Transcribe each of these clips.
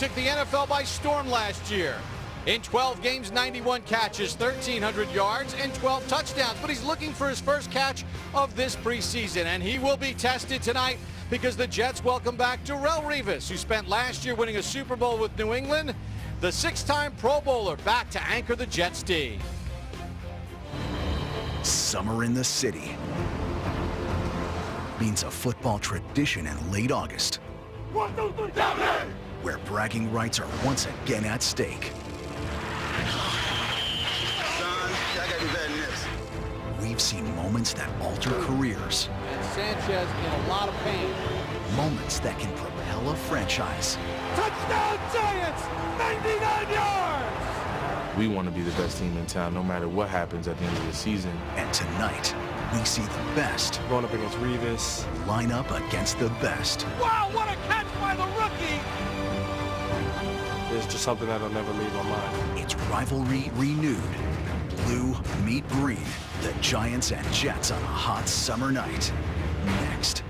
took the NFL by storm last year. In 12 games, 91 catches, 1,300 yards, and 12 touchdowns. But he's looking for his first catch of this preseason, and he will be tested tonight because the Jets welcome back Darrelle Revis, who spent last year winning a Super Bowl with New England. The 6-time Pro Bowler back to anchor the Jets D. Summer in the city means a football tradition in late August, where bragging rights are once again at stake. We've seen moments that alter careers. And Sanchez in a lot of pain. Moments that can propel a franchise. Touchdown Giants! 99 yards! We want to be the best team in town no matter what happens at the end of the season. And tonight, we see the best Going up against Revis. line up against the best. Wow, what a catch by the rookie! It's just something that'll never leave my mind. It's rivalry renewed. Blue meet green. The Giants and Jets on a hot summer night. Next.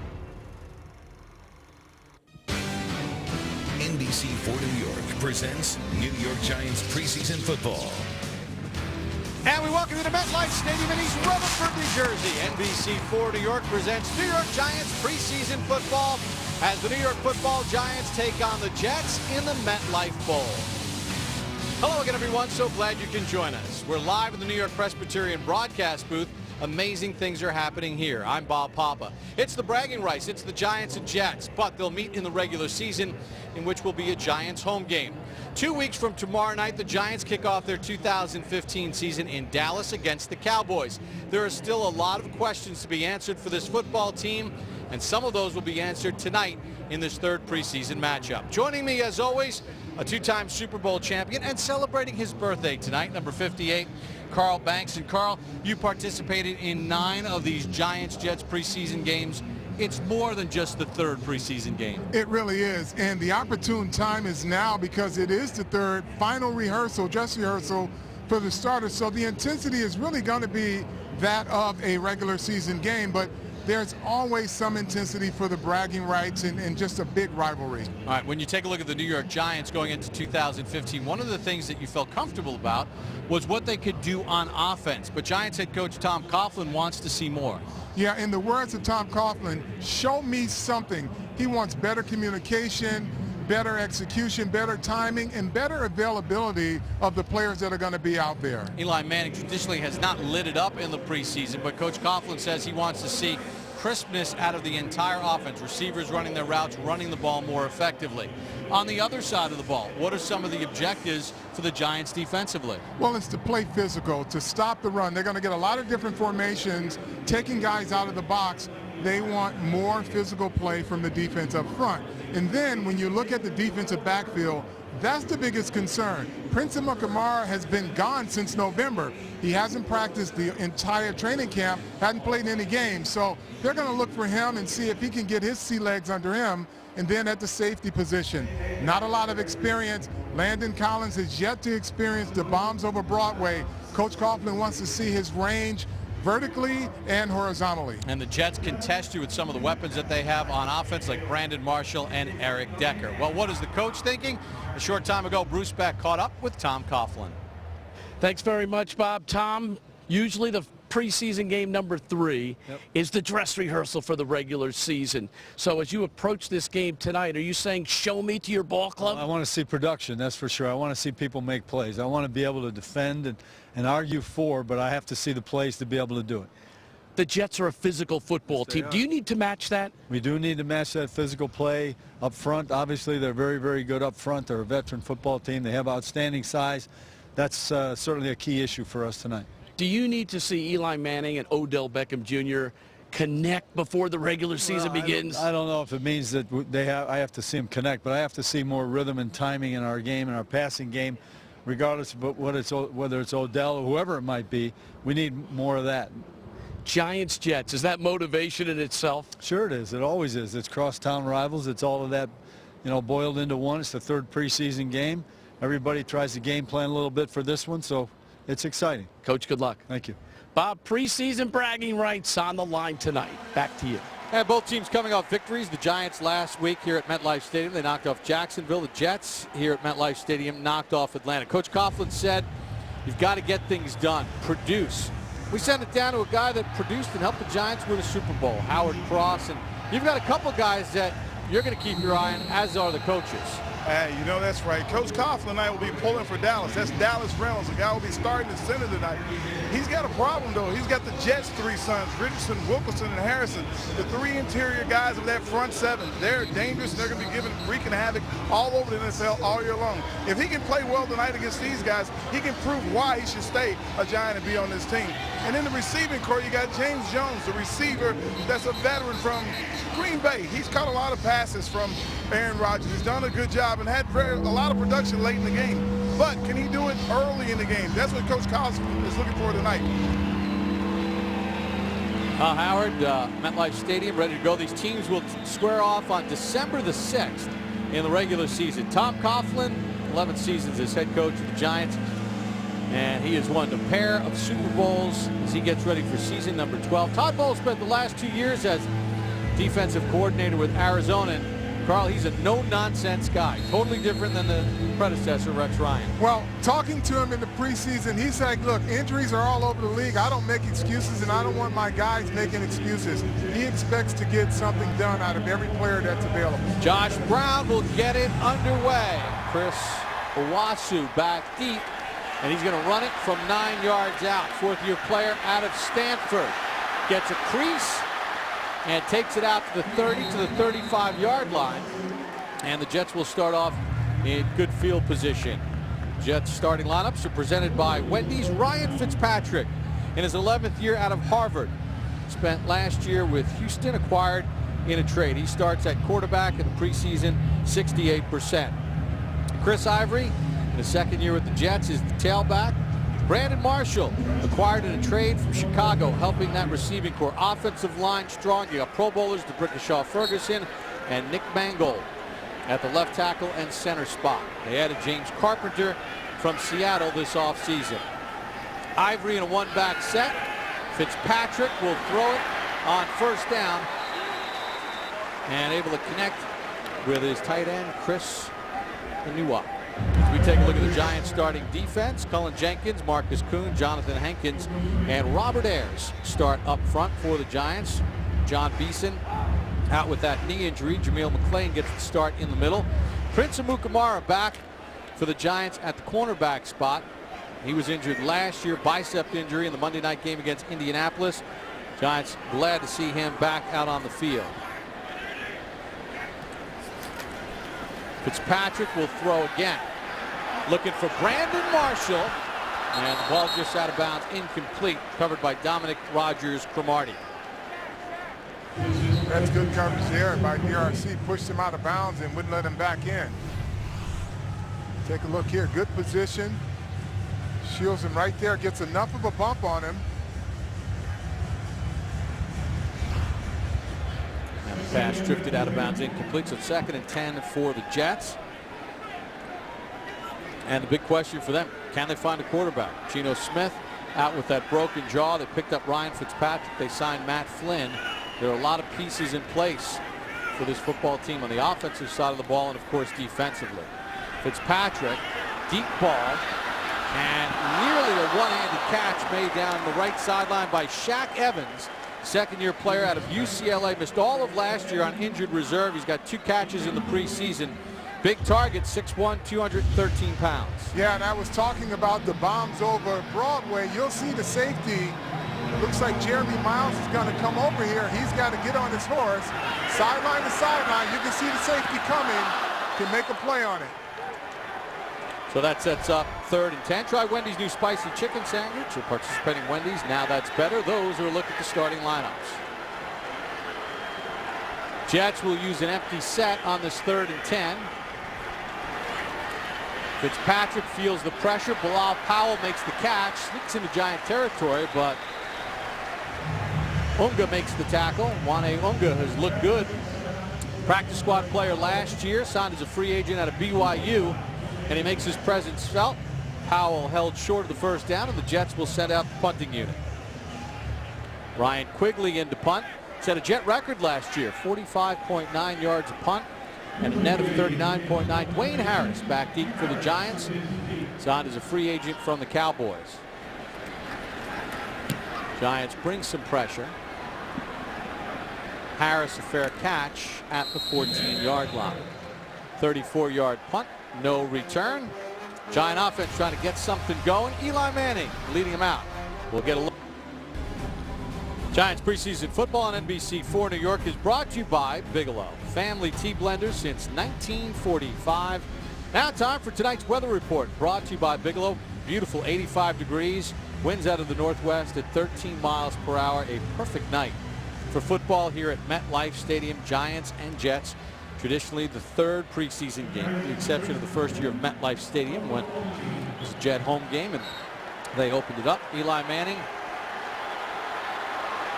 NBC4 New York presents New York Giants preseason football. And we welcome you to MetLife Stadium in East Rutherford, New Jersey. NBC4 New York presents New York Giants preseason football as the New York Football Giants take on the Jets in the MetLife Bowl. Hello again, everyone. So glad you can join us. We're live in the New York Presbyterian broadcast booth. Amazing things are happening here. I'm Bob Papa. It's the bragging rights. It's the Giants and Jets, but they'll meet in the regular season, in which will be a Giants home game. 2 weeks from tomorrow night, the Giants kick off their 2015 season in Dallas against the Cowboys. There are still a lot of questions to be answered for this football team, and some of those will be answered tonight in this third preseason matchup. Joining me, as always, a two-time Super Bowl champion and celebrating his birthday tonight, number 58, Carl Banks. And Carl, you participated in 9 of these Giants-Jets preseason games. It's more than just the third preseason game. It really is, and the opportune time is now because it is the third final rehearsal, dress rehearsal for the starters. So the intensity is really going to be that of a regular season game, but there's always some intensity for the bragging rights and just a big rivalry. All right, when you take a look at the New York Giants going into 2015, one of the things that you felt comfortable about was what they could do on offense. But Giants head coach Tom Coughlin wants to see more. Yeah, in the words of Tom Coughlin, show me something. He wants better communication, better execution, better timing, and better availability of the players that are going to be out there. Eli Manning traditionally has not lit it up in the preseason, but Coach Coughlin says he wants to see crispness out of the entire offense, receivers running their routes, running the ball more effectively. On the other side of the ball, what are some of the objectives for the Giants defensively? Well, it's to play physical, to stop the run. They're going to get a lot of different formations, taking guys out of the box. They want more physical play from the defense up front. And then when you look at the defensive backfield, that's the biggest concern. Prince Amukamara has been gone since November. He hasn't practiced the entire training camp, hadn't played any games. So they're going to look for him and see if he can get his sea legs under him. And then at the safety position, not a lot of experience. Landon Collins has yet to experience the bombs over Broadway. Coach Coughlin wants to see his range vertically and horizontally. And the Jets can test you with some of the weapons that they have on offense, like Brandon Marshall and Eric Decker. Well, what is the coach thinking? A short time ago, Bruce Beck caught up with Tom Coughlin. Thanks very much, Bob. Tom, usually the preseason game number 3 is the dress rehearsal for the regular season. So as you approach this game tonight, are you saying show me to your ball club? I want to see production, that's for sure. I want to see people make plays. I want to be able to defend and argue for, but I have to see the plays to be able to do it. The Jets are a physical football team. Do you need to match that? We do need to match that physical play up front. Obviously, they're very, very good up front. They're a veteran football team. They have outstanding size. That's certainly a key issue for us tonight. Do you need to see Eli Manning and Odell Beckham Jr. connect before the regular season begins? I don't know if it means that I have to see them connect, but I have to see more rhythm and timing in our game, in our passing game, regardless of whether it's Odell or whoever it might be. We need more of that. Giants Jets, is that motivation in itself? Sure it is. It always is. It's crosstown rivals. It's all of that, boiled into one. It's the third preseason game. Everybody tries to game plan a little bit for this one, so it's exciting. Coach, good luck. Thank you. Bob, preseason bragging rights on the line tonight. Back to you. And both teams coming off victories. The Giants last week here at MetLife Stadium, they knocked off Jacksonville. The Jets here at MetLife Stadium knocked off Atlanta. Coach Coughlin said, you've got to get things done, produce. We sent it down to a guy that produced and helped the Giants win a Super Bowl, Howard Cross. And you've got a couple guys that you're going to keep your eye on, as are the coaches. Hey, you know that's right. Coach Coughlin and I will be pulling for Dallas. That's Dallas Reynolds, the guy will be starting at center tonight. He's got a problem, though. He's got the Jets' three sons, Richardson, Wilkerson, and Harrison, the three interior guys of that front seven. They're dangerous. They're going to be wreaking havoc all over the NFL all year long. If he can play well tonight against these guys, he can prove why he should stay a Giant and be on this team. And in the receiving core, you got James Jones, the receiver that's a veteran from Green Bay. He's caught a lot of passes from Aaron Rodgers. He's done a good job and had a lot of production late in the game. But can he do it early in the game? That's what Coach Coughlin is looking for tonight. Howard, MetLife Stadium, ready to go. These teams will square off on December the 6th in the regular season. Tom Coughlin, 11 seasons as head coach of the Giants. And he has won a pair of Super Bowls as he gets ready for season number 12. Todd Bowles spent the last 2 years as defensive coordinator with Arizona. And Carl, he's a no-nonsense guy. Totally different than the predecessor, Rex Ryan. Well, talking to him in the preseason, he's like, look, injuries are all over the league. I don't make excuses, and I don't want my guys making excuses. He expects to get something done out of every player that's available. Josh Brown will get it underway. Chris Owasu back deep, and he's going to run it from 9 yards out. Fourth-year player out of Stanford. Gets a crease and takes it out to the 30 to the 35-yard line. And the Jets will start off in good field position. Jets starting lineups are presented by Wendy's. Ryan Fitzpatrick in his 11th year out of Harvard. Spent last year with Houston, acquired in a trade. He starts at quarterback in the preseason, 68%. Chris Ivory in his second year with the Jets is the tailback. Brandon Marshall, acquired in a trade from Chicago, helping that receiving core. Offensive line strong. You got Pro Bowlers, DeBrickashaw Ferguson, and Nick Mangold at the left tackle and center spot. They added James Carpenter from Seattle this offseason. Ivory in a one-back set. Fitzpatrick will throw it on first down and able to connect with his tight end, Chris Inua. As we take a look at the Giants starting defense, Cullen Jenkins, Marcus Kuhn, Jonathan Hankins, and Robert Ayers start up front for the Giants. John Beeson out with that knee injury. Jameel McClain gets the start in the middle. Prince Amukamara back for the Giants at the cornerback spot. He was injured last year, bicep injury in the Monday night game against Indianapolis. Giants glad to see him back out on the field. Fitzpatrick will throw again. Looking for Brandon Marshall. And the ball just out of bounds, incomplete, covered by Dominic Rodgers-Cromartie. That's good coverage there by DRC. Pushed him out of bounds and wouldn't let him back in. Take a look here. Good position. Shields him right there. Gets enough of a bump on him. And the pass drifted out of bounds, incomplete. So 2nd and 10 for the Jets. And the big question for them, can they find a quarterback? Geno Smith out with that broken jaw. They picked up Ryan Fitzpatrick. They signed Matt Flynn. There are a lot of pieces in place for this football team on the offensive side of the ball and, of course, defensively. Fitzpatrick, deep ball, and nearly a one-handed catch made down the right sideline by Shaq Evans, second-year player out of UCLA. Missed all of last year on injured reserve. He's got 2 catches in the preseason. Big target, 6'1", 213 pounds. Yeah, and I was talking about the bombs over Broadway. You'll see the safety. Looks like Jeremy Miles is going to come over here. He's got to get on his horse. Sideline to sideline. You can see the safety coming. Can make a play on it. So that sets up 3rd and 10. Try Wendy's new spicy chicken sandwich. You're participating Wendy's. Now that's better. Those are a look at the starting lineups. Jets will use an empty set on this 3rd and 10. Fitzpatrick feels the pressure. Bilal Powell makes the catch. Sneaks into Giant territory, but Unga makes the tackle. Wane Unga has looked good. Practice squad player last year. Signed as a free agent out of BYU. And he makes his presence felt. Powell held short of the first down, and the Jets will send out the punting unit. Ryan Quigley in to punt. Set a Jet record last year, 45.9 yards a punt and a net of 39.9. Dwayne Harris back deep for the Giants. Signed as a free agent from the Cowboys. Giants bring some pressure. Harris a fair catch at the 14-yard line. 34-yard punt, no return. Giant offense trying to get something going. Eli Manning leading him out. We'll get a look. Giants preseason football on NBC4 New York is brought to you by Bigelow. Family tea blender since 1945. Now time for tonight's weather report, brought to you by Bigelow. Beautiful 85 degrees. Winds out of the northwest at 13 miles per hour. A perfect night for football here at MetLife Stadium. Giants and Jets. Traditionally the third preseason game, with the exception of the first year of MetLife Stadium when it was a Jet home game and they opened it up. Eli Manning,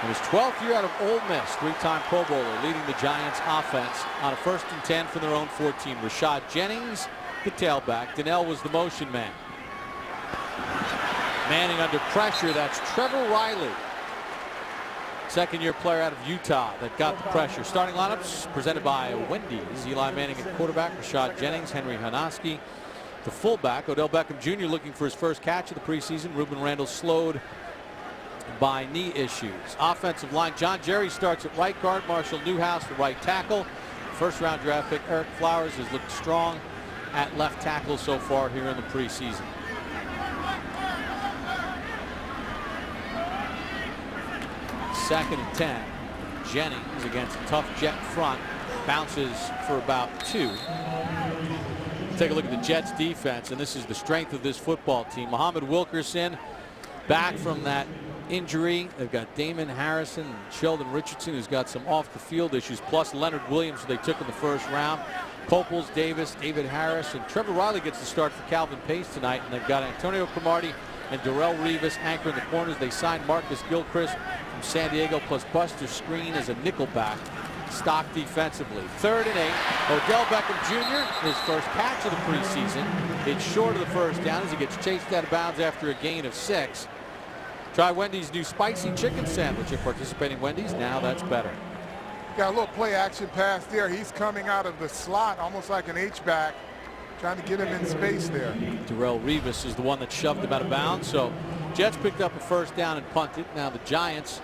in his 12th year out of Ole Miss, three-time Pro Bowler, leading the Giants offense on a 1st and 10 from their own 14. Rashad Jennings, the tailback. Donnell was the motion man. Manning under pressure. That's Trevor Riley, second-year player out of Utah, that got the pressure. Starting lineups presented by Wendy's. Eli Manning at quarterback, Rashad Jennings, Henry Hanaski, the fullback. Odell Beckham Jr. looking for his first catch of the preseason. Ruben Randle slowed by knee issues. Offensive line, John Jerry starts at right guard. Marshall Newhouse, the right tackle. First-round draft pick Eric Flowers has looked strong at left tackle so far here in the preseason. Second and 10. Jennings against a tough Jet front. Bounces for about 2. Take a look at the Jets defense, and this is the strength of this football team. Muhammad Wilkerson back from that injury. They've got Damon Harrison and Sheldon Richardson, who's got some off the field issues, plus Leonard Williams, who they took in the first round. Copels, Davis, David Harris, and Trevor Riley gets the start for Calvin Pace tonight. And they've got Antonio Cromartie and Darrell Revis anchoring the corners. They signed Marcus Gilchrist from San Diego, plus Buster Screen as a nickelback. Stock defensively. 3rd and 8. Odell Beckham Jr., his first catch of the preseason. It's short of the first down as he gets chased out of bounds after a gain of 6. Try Wendy's new spicy chicken sandwich at participating Wendy's. Now that's better. Got a little play action pass there. He's coming out of the slot almost like an H-back, trying to get him in space there. Darrell Revis is the one that shoved him out of bounds. So Jets picked up a first down and punted. Now the Giants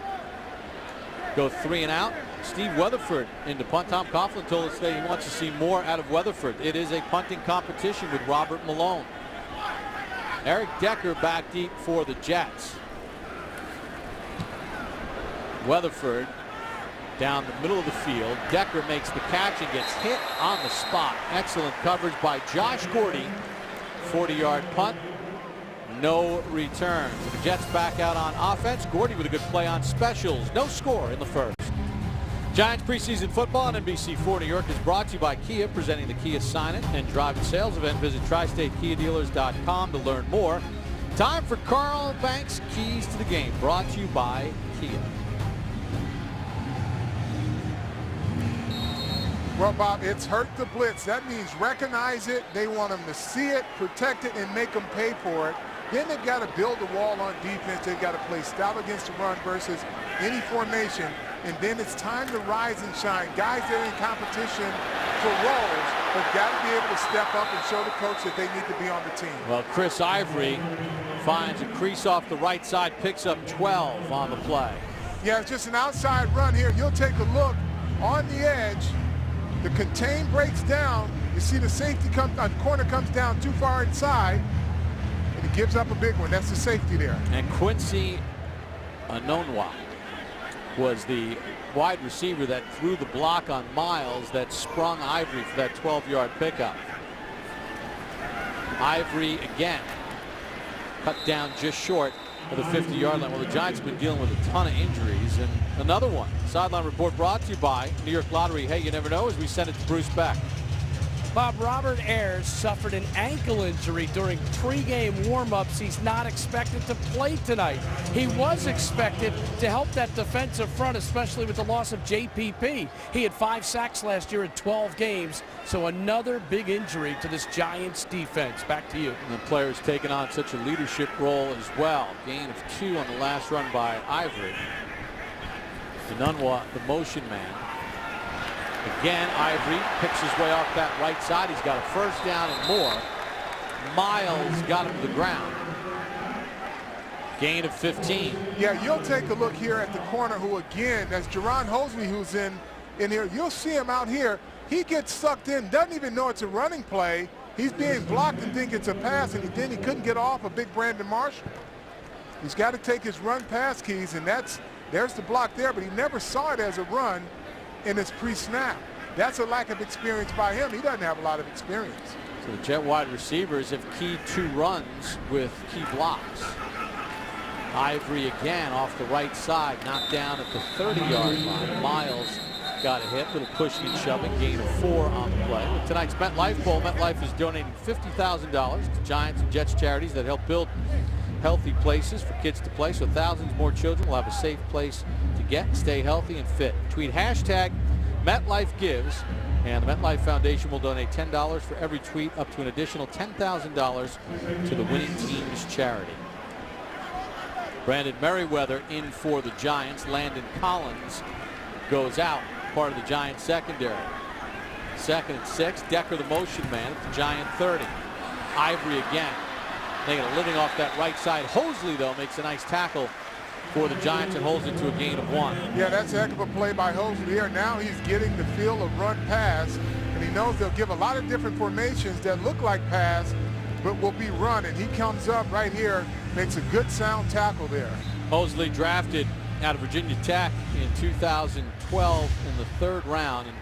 go 3 and out. Steve Weatherford into punt. Tom Coughlin told us that he wants to see more out of Weatherford. It is a punting competition with Robert Malone. Eric Decker back deep for the Jets. Weatherford down the middle of the field. Decker makes the catch and gets hit on the spot. Excellent coverage by Josh Gordy. 40-yard punt. No return. So the Jets back out on offense. Gordy with a good play on specials. No score in the first. Giants preseason football on NBC4 New York is brought to you by Kia, presenting the Kia Sign It and Drive and Sales event. Visit TriStateKiaDealers.com to learn more. Time for Carl Banks' Keys to the Game, brought to you by Kia. Well, Bob, it's hurt the blitz. That means recognize it. They want them to see it, protect it, and make them pay for it. Then they've got to build a wall on defense. They've got to play stout against the run versus any formation. And then it's time to rise and shine. Guys that are in competition for roles have got to be able to step up and show the coach that they need to be on the team. Well, Chris Ivory finds a crease off the right side, picks up 12 on the play. Yeah, it's just an outside run here. You'll take a look on the edge. The contain breaks down. You see the safety corner comes down too far inside, and he gives up a big one. That's the safety there. And Quincy Anonwa was the wide receiver that threw the block on Miles that sprung Ivory for that 12-yard pickup. Ivory again cut down just short of the 50-yard line. Well, the Giants have been dealing with a ton of injuries, and another one. Sideline report brought to you by New York Lottery. Hey, you never know, as we send it to Bruce Beck. Bob, Robert Ayers suffered an ankle injury during pregame warm-ups. He's not expected to play tonight. He was expected to help that defensive front, especially with the loss of JPP. He had 5 sacks last year in 12 games, so another big injury to this Giants defense. Back to you. And the player's taken on such a leadership role as well. Gain of 2 on the last run by Ivory. Nunwa, the motion man. Again, Ivory picks his way off that right side. He's got a first down and more. Miles got him to the ground. Gain of 15. Yeah, you'll take a look here at the corner who again, that's Jerron Hosley who's in here. You'll see him out here. He gets sucked in, doesn't even know it's a running play. He's being blocked and think it's a pass, and then he couldn't get off a big Brandon Marshall. He's got to take his run pass keys, and there's the block there, but he never saw it as a run in his pre-snap. That's a lack of experience by him. He doesn't have a lot of experience. So the Jet wide receivers have keyed 2 runs with key blocks. Ivory again off the right side, knocked down at the 30-yard line. Miles got a hit, little pushing and shoving, gain of 4 on the play. With tonight's MetLife Bowl, MetLife is donating $50,000 to Giants and Jets charities that help build healthy places for kids to play, so thousands more children will have a safe place to get, stay healthy and fit. Tweet hashtag MetLifeGives, and the MetLife Foundation will donate $10 for every tweet, up to an additional $10,000 to the winning team's charity. Brandon Merriweather in for the Giants. Landon Collins goes out, part of the Giants secondary. 2nd and 6. Decker, the motion man, at the Giant 30. Ivory again, making a living off that right side. Hosley, though, makes a nice tackle for the Giants and holds it to a gain of 1. Yeah, that's a heck of a play by Hosley here. Now he's getting the feel of run pass, and he knows they'll give a lot of different formations that look like pass, but will be run, and he comes up right here, makes a good sound tackle there. Hosley drafted out of Virginia Tech in 2012 in the 3rd round, and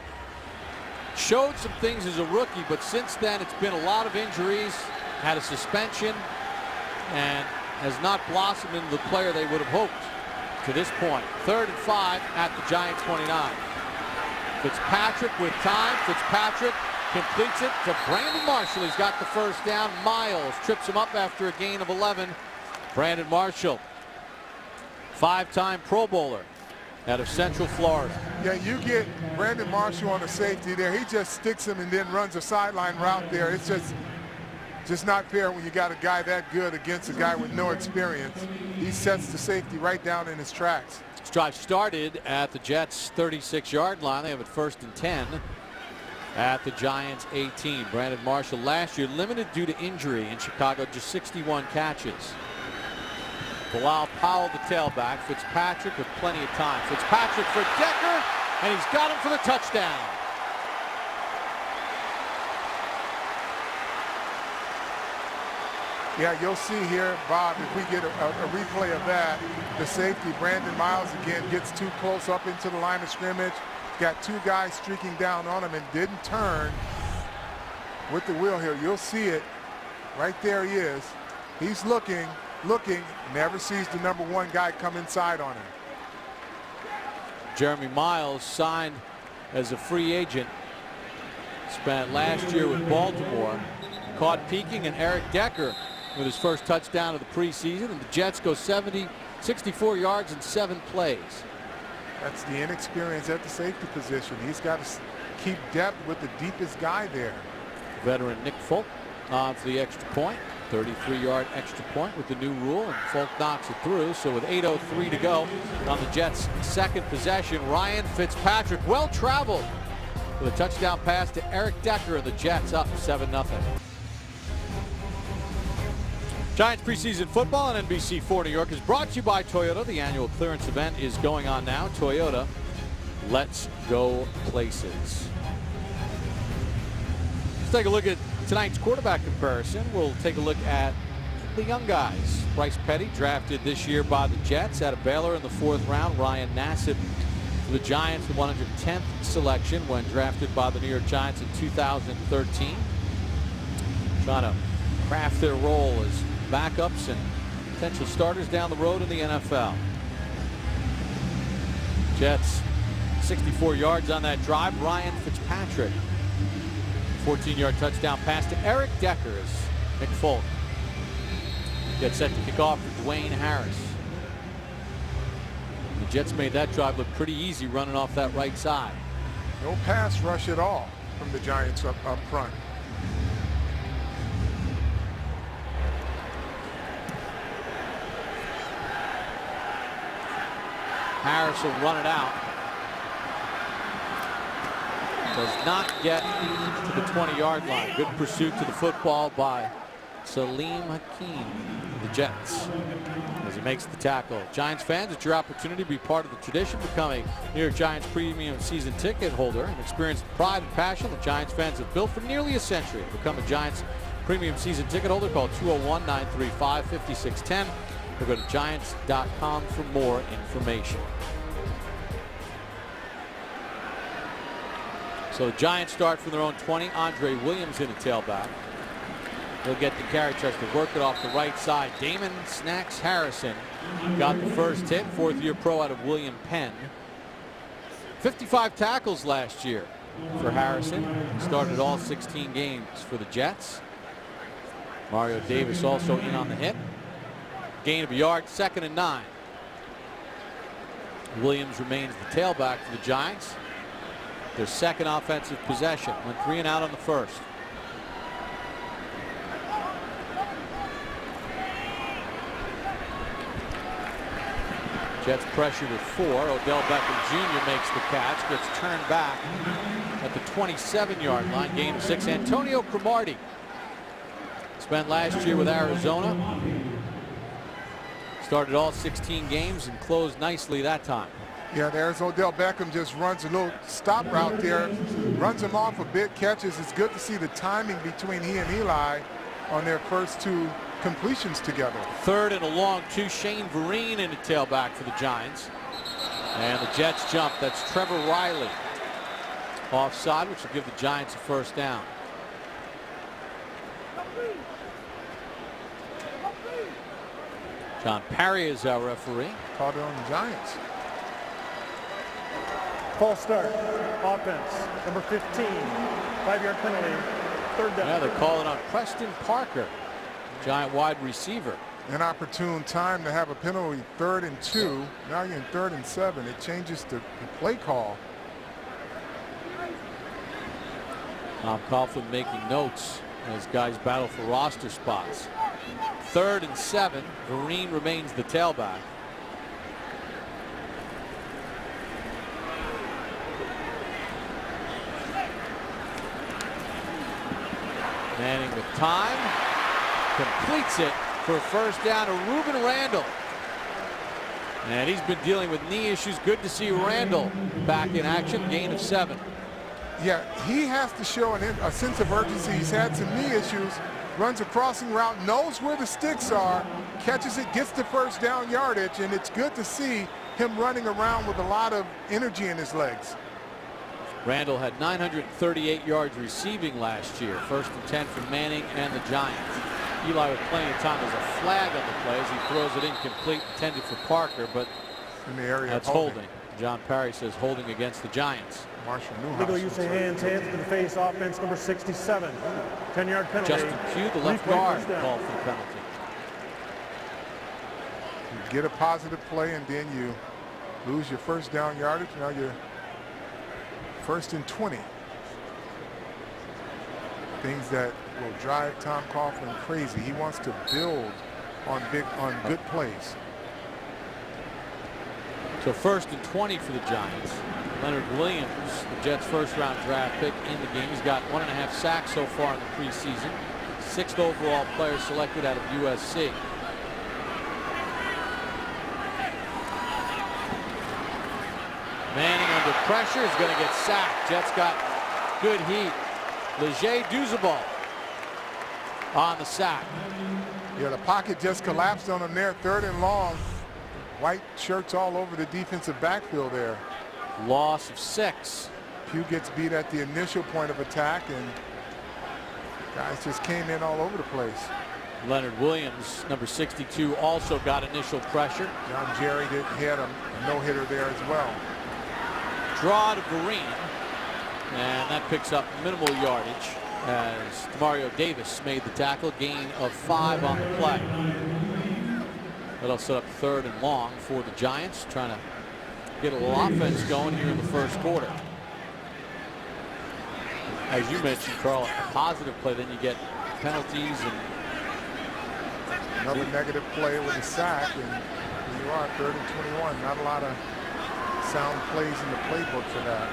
showed some things as a rookie, but since then it's been a lot of injuries, had a suspension, and has not blossomed into the player they would have hoped to this point. 3rd and 5 at the Giants 29. Fitzpatrick with time. Fitzpatrick completes it to Brandon Marshall. He's got the first down. Miles trips him up after a gain of 11. Brandon Marshall, 5-time Pro Bowler out of Central Florida. Yeah, you get Brandon Marshall on the safety there. He just sticks him and then runs a sideline route there. It's just not fair when you got a guy that good against a guy with no experience. He sets the safety right down in his tracks. This drive started at the Jets' 36-yard line. They have it 1st and 10 at the Giants' 18. Brandon Marshall last year limited due to injury in Chicago, just 61 catches. Bilal Powell, the tailback. Fitzpatrick with plenty of time. Fitzpatrick for Decker, and he's got him for the touchdown. Yeah, you'll see here, Bob, if we get a replay of that, the safety, Brandon Miles, again, gets too close up into the line of scrimmage. Got 2 guys streaking down on him and didn't turn with the wheel here. You'll see it. Right there he is. He's looking, never sees the number 1 guy come inside on him. Jeremy Miles signed as a free agent. Spent last year with Baltimore. Caught peeking, and Eric Decker with his first touchdown of the preseason, and the Jets go 64 yards in 7 plays. That's the inexperience at the safety position. He's got to keep depth with the deepest guy there. Veteran Nick Folk on for the extra point. 33-yard extra point with the new rule, and Folk knocks it through. So with 8:03 to go on the Jets' 2nd possession, Ryan Fitzpatrick, well traveled, with a touchdown pass to Eric Decker, and the Jets up 7-0. Giants preseason football on NBC4 New York is brought to you by Toyota. The annual clearance event is going on now. Toyota, let's go places. Let's take a look at tonight's quarterback comparison. We'll take a look at the young guys. Bryce Petty, drafted this year by the Jets out of Baylor in the 4th round. Ryan Nassib for the Giants, the 110th selection when drafted by the New York Giants in 2013. Trying to craft their role as backups and potential starters down the road in the NFL. Jets 64 yards on that drive. Ryan Fitzpatrick, 14-yard touchdown pass to Eric Decker as Nick Folk gets set to kick off for Dwayne Harris. The Jets made that drive look pretty easy running off that right side. No pass rush at all from the Giants up front. Harris will run it out. Does not get to the 20-yard line. Good pursuit to the football by Salim Hakeem, the Jets, as he makes the tackle. Giants fans, it's your opportunity to be part of the tradition. Become a New York Giants premium season ticket holder and experience the pride and passion that Giants fans have built for nearly a century. Become a Giants premium season ticket holder. Call 201-935-5610 or go to Giants.com for more information. So the Giants start from their own 20. Andre Williams in a tailback. He'll get the carry touch to work it off the right side. Damon Snacks Harrison got the first hit. Fourth-year pro out of William Penn. 55 tackles last year for Harrison. Started all 16 games for the Jets. Mario Davis also in on the hit. Gain of a yard, 2nd and 9. Williams remains the tailback for the Giants. Their second offensive possession. Went 3 and out on the first. Jets pressure with 4. Odell Beckham Jr. makes the catch. Gets turned back at the 27-yard line. Gain of 6. Antonio Cromartie spent last year with Arizona. Started all 16 games and closed nicely that time. Yeah, there's Odell Beckham, just runs a little stop route there, runs him off a bit, catches. It's good to see the timing between he and Eli on their first 2 completions together. 3rd and a long 2. Shane Vereen in the tailback for the Giants. And the Jets jump. That's Trevor Riley offside, which will give the Giants a first down. John Parry is our referee. Called it on the Giants. False start. Offense. Number 15. 5-yard penalty. 3rd down. Yeah, they're calling on Preston Parker, Giant wide receiver. An opportune time to have a penalty. 3rd and 2. Now you're in 3rd and 7. It changes the play call. Tom Coughlin making notes as guys battle for roster spots. 3rd and 7. Vereen remains the tailback. Manning with time, completes it for a first down to Ruben Randall. And he's been dealing with knee issues. Good to see Randall back in action. Gain of 7. Yeah, he has to show a sense of urgency. He's had some knee issues. Runs a crossing route, knows where the sticks are, catches it, gets the first down yardage, and it's good to see him running around with a lot of energy in his legs. Randall had 938 yards receiving last year. 1st and 10 for Manning and the Giants. Eli with plenty of time. There's a flag on the play as he throws it incomplete, intended for Parker, but in the area that's holding. John Parry says holding against the Giants. Marshall Newhouse. Legal use of hands to the face. Offense number 67. 10-yard penalty. Justin Pugh, the left guard, called for the penalty. You get a positive play and then you lose your first down yardage. Now you're 1st and 20. Things that will drive Tom Coughlin crazy. He wants to build on good plays. So 1st and 20 for the Giants. Leonard Williams, the Jets' first-round draft pick in the game. He's got 1.5 sacks so far in the preseason. 6th overall player selected out of USC. Manning under pressure is going to get sacked. Jets got good heat. Leger Douzabal on the sack. Yeah, the pocket just collapsed on him there. 3rd and long. White shirts all over the defensive backfield there. Loss of 6. Pugh gets beat at the initial point of attack, and guys just came in all over the place. Leonard Williams, number 62, also got initial pressure. John Jerry had a no-hitter there as well. Draw to Vereen, and that picks up minimal yardage as Mario Davis made the tackle. Gain of 5 on the play. That'll set up 3rd and long for the Giants, trying to get a little offense going here in the first quarter. As you mentioned, Carl, a positive play, then you get penalties and another negative play with a sack, and here you are, 3rd and 21. Not a lot of sound plays in the playbook for that.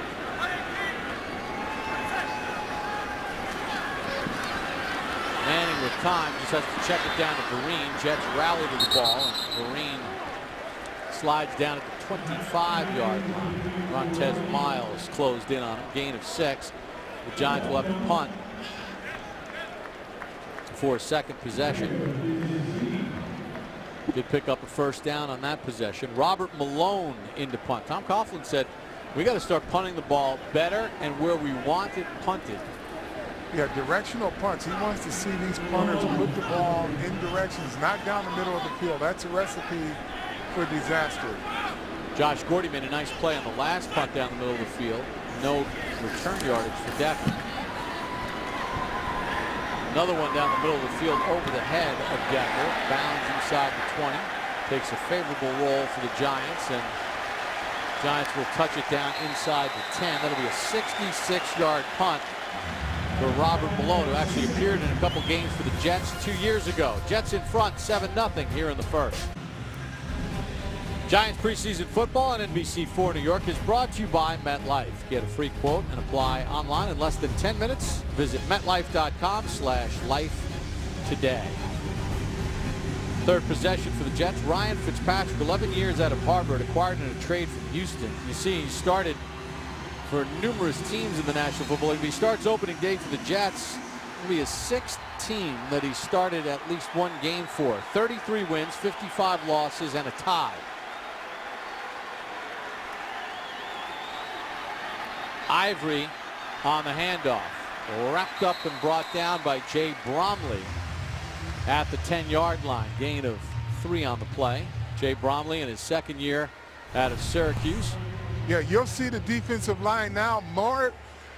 Manning with time just has to check it down to Vereen. Jets rally to the ball, and Vereen slides down at the 25-yard line. Montez Miles closed in on him. Gain of 6. The Giants will have to punt for a second possession. Did pick up a first down on that possession. Robert Malone into punt. Tom Coughlin said, we got to start punting the ball better and where we want it punted. Yeah, directional punts. He wants to see these punters put the ball in directions, not down the middle of the field. That's a recipe for disaster. Josh Gordy made a nice play on the last punt down the middle of the field. No return yardage for Decker. Another one down the middle of the field over the head of Decker. Bounds inside the 20. Takes a favorable roll for the Giants, and Giants will touch it down inside the 10. That'll be a 66-yard punt for Robert Malone, who actually appeared in a couple games for the Jets 2 years ago. Jets in front 7-0 here in the first. Giants preseason football on NBC4 New York is brought to you by MetLife. Get a free quote and apply online in less than 10 minutes. Visit MetLife.com/life today. Third possession for the Jets. Ryan Fitzpatrick, 11 years out of Harvard, acquired in a trade from Houston. You see, he started for numerous teams in the National Football League. He starts opening day for the Jets. It'll be his 6th team that he started at least one game for. 33 wins, 55 losses, and a tie. Ivory on the handoff. Wrapped up and brought down by Jay Bromley at the 10-yard line. Gain of 3 on the play. Jay Bromley in his 2nd year out of Syracuse. Yeah, you'll see the defensive line now more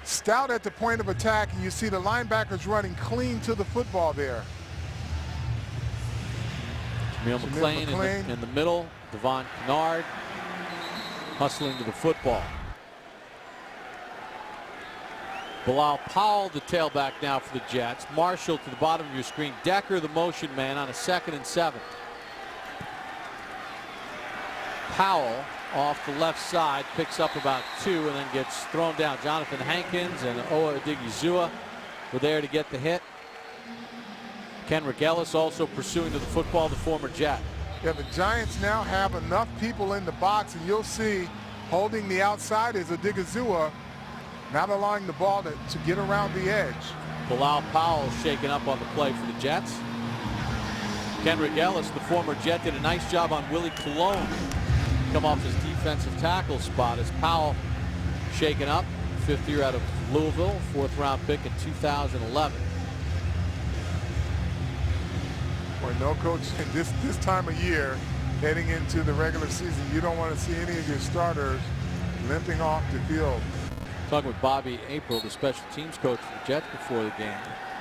stout at the point of attack, and you see the linebackers running clean to the football there. Jameel McClain in the middle. Devon Kennard hustling to the football. Bilal Powell, the tailback now for the Jets. Marshall to the bottom of your screen. Decker, the motion man, on a 2nd and 7. Powell off the left side, picks up about 2 and then gets thrown down. Jonathan Hankins and Owa Odigizua were there to get the hit. Kenrick Ellis also pursuing to the football, the former Jet. Yeah, the Giants now have enough people in the box, and you'll see holding the outside is Odigizua, not allowing the ball to get around the edge. Bilal Powell shaken up on the play for the Jets. Kenrick Ellis, the former Jet, did a nice job on Willie Colon. Come off his defensive tackle spot as Powell shaken up. 5th year out of Louisville, 4th round pick in 2011. Boy, no coach in this time of year heading into the regular season, you don't want to see any of your starters limping off the field. Talking with Bobby April, the special teams coach for the Jets before the game.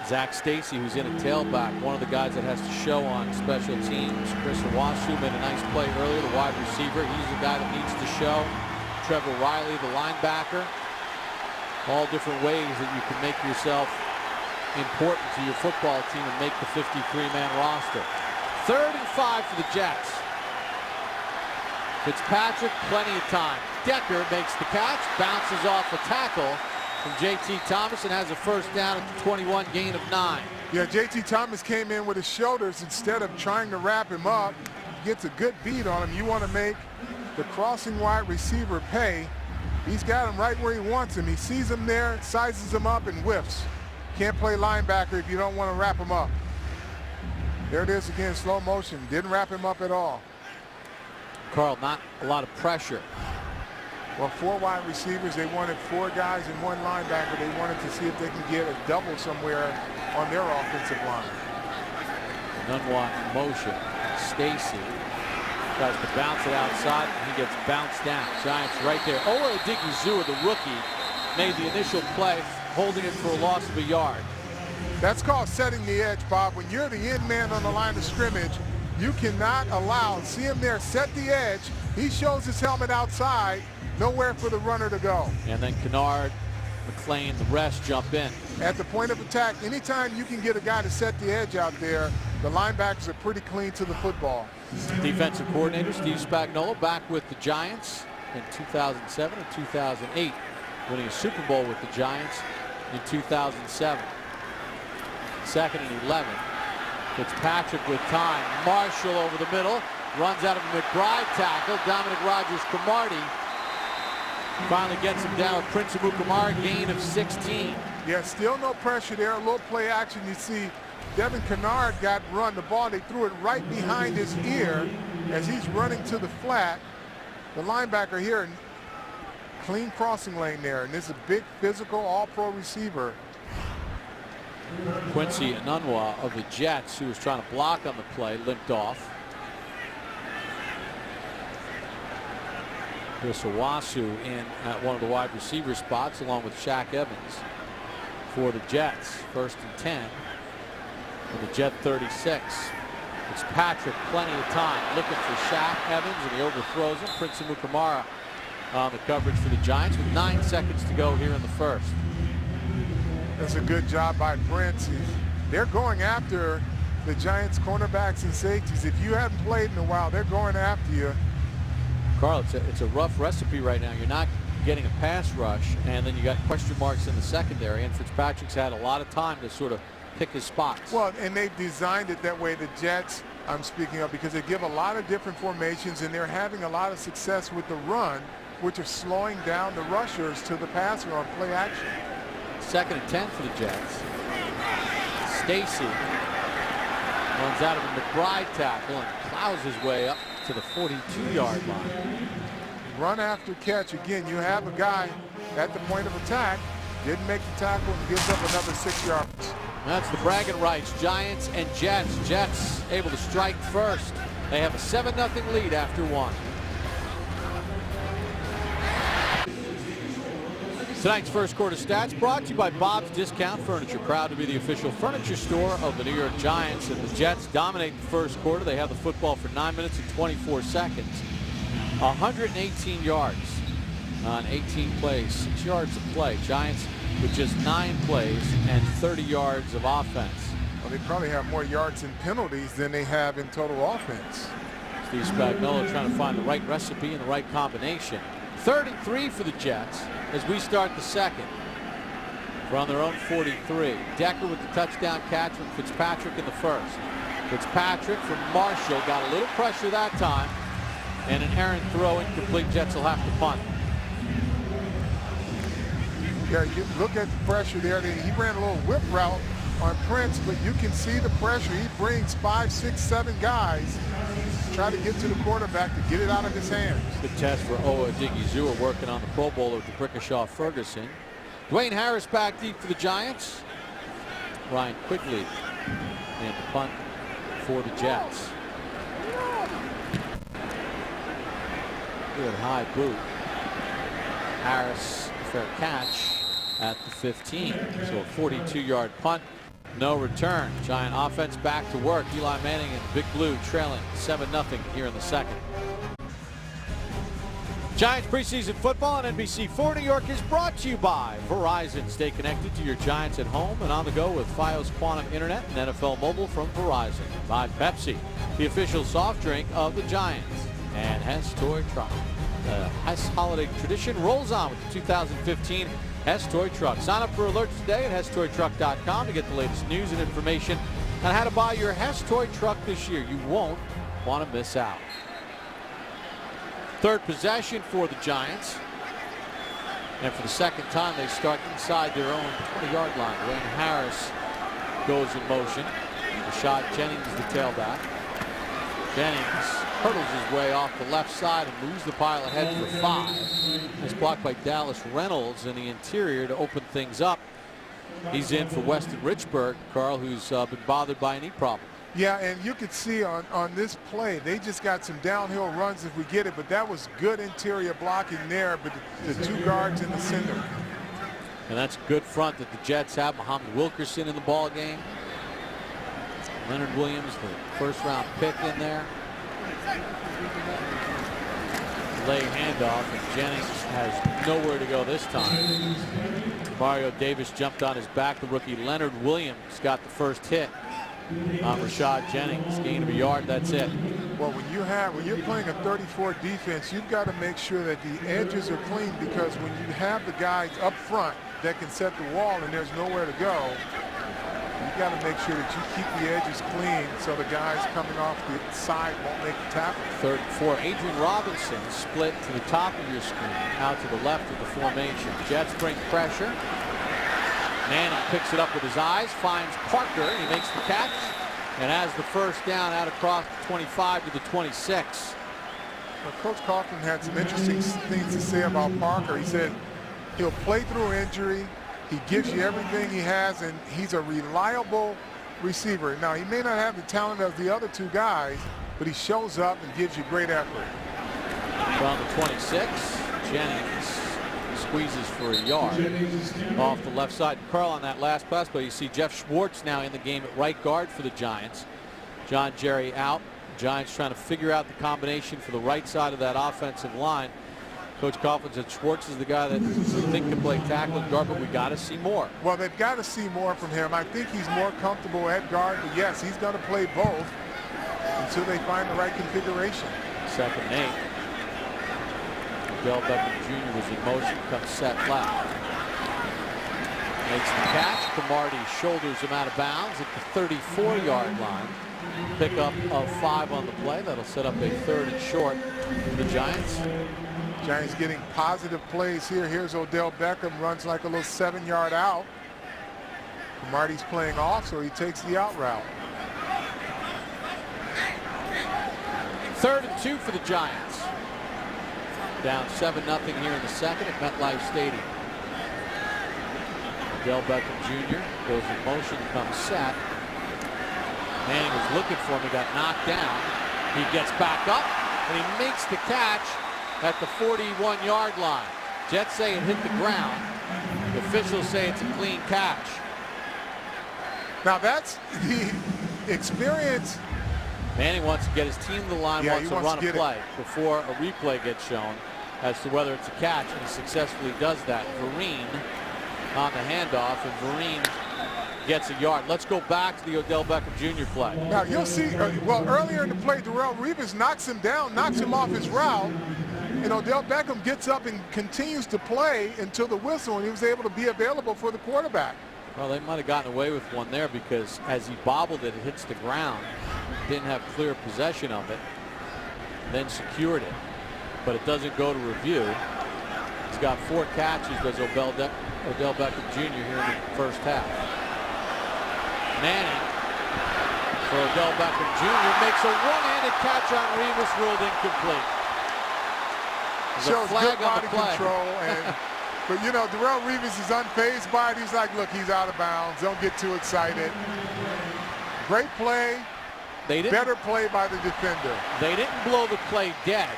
Zach Stacy, who's in a tailback, one of the guys that has to show on special teams. Chris Owashu made a nice play earlier, the wide receiver. He's the guy that needs to show. Trevor Riley, the linebacker. All different ways that you can make yourself important to your football team and make the 53-man roster. 3rd and 5 for the Jets. Fitzpatrick, plenty of time. Decker makes the catch, bounces off a tackle from J.T. Thomas and has a first down at the 21, gain of 9. Yeah, J.T. Thomas came in with his shoulders instead of trying to wrap him up. Gets a good beat on him. You want to make the crossing wide receiver pay. He's got him right where he wants him. He sees him there, sizes him up, and whiffs. Can't play linebacker if you don't want to wrap him up. There it is again, slow motion. Didn't wrap him up at all. Carl, not a lot of pressure. Well, 4 wide receivers. They wanted 4 guys and 1 linebacker. They wanted to see if they can get a double somewhere on their offensive line. An unwatched motion. Stacy tries to bounce it outside, and he gets bounced down. Giants right there. Owa Odigizua, the rookie, made the initial play, holding it for a loss of a yard. That's called setting the edge, Bob. When you're the end man on the line of scrimmage, you cannot allow, see him there, set the edge. He shows his helmet outside, nowhere for the runner to go. And then Kennard, McClain, the rest jump in. At the point of attack, anytime you can get a guy to set the edge out there, the linebackers are pretty clean to the football. Defensive coordinator Steve Spagnuolo back with the Giants in 2007 and 2008, winning a Super Bowl with the Giants in 2007. 2nd and 11. Fitzpatrick with time. Marshall over the middle. Runs out of a McBride tackle. Dominic Rodgers-Cromartie finally gets him down with Prince Amukamara, gain of 16. Yeah, still no pressure there. A little play action. You see Devin Kennard got run the ball. They threw it right behind his ear as he's running to the flat. The linebacker here, clean crossing lane there. And this is a big physical all-pro receiver. Quincy Enunwa of the Jets, who was trying to block on the play, limped off. Chris Owasu in at one of the wide receiver spots along with Shaq Evans for the Jets. 1st and 10 for the Jet 36. It's Patrick, plenty of time, looking for Shaq Evans, and he overthrows him. Prince Amukamara on the coverage for the Giants with 9 seconds to go here in the 1st. That's a good job by Prince. They're going after the Giants cornerbacks and safeties. If you haven't played in a while, they're going after you. Carl, it's a rough recipe right now. You're not getting a pass rush, and then you got question marks in the secondary, and Fitzpatrick's had a lot of time to sort of pick his spots. Well, and they've designed it that way, the Jets I'm speaking of, because they give a lot of different formations, and they're having a lot of success with the run, which are slowing down the rushers to the passer on play action. 2nd and 10 for the Jets. Stacy runs out of a McBride tackle and plows his way up to the 42-yard line. Run after catch. Again, you have a guy at the point of attack, didn't make the tackle, and gives up another 6 yards. That's the bragging rights. Giants and Jets. Jets able to strike first. They have a 7-0 lead after 1. Tonight's first quarter stats brought to you by Bob's Discount Furniture. Proud to be the official furniture store of the New York Giants. And the Jets dominate the first quarter. They have the football for 9 minutes and 24 seconds. 118 yards on 18 plays, 6 yards of play. Giants with just 9 plays and 30 yards of offense. Well, they probably have more yards and penalties than they have in total offense. Steve Spagnuolo trying to find the right recipe and the right combination. 33 for the Jets as we start the second. We're on their own 43. Decker with the touchdown catch from Fitzpatrick in the 1st. Fitzpatrick from Marshall got a little pressure that time, and an errant throw incomplete. Jets will have to punt. Yeah, you look at the pressure there. He ran a little whip route on Prince, but you can see the pressure. He brings 5, 6, 7 guys, try to get to the quarterback to get it out of his hands. Good test for Owa Digizua, working on the Pro Bowler with the Brickashaw Ferguson. Dwayne Harris back deep for the Giants. Ryan Quigley and the punt for the Jets. Good high boot. Harris, fair catch at the 15. So a 42-yard punt. No return. Giant offense back to work. Eli Manning and Big Blue trailing 7-0 here in the second. Giants preseason football on NBC4 New York is brought to you by Verizon. Stay connected to your Giants at home and on the go with Fios Quantum Internet and NFL Mobile from Verizon. By Pepsi, the official soft drink of the Giants. And Hess Toy Truck. The Hess holiday tradition rolls on with the 2015 Hess Toy Truck. Sign up for alerts today at HessToyTruck.com to get the latest news and information on how to buy your Hess Toy Truck this year. You won't want to miss out. Third possession for the Giants. And for the second time, they start inside their own 20-yard line. Dwayne Harris goes in motion. Rashad Jennings, the tailback. Jennings hurdles his way off the left side and moves the pile ahead for 5. It's blocked by Dallas Reynolds in the interior to open things up. He's in for Weston Richburg, Carl, who's been bothered by a knee problem. Yeah, and you could see on this play, they just got some downhill runs if we get it, but that was good interior blocking there, but the 2 guards in the center. And that's a good front that the Jets have. Muhammad Wilkerson in the ball game. Leonard Williams, the first-round pick in there. Lay handoff, and Jennings has nowhere to go this time. Mario Davis jumped on his back. The rookie Leonard Williams got the first hit Rashad Jennings, gain of a yard, that's it. Well, when you're playing a 34 defense, you've got to make sure that the edges are clean, because when you have the guys up front that can set the wall and there's nowhere to go, you've got to make sure that you keep the edges clean so the guys coming off the side won't make the tackle. 3rd and 4. Adrian Robinson split to the top of your screen, out to the left of the formation. Jets bring pressure. Manning picks it up with his eyes, finds Parker, he makes the catch, and has the first down out across the 25 to the 26. Well, Coach Coughlin had some interesting things to say about Parker. He said he'll play through injury, he gives you everything he has, and he's a reliable receiver. Now, he may not have the talent of the other two guys, but he shows up and gives you great effort. From the 26, Jennings squeezes for a yard off the left side. Carl on that last pass, but you see Jeff Schwartz now in the game at right guard for the Giants. John Jerry out. Giants trying to figure out the combination for the right side of that offensive line. Coach Coughlin said Schwartz is the guy that we think can play tackle and guard, but we got to see more. Well, they've got to see more from him. I think he's more comfortable at guard, but yes, he's going to play both until they find the right configuration. 2nd and 8. Odell Beckham Jr. was in motion, comes set left. Makes the catch. Cromartie shoulders him out of bounds at the 34-yard line. Pickup of 5 on the play. That'll set up a 3rd and short for the Giants. Giants getting positive plays here. Here's Odell Beckham, runs like a little 7-yard out. Cromartie's playing off, so he takes the out route. 3rd and 2 for the Giants. Down 7-0 here in the 2nd at MetLife Stadium. Odell Beckham Jr. goes in motion, comes set. Manning was looking for him. He got knocked down. He gets back up, and he makes the catch at the 41-yard line. Jets say it hit the ground. The officials say it's a clean catch. Now that's the experience. Manning wants to get his team to the line, wants to run a play before a replay gets shown as to whether it's a catch, and he successfully does that. Vereen on the handoff, and Vereen gets a yard. Let's go back to the Odell Beckham Jr. play. Now you'll see, well, earlier in the play, Darrelle Revis knocks him down, knocks him off his route, and Odell Beckham gets up and continues to play until the whistle, and he was able to be available for the quarterback. Well, they might have gotten away with one there, because as he bobbled it, it hits the ground. Didn't have clear possession of it, then secured it, but it doesn't go to review. He's got 4 catches, does Odell Beckham Jr. here in the first half. Manning for Odell Beckham Jr. makes a one-handed catch on Revis, ruled incomplete. There's Shows a flag good body on the play. control, and but you know, Darrelle Revis is unfazed by it. He's like, look, he's out of bounds. Don't get too excited. Great play. Better play by the defender. They didn't blow the play dead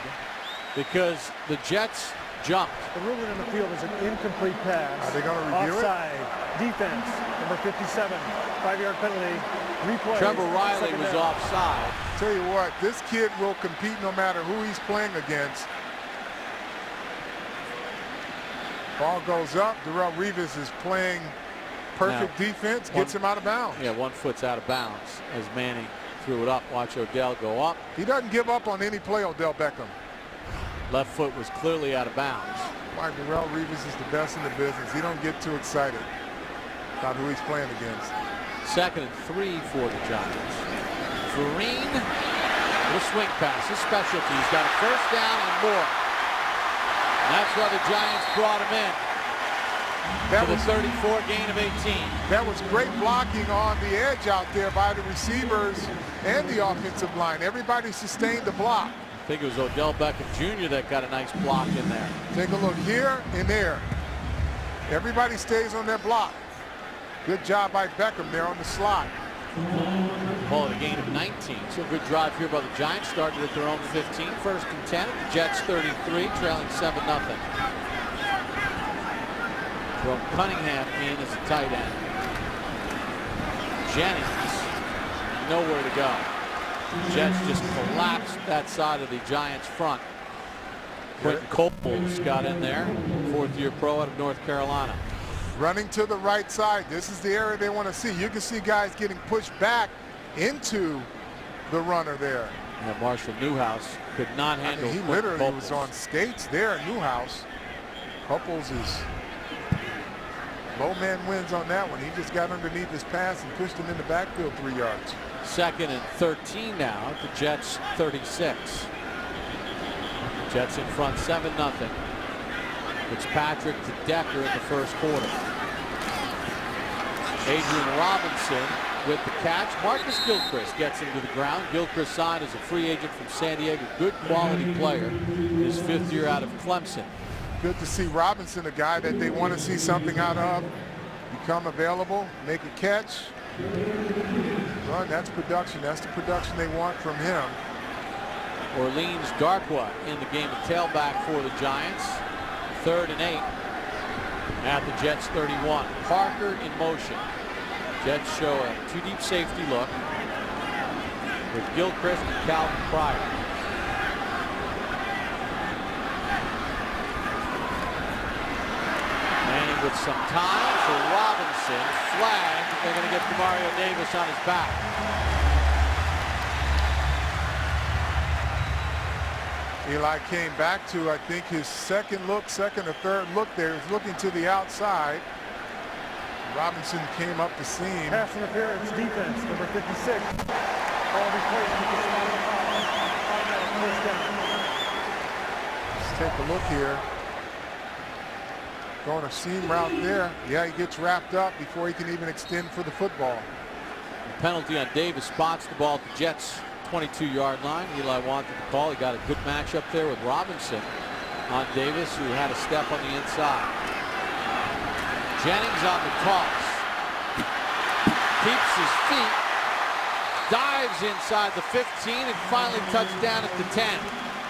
because the Jets jumped. The ruling in the field is an incomplete pass. Are they going to review Offside. Defense, number 57, 5-yard penalty. Replay. Trevor Riley was offside. Tell you what, this kid will compete no matter who he's playing against. Ball goes up. Darrelle Revis is playing perfect defense, gets him out of bounds. Yeah, 1 foot's out of bounds as Manning threw it up. Watch Odell go up. He doesn't give up on any play, Odell Beckham. Left foot was clearly out of bounds. Why Darrelle Revis is the best in the business. He don't get too excited about who he's playing against. 2nd and 3 for the Giants. Vereen, little swing pass, his specialty. He's got a first down and more. And that's why the Giants brought him in. That was 34, gain of 18. That was great blocking on the edge out there by the receivers and the offensive line. Everybody sustained the block. I think it was Odell Beckham Jr. that got a nice block in there. Take a look here and there. Everybody stays on their block. Good job by Beckham there on the slot. Ball at a gain of 19. So a good drive here by the Giants. Started at their own 15. 1st and 10. The Jets 33, trailing 7-0. From Cunningham in as a tight end. Jennings, nowhere to go. Jets just collapsed that side of the Giants front. Quentin Coles got in there, 4th-year pro out of North Carolina. Running to the right side. This is the area they want to see. You can see guys getting pushed back into the runner there. Yeah, Marshall Newhouse could not handle. He literally was on skates there. Newhouse. Couples is low man wins on that one. He just got underneath his pass and pushed him in the backfield 3 yards. 2nd and 13 now. The Jets 36. Jets in front 7-0. Fitzpatrick to Decker in the first quarter. Adrian Robinson with the catch. Marcus Gilchrist gets him to the ground. Gilchrist signed as a free agent from San Diego. Good quality player. His 5th year out of Clemson. Good to see Robinson, a guy that they want to see something out of, become available, make a catch. Well, that's production. That's the production they want from him. Orleans Darkwa in the game at tailback for the Giants. 3rd and 8 at the Jets 31. Parker in motion. Jets show a 2-deep safety look with Gilchrist and Calvin Pryor. Manning with some time for Robinson. Flag. They're going to get Demario Davis on his back. Eli came back to, I think, his second or third look there. He's looking to the outside. Robinson came up the seam. Pass interference defense, number 56. Ball replacement. Let's take a look here. Going a seam route there. Yeah, he gets wrapped up before he can even extend for the football. The penalty on Davis spots the ball at the Jets' 22-yard line. Eli wanted the call. He got a good matchup there with Robinson on Davis, who had a step on the inside. Jennings on the toss. Keeps his feet. Dives inside the 15 and finally touchdown at the 10.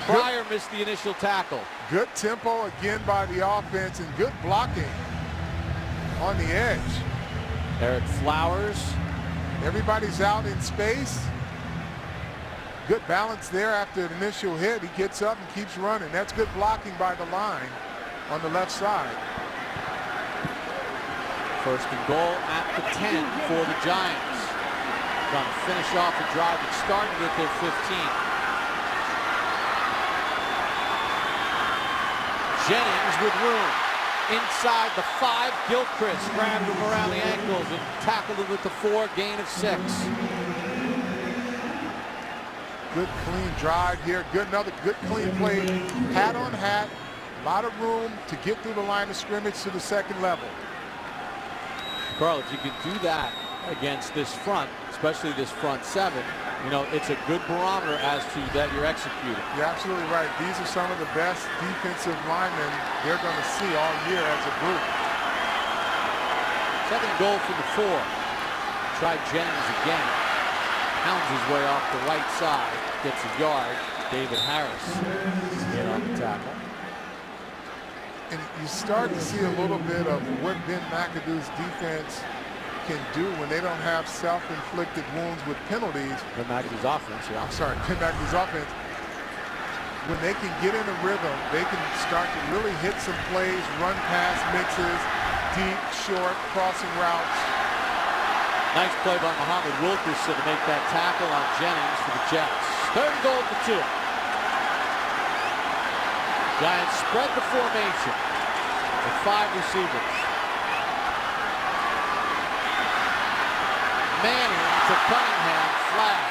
Pryor missed the initial tackle. Good tempo again by the offense and good blocking on the edge. Eric Flowers. Everybody's out in space. Good balance there after the initial hit. He gets up and keeps running. That's good blocking by the line on the left side. 1st and goal at the 10 for the Giants. Trying to finish off a drive that started at their 15. Jennings with room. Inside the 5, Gilchrist grabbed him around the ankles and tackled him at the 4, gain of 6. Good clean drive here. Another good clean play. Hat on hat. A lot of room to get through the line of scrimmage to the 2nd level. Carl, if you can do that against this front, especially this front 7, you know, it's a good barometer as to that you're executing. You're absolutely right. These are some of the best defensive linemen they're going to see all year as a group. 2nd and goal from the 4. Try Jennings again. Hounds his way off the right side. Gets a yard. David Harris in on the tackle. And you start to see a little bit of what Ben McAdoo's defense can do when they don't have self-inflicted wounds with penalties. Ben McAdoo's offense, yeah. I'm sorry, Ben McAdoo's offense. When they can get in a rhythm, they can start to really hit some plays, run pass mixes, deep, short, crossing routes. Nice play by Muhammad Wilkerson to make that tackle on Jennings for the Jets. 3rd and goal for 2. Giants spread the formation with 5 receivers. Manning to Cunningham, flag.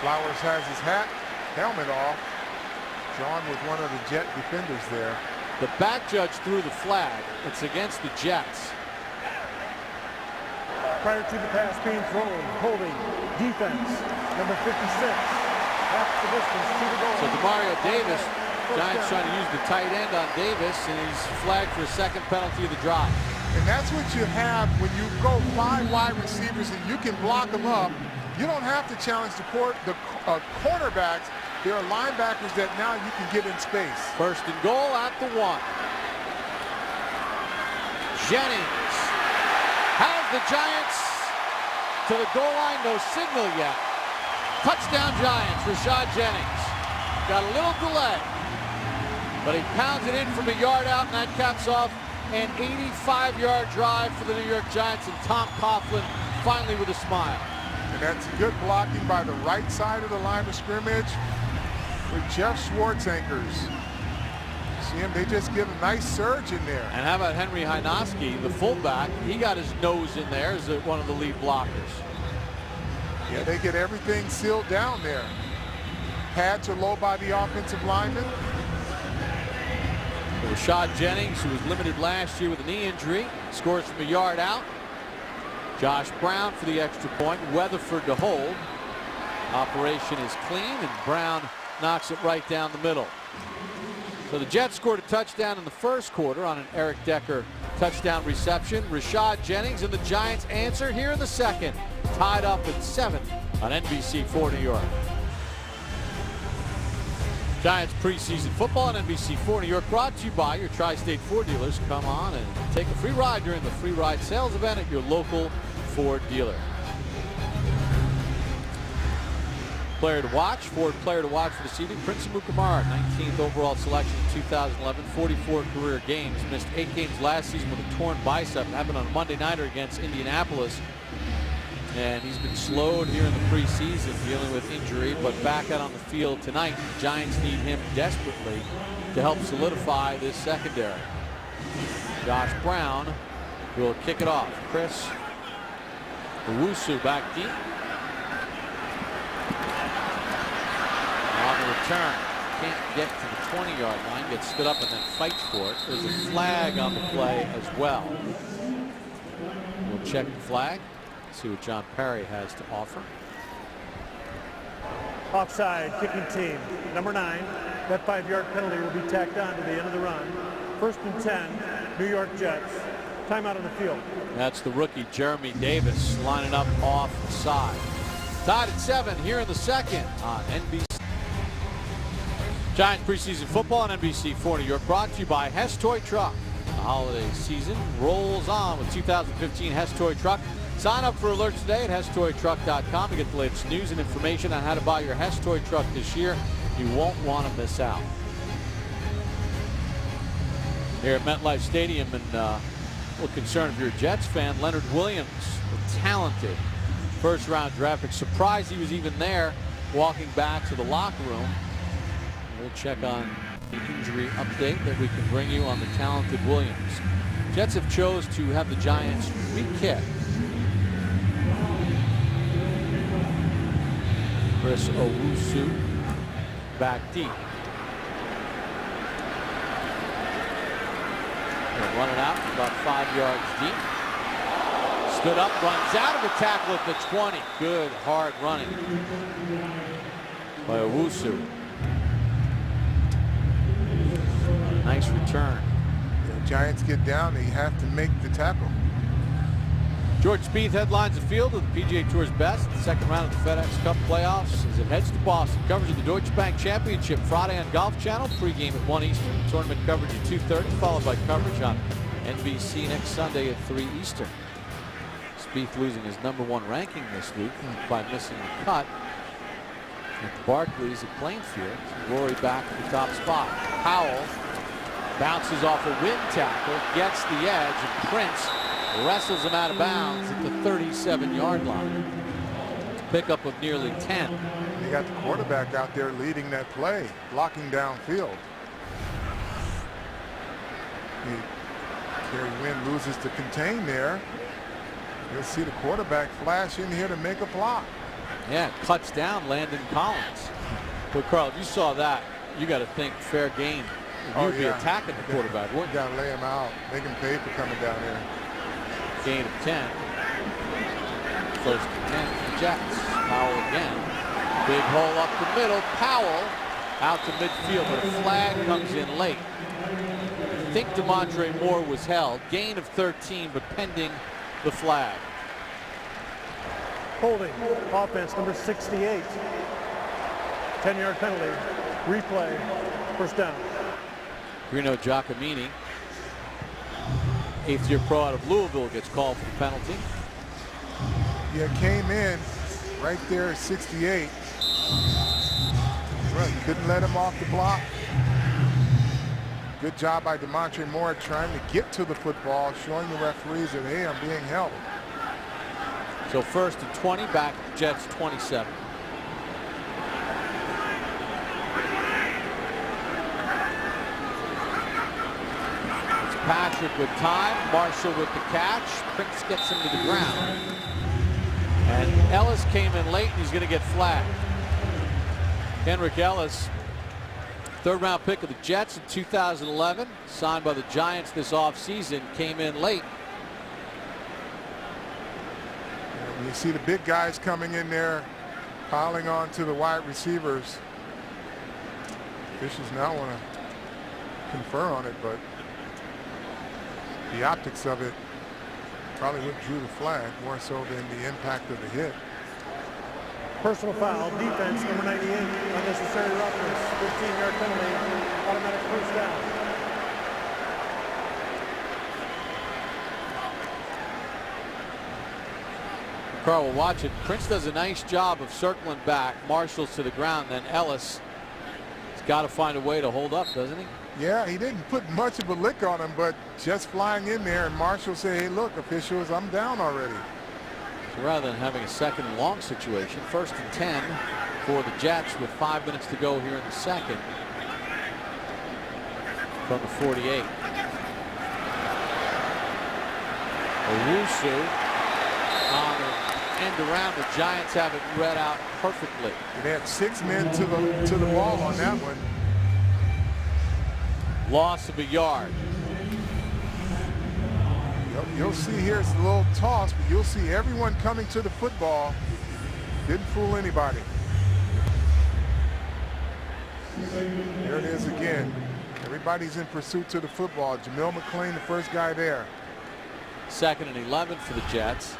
Flowers has his helmet off, drawn with one of the Jet defenders there. The back judge threw the flag. It's against the Jets. Prior to the pass being thrown, holding defense, number 56. Half the distance to the goal. So Demario Davis, Giants trying to use the tight end on Davis, and he's flagged for a 2nd penalty of the drive. And that's what you have when you go 5 wide receivers and you can block them up. You don't have to challenge the cornerbacks. There are linebackers that now you can get in space. 1st and goal at the 1. Jennings has the Giants to the goal line. No signal yet. Touchdown Giants. Rashad Jennings got a little delay, but he pounds it in from a yard out, and that caps off an 85-yard drive for the New York Giants, and Tom Coughlin finally with a smile. And that's good blocking by the right side of the line of scrimmage with Jeff Schwartz-Anchors. See him, they just give a nice surge in there. And how about Henry Hynoski, the fullback? He got his nose in there as one of the lead blockers. Yeah, they get everything sealed down there. Pads are low by the offensive lineman. Rashad Jennings, who was limited last year with a knee injury, scores from a yard out. Josh Brown for the extra point. Weatherford to hold. Operation is clean, and Brown knocks it right down the middle. So the Jets scored a touchdown in the first quarter on an Eric Decker touchdown reception. Rashad Jennings, and the Giants answer here in the second. Tied up at 7 on NBC4 New York. Giants preseason football on NBC4 New York, brought to you by your Tri-State Ford dealers. Come on and take a free ride during the free ride sales event at your local Ford dealer. Player to watch, Ford player to watch for this evening, Prince Amukamara, 19th overall selection in 2011, 44 career games. Missed 8 games last season with a torn bicep. Happened on a Monday nighter against Indianapolis. And he's been slowed here in the preseason, dealing with injury, but back out on the field tonight. The Giants need him desperately to help solidify this secondary. Josh Brown will kick it off. Chris Owusu back deep. On the return, can't get to the 20-yard line, gets stood up and then fights for it. There's a flag on the play as well. We'll check the flag. See what John Perry has to offer. Offside, kicking team, number 9. That 5-yard penalty will be tacked on to the end of the run. 1st and 10, New York Jets. Timeout on the field. That's the rookie Jeremy Davis lining up off the side. Tied at 7 here in the second on NBC. Giants preseason football on NBC4 New York, brought to you by Hess Toy Truck. The holiday season rolls on with 2015 Hess Toy Truck. Sign up for alerts today at HessToyTruck.com to get the latest news and information on how to buy your Hess Toy Truck this year. You won't want to miss out. Here at MetLife Stadium, and a little concern if you're a Jets fan, Leonard Williams, the talented first-round draft pick. Surprised he was even there, walking back to the locker room. We'll check on the injury update that we can bring you on the talented Williams. Jets have chose to have the Giants re-kick. Chris Owusu back deep. They'll run it out about 5 yards deep. Stood up, runs out of the tackle at the 20. Good hard running by Owusu. Nice return. The Giants get down, they have to make the tackle. George Spieth headlines the field of the PGA Tour's best. The second round of the FedEx Cup playoffs as it heads to Boston. Coverage of the Deutsche Bank Championship Friday on Golf Channel. Pregame at 1 Eastern. Tournament coverage at 2:30, followed by coverage on NBC next Sunday at 3 Eastern. Spieth losing his #1 ranking this week by missing the cut at the Barclays at Plainfield. Rory back at the top spot. Powell bounces off a wind tackle, gets the edge, and Prince wrestles him out of bounds at the 37-yard line. Pickup of nearly 10. They got the quarterback out there leading that play, blocking downfield. Kerry Wynn loses to contain there. You'll see the quarterback flash in here to make a block. Yeah, cuts down Landon Collins. But Carl, if you saw that, you got to think fair game. You'd be attacking the quarterback, wouldn't you? Got to lay him out, make him pay for coming down there. Gain of 10. First and 10 for the Jets. Powell again. Big hole up the middle. Powell out to midfield, but a flag comes in late. I think DeMondre Moore was held. Gain of 13, but pending the flag. Holding, offense number 68. 10-yard penalty, replay, first down. Reno Giacomini, 8th-year pro out of Louisville, gets called for the penalty. Yeah, came in right there at 68. Well, couldn't let him off the block. Good job by DeMontre Moore trying to get to the football, showing the referees that, hey, I'm being held. So 1st and 20, back Jets 27. Patrick with time, Marshall with the catch. Prince gets him to the ground. And Ellis came in late, and he's going to get flagged. Henrik Ellis, 3rd-round pick of the Jets in 2011, signed by the Giants this offseason, came in late. You see the big guys coming in there, piling on to the wide receivers. Officials now want to confer on it, but the optics of it probably what drew the flag more so than the impact of the hit. Personal foul, defense, number 98, unnecessary roughness, 15-yard penalty, automatic first down. Carl will watch it. Prince does a nice job of circling back. Marshall's to the ground. Then Ellis has got to find a way to hold up, doesn't he? Yeah, he didn't put much of a lick on him, but just flying in there, and Marshall said, hey, look, officials, I'm down already. So rather than having a 2nd and long situation, 1st and 10 for the Jets with 5 minutes to go here in the 2nd from the 48. Owusu on an end around. The Giants have it read out perfectly. They had 6 men to the ball on that one. Loss of a yard. You'll see here it's a little toss, but you'll see everyone coming to the football. Didn't fool anybody. There it is again. Everybody's in pursuit to the football. Jamil McClain, the first guy there. 2nd and 11 for the Jets.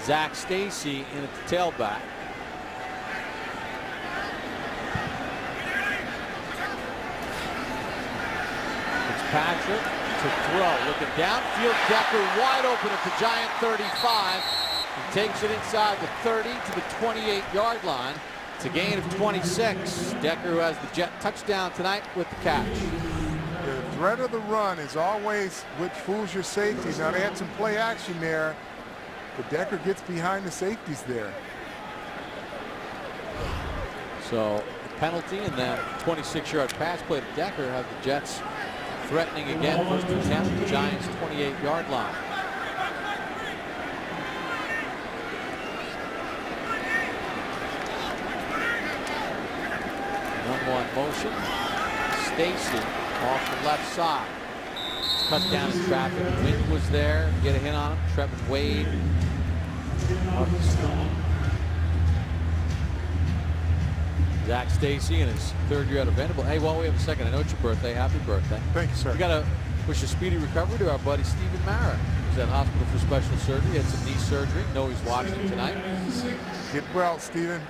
Zach Stacy in at the tailback. Patrick to throw, looking downfield. Decker wide open at the Giant 35. He takes it inside the 30 to the 28-yard line. It's a gain of 26. Decker, who has the Jet touchdown tonight, with the catch. The threat of the run is always what fools your safeties. Now they had some play action there, but Decker gets behind the safeties there. So the penalty and then 26-yard pass play to Decker have the Jets threatening again. 1st and 10 at the Giants 28-yard line. One motion. Stacy off the left side. It's cut down in traffic. Wind was there. Get a hit on him. Trevin Wade. Zach Stacy in his 3rd year out of Vanderbilt. Hey, while we have a second, I know it's your birthday. Happy birthday. Thank you, sir. We got to wish a speedy recovery to our buddy Stephen Mara. He's at hospital for special surgery. He had some knee surgery. Know he's watching tonight. Get well, Stephen.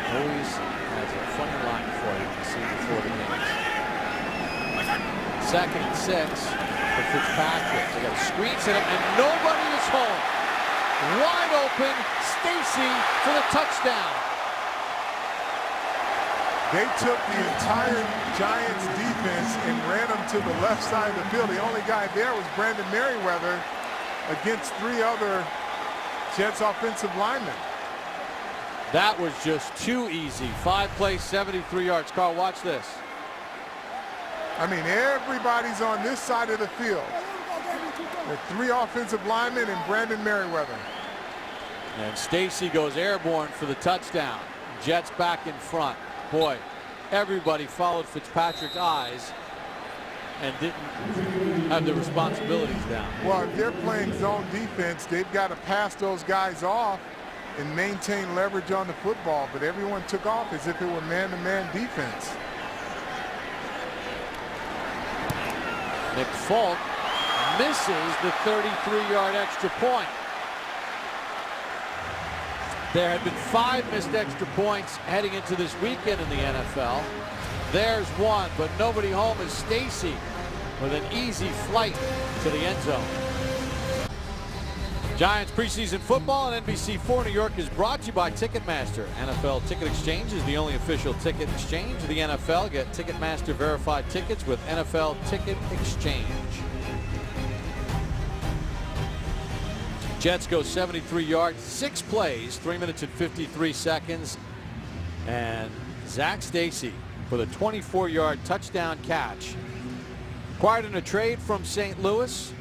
Always has a funny line for you to see before the games. 2nd and 6 for Fitzpatrick. They got a screen set up and nobody is home. Wide open, Stacy for the touchdown. They took the entire Giants defense and ran them to the left side of the field. The only guy there was Brandon Merriweather against 3 other Jets offensive linemen. That was just too easy. 5 plays, 73 yards. Carl, watch this. I mean, everybody's on this side of the field. With 3 offensive linemen and Brandon Merriweather. And Stacy goes airborne for the touchdown. Jets back in front. Boy, everybody followed Fitzpatrick's eyes and didn't have the responsibilities down. Well, if they're playing zone defense, they've got to pass those guys off and maintain leverage on the football. But everyone took off as if it were man-to-man defense. Nick Folk misses the 33-yard extra point. There had been 5 missed extra points heading into this weekend in the NFL. There's one, but nobody home is Stacy with an easy flight to the end zone. Giants preseason football on NBC4 New York is brought to you by Ticketmaster. NFL Ticket Exchange is the only official ticket exchange of the NFL. Get Ticketmaster verified tickets with NFL Ticket Exchange. Jets go 73 yards, 6 plays, 3 minutes and 53 seconds. And Zach Stacy for the 24-yard touchdown catch. Acquired in a trade from St. Louis.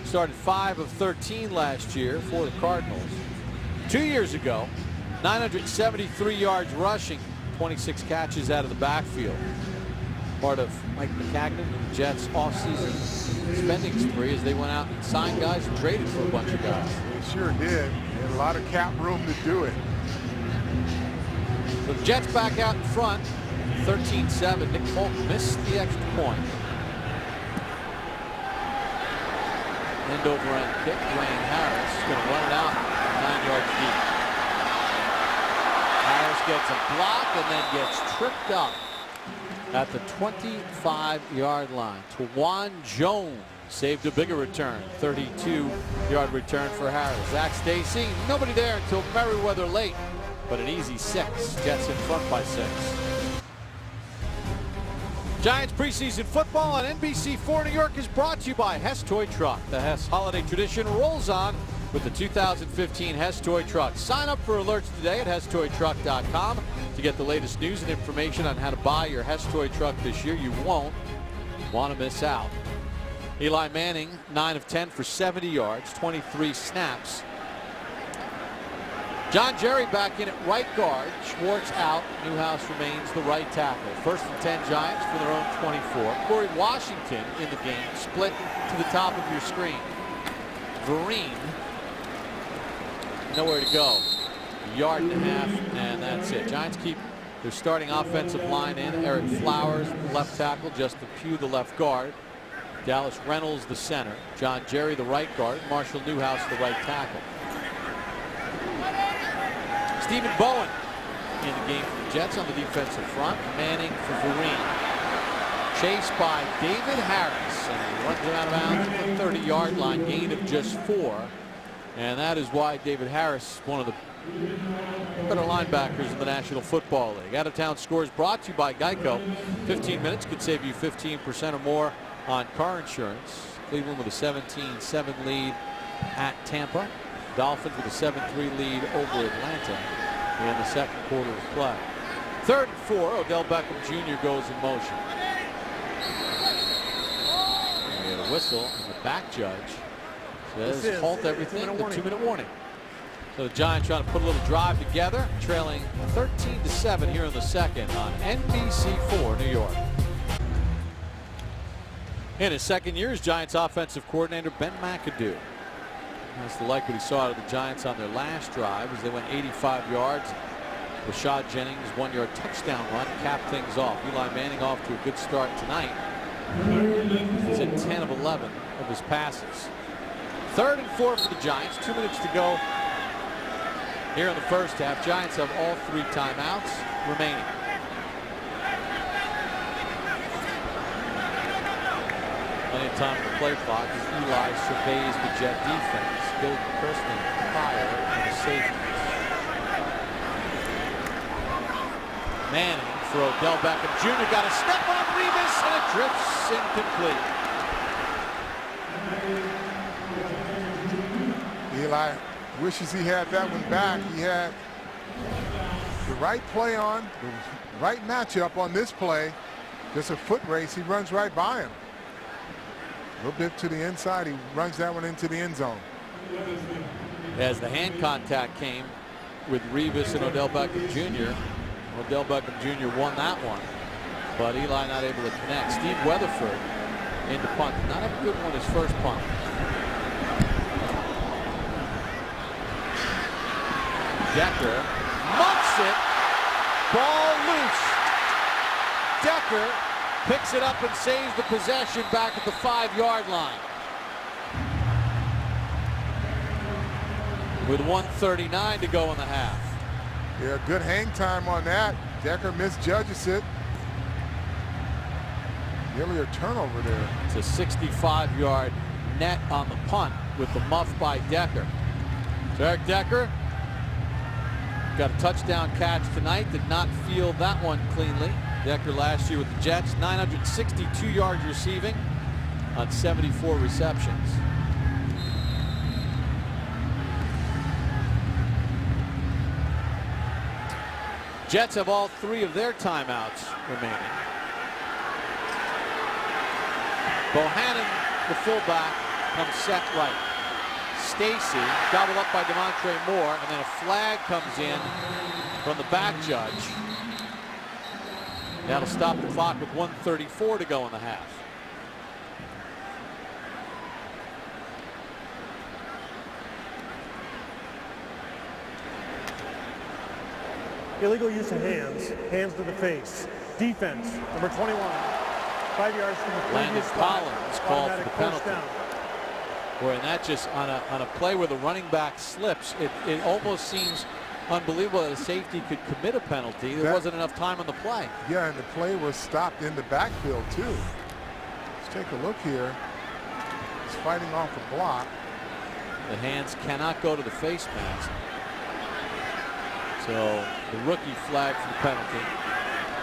Started 5 of 13 last year for the Cardinals. 2 years ago, 973 yards rushing, 26 catches out of the backfield. Part of Mike McCagnon and the Jets offseason spending spree as they went out and signed guys and traded for a bunch of guys. They sure did. They had a lot of cap room to do it. So the Jets back out in front, 13-7. Nick Folk missed the extra point. End over end kick. Dwayne Harris is going to run it out 9 yards deep. Harris gets a block and then gets tripped up at the 25-yard line. Tawan Jones saved a bigger return. 32-yard return for Harris. Zach Stacy, nobody there until Merriweather late, but an easy 6. Jets in front by 6. Giants preseason football on NBC4 New York is brought to you by Hess Toy Truck. The Hess holiday tradition rolls on with the 2015 Hess Toy Truck. Sign up for alerts today at HessToyTruck.com to get the latest news and information on how to buy your Hess Toy Truck this year. You won't want to miss out. Eli Manning, 9 of 10 for 70 yards, 23 snaps. John Jerry back in at right guard. Schwartz out. Newhouse remains the right tackle. 1st and 10 Giants for their own 24. Corey Washington in the game. Split to the top of your screen. Vereen. Nowhere to go. A yard and a half, and that's it. Giants keep their starting offensive line in. Eric Flowers, the left tackle. Justin Pugh, the left guard. Dallas Reynolds, the center. John Jerry, the right guard. Marshall Newhouse, the right tackle. Stephen Bowen in the game for the Jets on the defensive front. Manning for Vereen. Chased by David Harris, and he runs him out of bounds at the 30-yard line. Gain of just 4. And that is why David Harris, one of the better linebackers in the National Football League. Out-of-town scores brought to you by Geico. 15 minutes could save you 15% or more on car insurance. Cleveland with a 17-7 lead at Tampa. Dolphins with a 7-3 lead over Atlanta in the second quarter of play. 3rd and 4. Odell Beckham Jr. goes in motion. And we had a whistle, and the back judge says halt everything. The 2-minute warning. So the Giants trying to put a little drive together, trailing 13-7 here in the second on NBC4 New York. In his second year as Giants offensive coordinator, Ben McAdoo. That's the like what he saw out of the Giants on their last drive as they went 85 yards. Rashad Jennings 1-yard touchdown run capped things off. Eli Manning off to a good start tonight. He's at 10 of 11 of his passes. 3rd and 4 for the Giants. 2 minutes to go here in the first half. Giants have all 3 timeouts remaining. Plenty of time to play clock as Eli surveys the Jet defense. Bill Kirsten higher and the safeties. Manning for Odell Beckham Jr. Got a step on Revis and it drifts incomplete. Eli wishes he had that one back. He had the right play on, the right matchup on this play. Just a foot race. He runs right by him. A little bit to the inside. He runs that one into the end zone. As the hand contact came with Revis and Odell Beckham Jr., Odell Beckham Jr. won that one, but Eli not able to connect. Steve Weatherford into punt. Not a good one his first punt. Decker muffs it. Ball loose. Decker picks it up and saves the possession back at the 5-yard line. With 1:39 to go in the half. Yeah, good hang time on that. Decker misjudges it. Nearly a turnover there. It's a 65-yard net on the punt with the muff by Decker. So Eric Decker got a touchdown catch tonight. Did not field that one cleanly. Decker last year with the Jets, 962 yards receiving on 74 receptions. Jets have all 3 of their timeouts remaining. Bohannon, the fullback, comes set right. Stacy gobbled up by Demontre Moore, and then a flag comes in from the back judge. That'll stop the clock with 1:34 to go in the half. Illegal use of hands. Hands to the face. Defense, number 21. 5 yards from the Landon previous spot. Collins called for the Automatic penalty. first down. Boy, and that just on a play where the running back slips, it almost seems unbelievable that a safety could commit a penalty. There wasn't enough time on the play. Yeah, and the play was stopped in the backfield too. Let's take a look here. He's fighting off a block. The hands cannot go to the face mask. So the rookie flag for the penalty.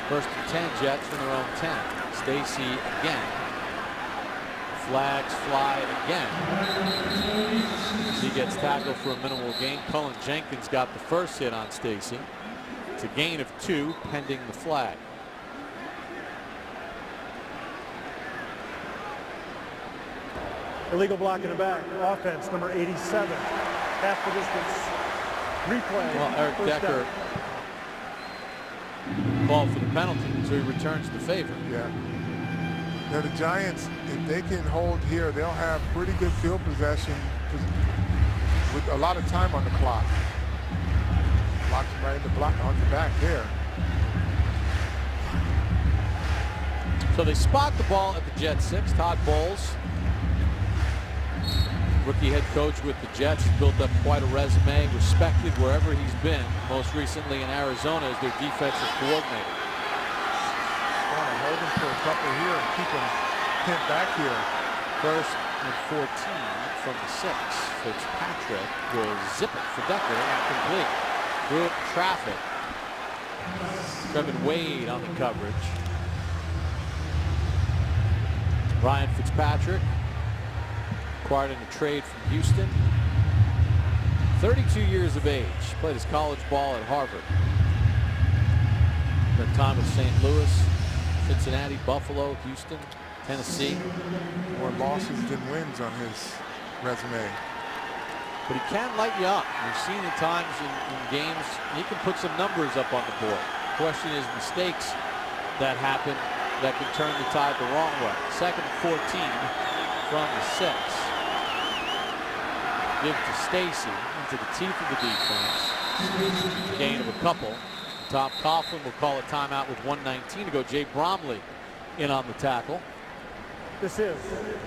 First and 10, Jets from their own 10. Stacy again. Flags fly again. He gets tackled for a minimal gain. Cullen Jenkins got the first hit on Stacy. It's a gain of 2 pending the flag. Illegal block in the back. Offense, number 87. Half the distance. Replay. Well, Eric First Decker down. called for the penalty, so he returns the favor. Yeah. Now the Giants, if they can hold here, they'll have pretty good field possession with a lot of time on the clock. Blocks right in the block on the back there. So they spot the ball at the Jets 6. Todd Bowles, rookie head coach with the Jets, built up quite a resume, respected wherever he's been, most recently in Arizona as their defensive coordinator. Want to hold him for a couple here and keep him pinned back here. First and 14 from the 6. Fitzpatrick will zip it for Decker and complete. Through traffic. Trevin Wade on the coverage. Ryan Fitzpatrick, acquired in a trade from Houston. 32 years of age. Played his college ball at Harvard. Spent time with St. Louis, Cincinnati, Buffalo, Houston, Tennessee. More losses than wins on his resume. But he can light you up. We've seen at times in games, he can put some numbers up on the board. The question is mistakes that happen that could turn the tide the wrong way. Second and 14 from the 6. Give to Stacy into the teeth of the defense. Gain of a couple. Tom Coughlin will call a timeout with 1:19 to go. Jay Bromley in on the tackle. This is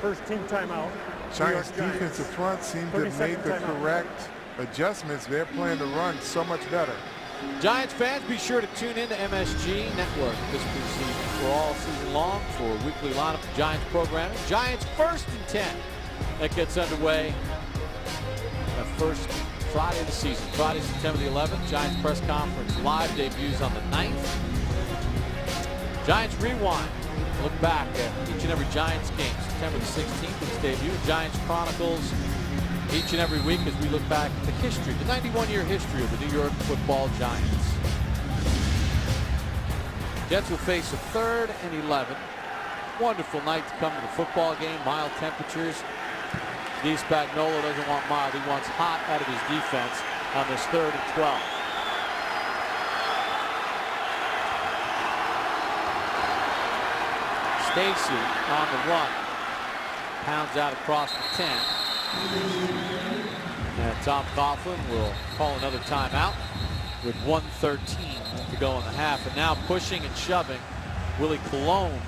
first team timeout. Giants defensive front seem to have made the correct adjustments. They're playing the run so much better. Giants fans, be sure to tune in to MSG Network this preseason for all season long for weekly lineup of Giants programming. Giants first and 10. That gets underway the first Friday of the season. Friday, September the 11th. Giants press conference live debuts on the 9th. Giants Rewind. Look back at each and every Giants game. September the 16th its debut. Giants Chronicles each and every week as we look back at the history, the 91-year history of the New York Football Giants. Jets will face a 3rd and 11. Wonderful night to come to the football game. Mild temperatures. Steve Spagnuolo doesn't want mild. He wants hot out of his defense on this 3rd and 12. Stacy on the run. Pounds out across the 10. And Tom Coughlin will call another timeout with 1:13 to go in the half. And now pushing and shoving, Willie Colon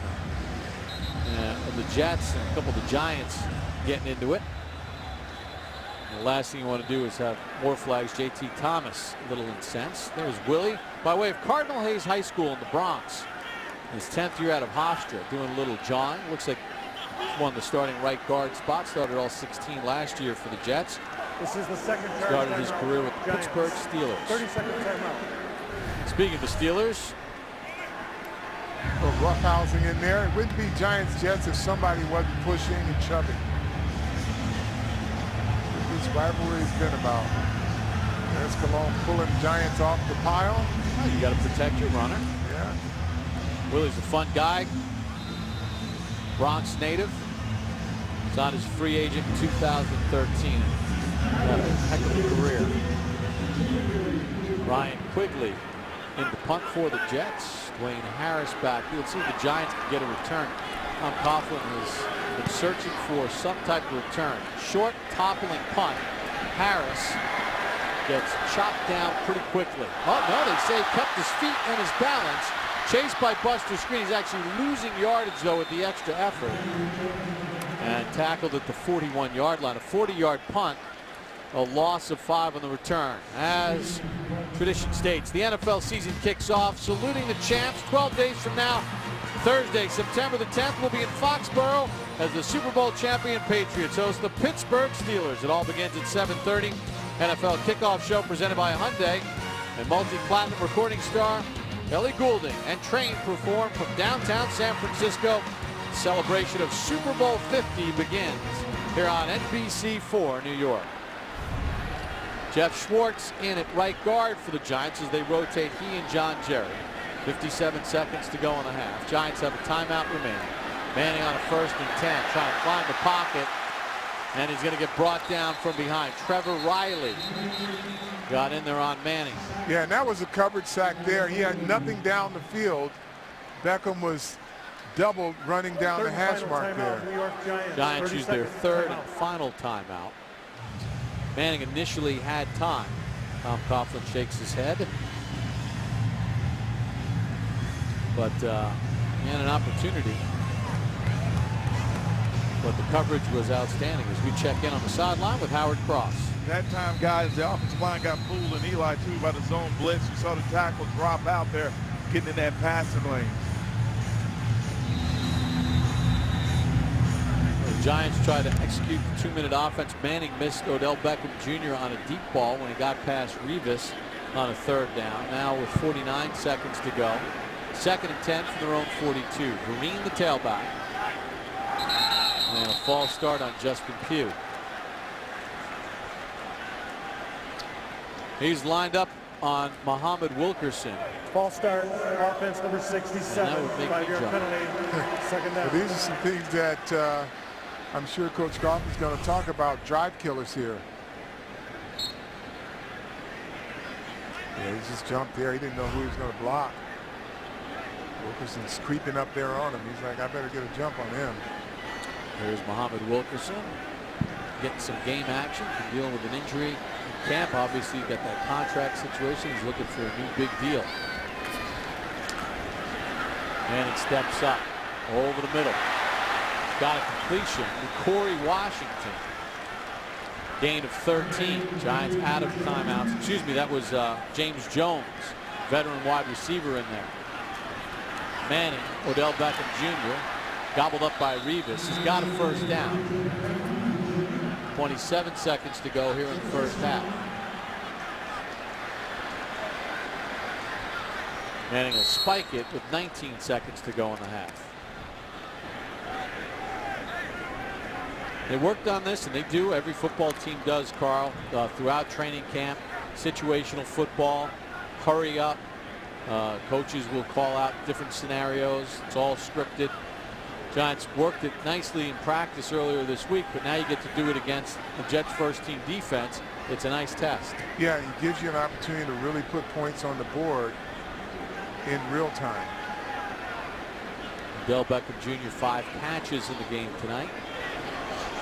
of the Jets and a couple of the Giants getting into it. And the last thing you want to do is have more flags. JT Thomas a little incensed. There's Willie by way of Cardinal Hayes High School in the Bronx. His 10th year out of Hofstra, doing a little jawing. Looks like he's won the starting right guard spot. Started all 16 last year for the Jets. This is the second charge. Started his timeout. career with the Giants. Pittsburgh Steelers. 30-second timeout. Speaking of the Steelers, A roughhousing in there. It wouldn't be Giants Jets if somebody wasn't pushing and shoving. This rivalry's been about. There's Cologne pulling Giants off the pile. well, you got to protect your runner. Yeah. Willie's a fun guy. Bronx native. He's on his free agent in 2013. Had a heck of a career. Ryan Quigley in the punt for the Jets. Dwayne Harris back. Let's see if the Giants can get a return. Tom Coughlin has been searching for some type of return. Short toppling punt. Harris gets chopped down pretty quickly. Oh no, they say he kept his feet and his balance. Chased by Buster Skrine. He's actually losing yardage though with the extra effort. And tackled at the 41-yard line. A 40-yard punt. A loss of 5 on the return. As tradition states, the NFL season kicks off. Saluting the champs 12 days from now. Thursday, September the 10th, will be in Foxborough as the Super Bowl champion Patriots host the Pittsburgh Steelers. It all begins at 7:30. NFL kickoff show presented by Hyundai and multi-platinum recording star Ellie Goulding and Train perform from downtown San Francisco. Celebration of Super Bowl 50 begins here on NBC4 New York. Jeff Schwartz in at right guard for the Giants as they rotate he and John Jerry. 57 seconds to go in the half. Giants have a timeout remaining. Manning on a 1st and 10, trying to climb the pocket, and he's going to get brought down from behind. Trevor Riley got in there on Manning. Yeah, and that was a coverage sack there. He had nothing down the field. Beckham was doubled running down the hash mark there. Giants used their 3rd and final timeout. Manning initially had time. Tom Coughlin shakes his head. But he had an opportunity. But the coverage was outstanding as we check in on the sideline with Howard Cross. That time, guys, the offensive line got fooled, and Eli, too, by the zone blitz. You saw the tackle drop out there, getting in that passing lane. The Giants tried to execute the 2-minute offense. Manning missed Odell Beckham Jr. on a deep ball when he got past Revis on a 3rd down. Now with 49 seconds to go. 2nd and 10 from their own 42. Vereen the tailback. And a false start on Justin Pugh. He's lined up on Muhammad Wilkerson. False start, offense number 67. 5-yard penalty. 2nd down. But these are some things that I'm sure Coach Coughlin going to talk about. Drive killers here. Yeah, he just jumped there. He didn't know who he was going to block. Wilkerson's creeping up there on him. He's like, I better get a jump on him. There's Muhammad Wilkerson getting some game action, dealing with an injury in camp. Obviously, got that contract situation. He's looking for a new big deal. And it steps up over the middle. Got a completion to Corey Washington. Gain of 13. Giants out of timeouts. Excuse me, that was James Jones, veteran wide receiver in there. Manning, Odell Beckham Jr. gobbled up by Revis. He's got a 1st down. 27 seconds to go here in the 1st half. Manning will spike it with 19 seconds to go in the half. They worked on this, and they do. Every football team does, Carl, throughout training camp. Situational football, hurry up. Coaches will call out different scenarios. It's all scripted. Giants worked it nicely in practice earlier this week, but now you get to do it against the Jets' first-team defense. It's a nice test. Yeah, it gives you an opportunity to really put points on the board in real time. Odell Beckham Jr. 5 catches in the game tonight.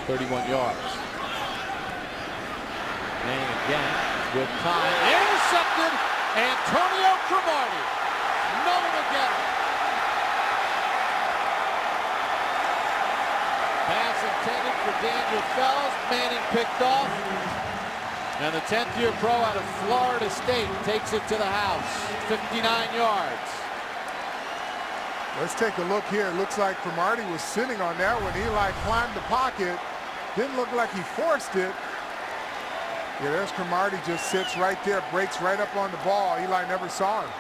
31 yards. Manning again with time. Intercepted. Antonio Cromartie. No one to get him. Pass intended for Daniel Fells. Manning picked off. And the 10th-year pro out of Florida State takes it to the house. 59 yards. Let's take a look here. It looks like Cromartie was sitting on that when Eli climbed the pocket. Didn't look like he forced it. Yeah, there's Cromartie, just sits right there, breaks right up on the ball. Eli never saw him.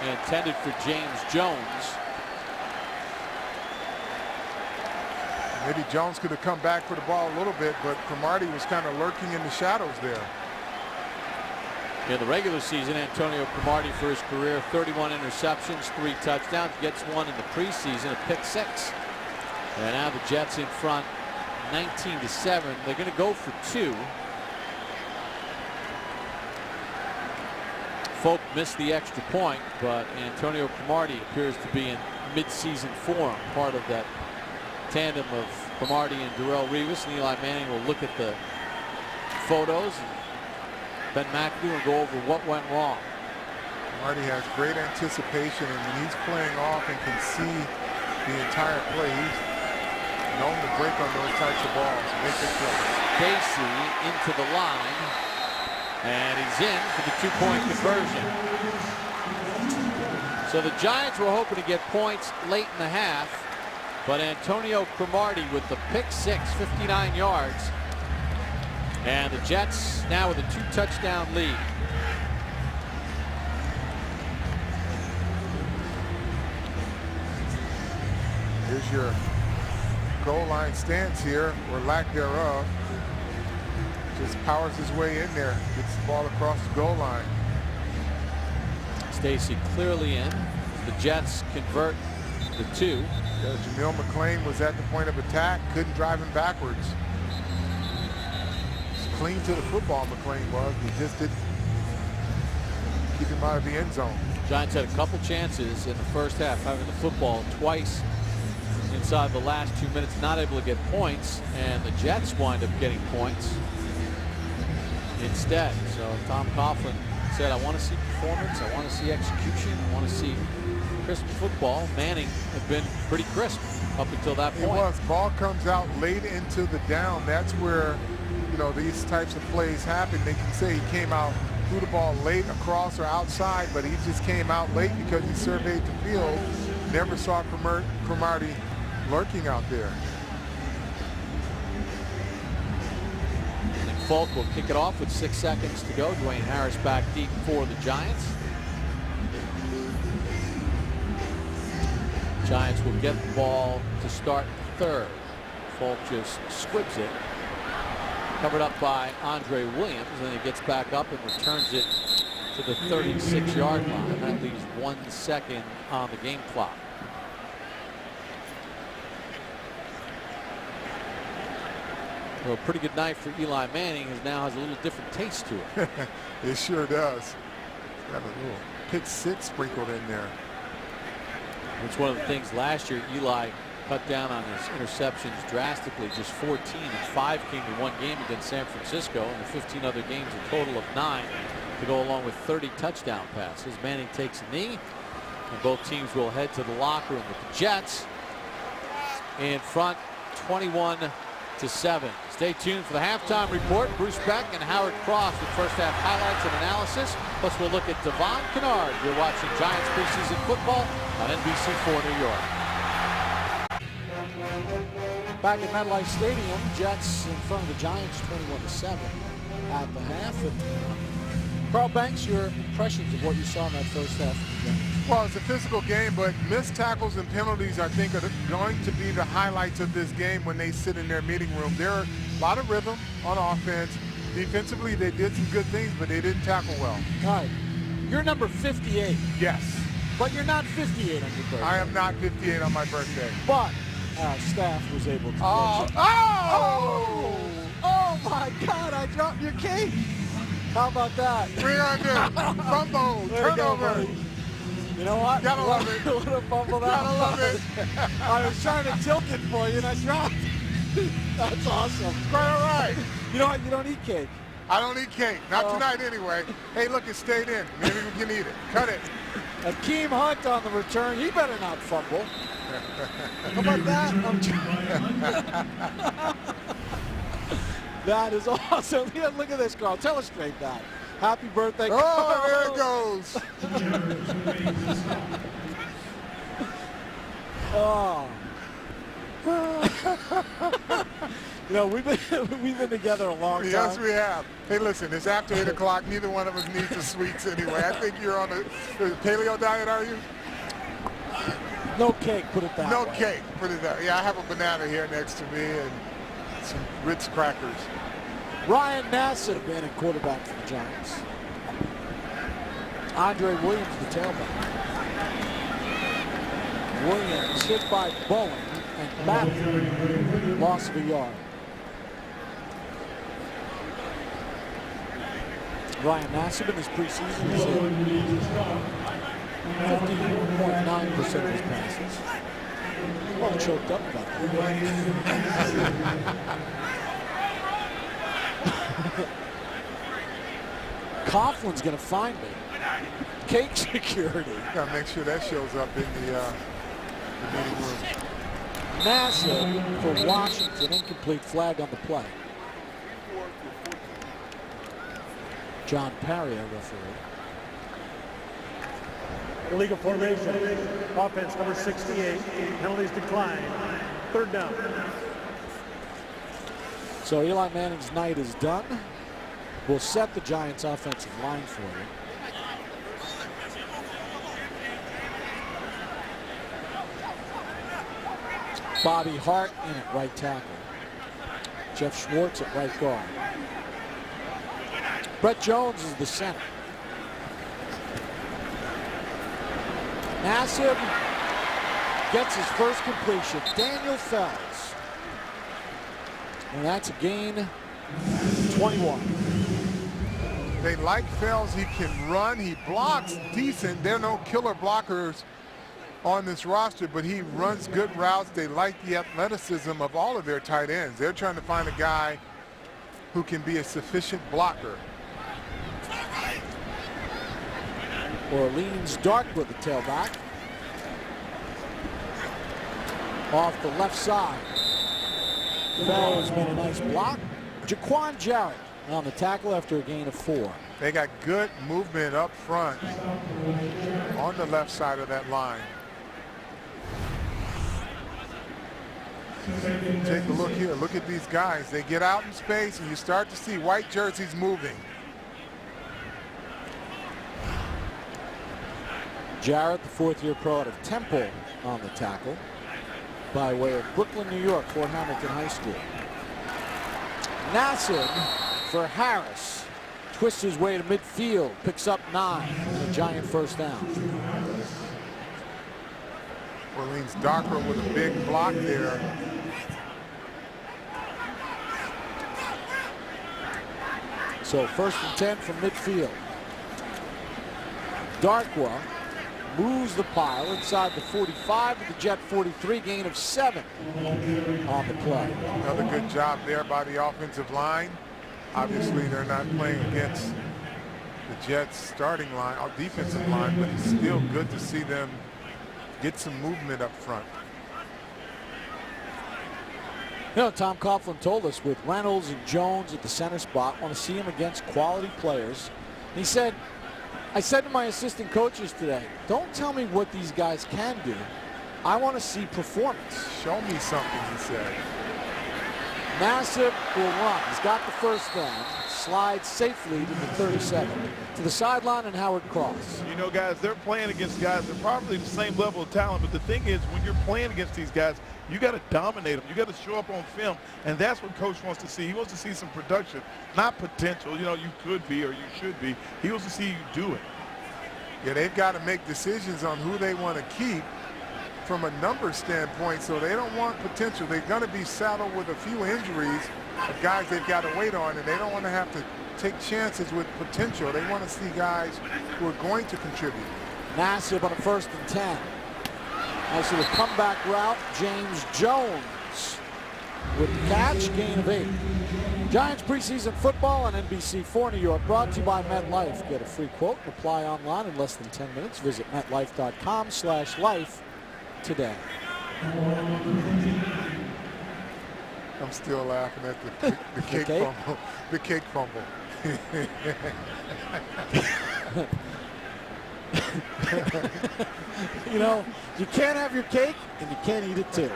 Intended for James Jones. Maybe Jones could have come back for the ball a little bit, but Cromartie was kind of lurking in the shadows there. In the regular season, Antonio Cromartie for his career, 31 interceptions, 3 touchdowns, gets one in the preseason, a pick 6. And now the Jets in front, 19-7. They're going to go for 2. Folk missed the extra point, but Antonio Cromartie appears to be in mid-season form, part of that tandem of Cromartie and Darrelle Revis. And Eli Manning will look at the photos, and Ben McAdoo will go over what went wrong. Cromartie has great anticipation, and when he's playing off and can see the entire play, he's known to break on those types of balls. Make it play. Casey into the line, and he's in for the 2-point conversion. So the Giants were hoping to get points late in the half, but Antonio Cromartie with the pick 6, 59 yards. And the Jets now with a 2-touchdown lead. Here's your goal line stance here, or lack thereof. Just powers his way in there, gets the ball across the goal line. Stacy clearly in. The Jets convert the 2. Jamil McClain was at the point of attack, couldn't drive him backwards. Clean to the football, McClain was. He just didn't keep him out of the end zone. Giants had a couple chances in the first half, having the football twice inside the last 2 minutes, not able to get points, and the Jets wind up getting points instead. So Tom Coughlin said, I want to see performance, I want to see execution, I want to see crisp football. Manning had been pretty crisp up until that point. It was. Ball comes out late into the down. That's where, you know, these types of plays happen. They can say he came out, threw the ball late across or outside, but he just came out late because he surveyed the field. Never saw Cromartie lurking out there. And Falk will kick it off with 6 seconds to go. Dwayne Harris back deep for the Giants. Giants will get the ball to start third. Falk just squibs it. Covered up by Andre Williams, and he gets back up and returns it to the 36-yard line. That leaves 1 second on the game clock. Well, a pretty good night for Eli Manning, as now has a little different taste to it. It sure does. Got a little pick 6 sprinkled in there. It's one of the things last year Eli cut down on his interceptions drastically, just 14, and 5 came in one game against San Francisco, and the 15 other games a total of 9 to go along with 30 touchdown passes. Manning takes a knee, and both teams will head to the locker room with the Jets in front, 21-7. Stay tuned for the halftime report. Bruce Beck and Howard Cross with first half highlights and analysis. Plus we'll look at Devon Kennard. You're watching Giants preseason football on NBC4 New York. Back at MetLife Stadium, Jets in front of the Giants 21-7 at the half. And Carl Banks, your impressions of what you saw in that first half of the game? Well, it's a physical game, but missed tackles and penalties, I think, are going to be the highlights of this game when they sit in their meeting room. There are a lot of rhythm on offense. Defensively, they did some good things, but they didn't tackle well. All right. You're number 58. Yes. But you're not 58 on your birthday. I am not 58 on my birthday. But staff was able to. Oh my God, I dropped your cake. How about that? 300. Fumble. Turnover. You know what? Gotta love it. What a fumble that Gotta love it. I was trying to tilt it for you and I dropped it. That's awesome. Quite all right. You know what? You don't eat cake. I don't eat cake. Not tonight anyway. Hey, look, it stayed in. Maybe we can eat it. Cut it. Akeem Hunt on the return. He better not fumble. How about that? That is awesome. Yeah, look at this, Carl. Illustrate that. Happy birthday, Carl. Oh, there it goes. Oh. You know, we've been together a long time. Yes, we have. Hey, listen, it's after 8 o'clock. Neither one of us needs the sweets anyway. I think you're on the paleo diet, are you? No cake, put it that way. No cake, put it that way. Yeah, I have a banana here next to me and some Ritz crackers. Ryan Nassib, abandoned quarterback for the Giants. Andre Williams, the tailback. Williams hit by Bowen and Matthew, loss of a yard. Ryan Nassib in his preseason is at 50.9% of his passes. Well, choked up about that. Coughlin's going to find me. Cake security. Got to make sure that shows up in the meeting room. Nassib for Washington, incomplete, flag on the play. John Parry, referee. Illegal formation. Offense number 68. Penalties decline. Third down. So Eli Manning's night is done. We'll set the Giants offensive line for you. Bobby Hart in at right tackle. Jeff Schwartz at right guard. Brett Jones is the center. Nassib gets his first completion. Daniel Fells. And that's a gain 21. They like Fells. He can run. He blocks decent. There are no killer blockers on this roster, but he runs good routes. They like the athleticism of all of their tight ends. They're trying to find a guy who can be a sufficient blocker. Orleans Darkwood, the tailback. Off the left side. Fells made a nice block. Jaquan Jarrett on the tackle after a gain of 4. They got good movement up front on the left side of that line. Take a look here. Look at these guys. They get out in space and you start to see white jerseys moving. Jarrett, the fourth-year pro out of Temple, on the tackle by way of Brooklyn, New York, Fort Hamilton High School. Nassib for Harris. Twists his way to midfield, picks up 9, a Giant first down. Orleans Darker with a big block there. So 1st and 10 from midfield. Darkwa moves the pile inside the 45 with the Jet 43, gain of 7 on the play. Another good job there by the offensive line. Obviously, they're not playing against the Jets starting line, or defensive line, but it's still good to see them get some movement up front. You know, Tom Coughlin told us with Reynolds and Jones at the center spot, want to see him against quality players. And he said, I said to my assistant coaches today, don't tell me what these guys can do. I want to see performance. Show me something, he said. Nassib will run. He's got the first down. Slides safely to the 37. To the sideline and Howard Cross. You know, guys, they're playing against guys that are probably the same level of talent, but the thing is, when you're playing against these guys, you got to dominate them. You got to show up on film, and that's what Coach wants to see. He wants to see some production, not potential. You know, you could be or you should be. He wants to see you do it. Yeah, they've got to make decisions on who they want to keep from a number standpoint, so they don't want potential. They're going to be saddled with a few injuries of guys they've got to wait on, and they don't want to have to take chances with potential. They want to see guys who are going to contribute. Nassib on a 1st and 10. As to the comeback route, James Jones with the catch, gain of 8. Giants preseason football on NBC4 New York, brought to you by MetLife. Get a free quote and apply online in less than 10 minutes. Visit metlife.com/life today. I'm still laughing at the cake fumble. The cake fumble. You know, you can't have your cake and you can't eat it too.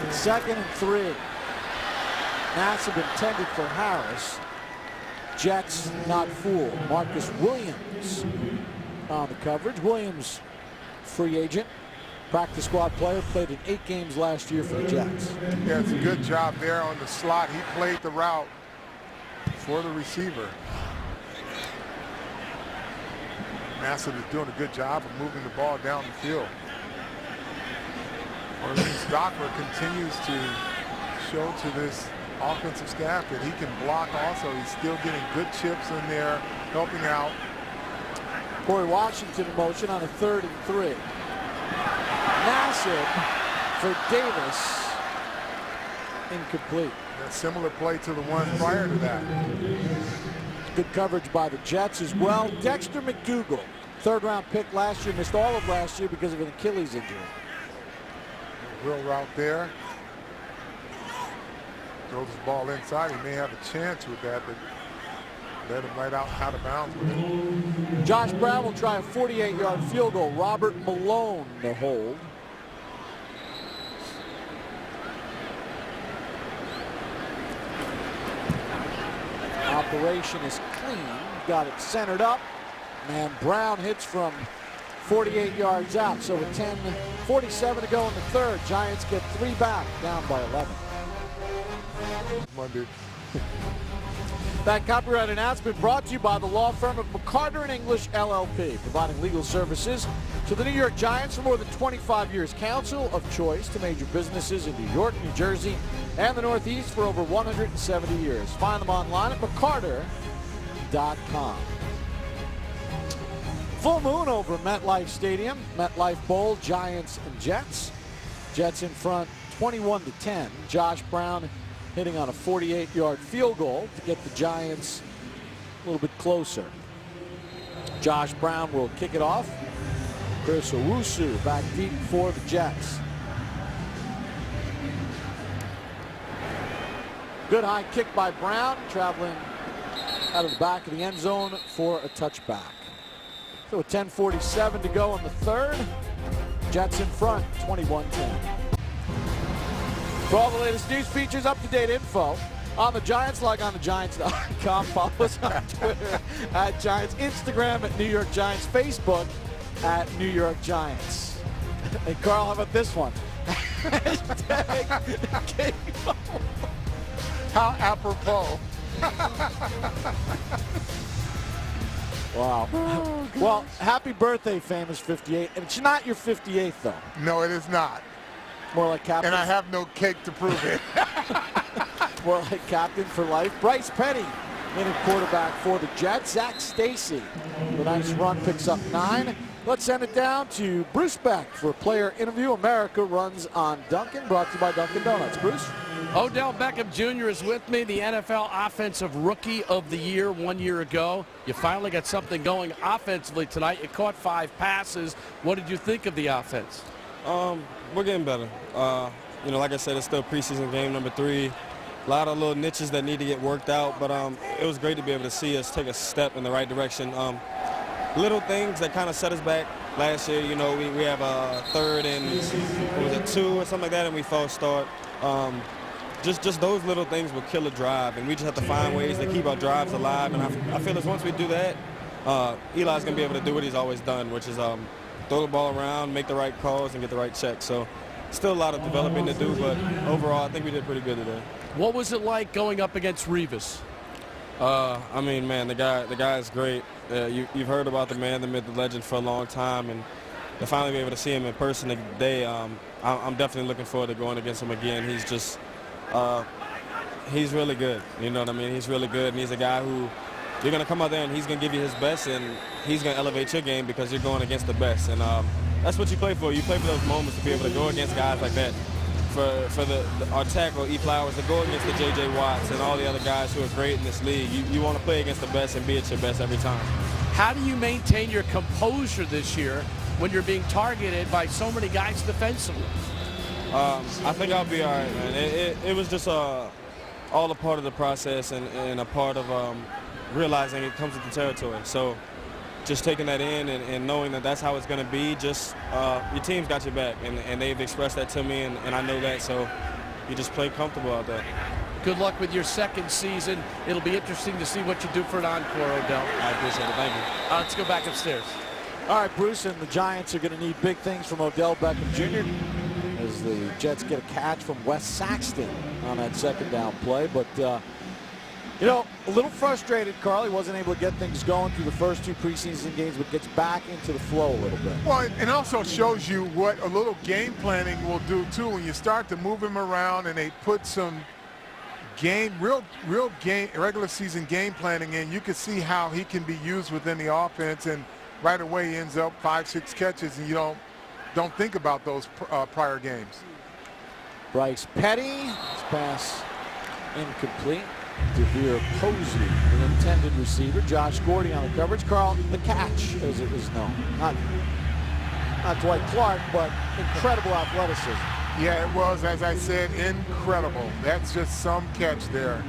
2nd and 3. Nassib intended for Harris. Jets not fooled. Marcus Williams on the coverage. Williams, free agent, practice squad player, played in 8 games last year for the Jets. Yeah, it's a good job there on the slot. He played the route for the receiver. Nassib is doing a good job of moving the ball down the field. Orleans Dockler continues to show to this offensive staff that he can block also. He's still getting good chips in there, helping out. Corey Washington in motion on a 3rd and 3. Nassib for Davis. Incomplete. A similar play to the one prior to that. Good coverage by the Jets as well. Dexter McDougal, 3rd-round pick last year, missed all of last year because of an Achilles injury. Real route there. Throws his ball inside. He may have a chance with that, but let him right out of bounds with it. Josh Brown will try a 48-yard field goal. Robert Malone the hold. Operation is clean. Got it centered up. And Brown hits from 48 yards out. So with 10:47 to go in the 3rd, Giants get 3 back, down by 11. Monday. That copyright announcement brought to you by the law firm of McCarter & English LLP, providing legal services to the New York Giants for more than 25 years. Counsel of choice to major businesses in New York, New Jersey, and the Northeast for over 170 years. Find them online at McCarter.com. Full moon over MetLife Stadium. MetLife Bowl, Giants and Jets. Jets in front 21-10. Josh Brown hitting on a 48-yard field goal to get the Giants a little bit closer. Josh Brown will kick it off. Chris Owusu back deep for the Jets. Good high kick by Brown, traveling out of the back of the end zone for a touchback. So with 10:47 to go in the 3rd, Jets in front, 21-10. For all the latest news, features, up-to-date info on the Giants, log on to Giants.com. Follow us on Twitter at Giants, Instagram at New York Giants, Facebook at New York Giants. Hey, Carl, how about this one? Hashtag How apropos. Wow. Oh, well, happy birthday, famous 58. And it's not your 58th, though. No, it is not. More like captain. And I have no cake to prove it. More like captain for life. Bryce Petty, winning quarterback for the Jets. Zach Stacy, the nice run, picks up 9. Let's send it down to Bruce Beck for a player interview. America runs on Dunkin', brought to you by Dunkin' Donuts. Bruce? Odell Beckham Jr. is with me, the NFL Offensive Rookie of the Year 1 year ago. You finally got something going offensively tonight. You caught 5 passes. What did you think of the offense? We're getting better. You know, like I said, it's still preseason game number 3. A lot of little niches that need to get worked out, but it was great to be able to see us take a step in the right direction. Little things that kind of set us back last year. You know, we have a 3rd and, what was it, 2 or something like that, and we false start. Just those little things will kill a drive, and we just have to find ways to keep our drives alive. And I feel as once we do that, Eli's going to be able to do what he's always done, which is throw the ball around, make the right calls, and get the right checks. So still a lot of developing to do, but overall, I think we did pretty good today. What was it like going up against Revis? I mean, man, the guy is great. You've heard about the man, the myth, the legend for a long time, and to finally be able to see him in person today, I'm definitely looking forward to going against him again. He's just, he's really good. You know what I mean? He's really good, and he's a guy who you're going to come out there and he's going to give you his best, and he's going to elevate your game because you're going against the best. And that's what you play for. You play for those moments to be able to go against guys like that. For our tackle, E. Flowers, to go against the J.J. Watts and all the other guys who are great in this league. You want to play against the best and be at your best every time. How do you maintain your composure this year when you're being targeted by so many guys defensively? I think I'll be all right, man. It was just all a part of the process and a part of realizing it comes with the territory. So just taking that in and knowing that that's how it's going to be, just your team's got your back, and they've expressed that to me, and I know that. So you just play comfortable out there. Good luck with your second season. It'll be interesting to see what you do for an encore, Odell. I appreciate it. Thank you. Let's go back upstairs. All right, Bruce, and the Giants are going to need big things from Odell Beckham Jr. as the Jets get a catch from Wes Saxton on that second down play. But, you know, a little frustrated. Carly wasn't able to get things going through the first 2 preseason games, but gets back into the flow a little bit. Well, it also shows you what a little game planning will do, too, when you start to move him around and they put some real game, regular season game planning in. You can see how he can be used within the offense, and right away he ends up 5-6 catches, and you don't think about those prior games. Bryce Petty, his pass incomplete. DeVere Posey, the intended receiver. Josh Gordy on the coverage. Carl, the catch, as it was known. Not Dwight Clark, but incredible athleticism. Yeah, it was, as I said, incredible. That's just some catch there.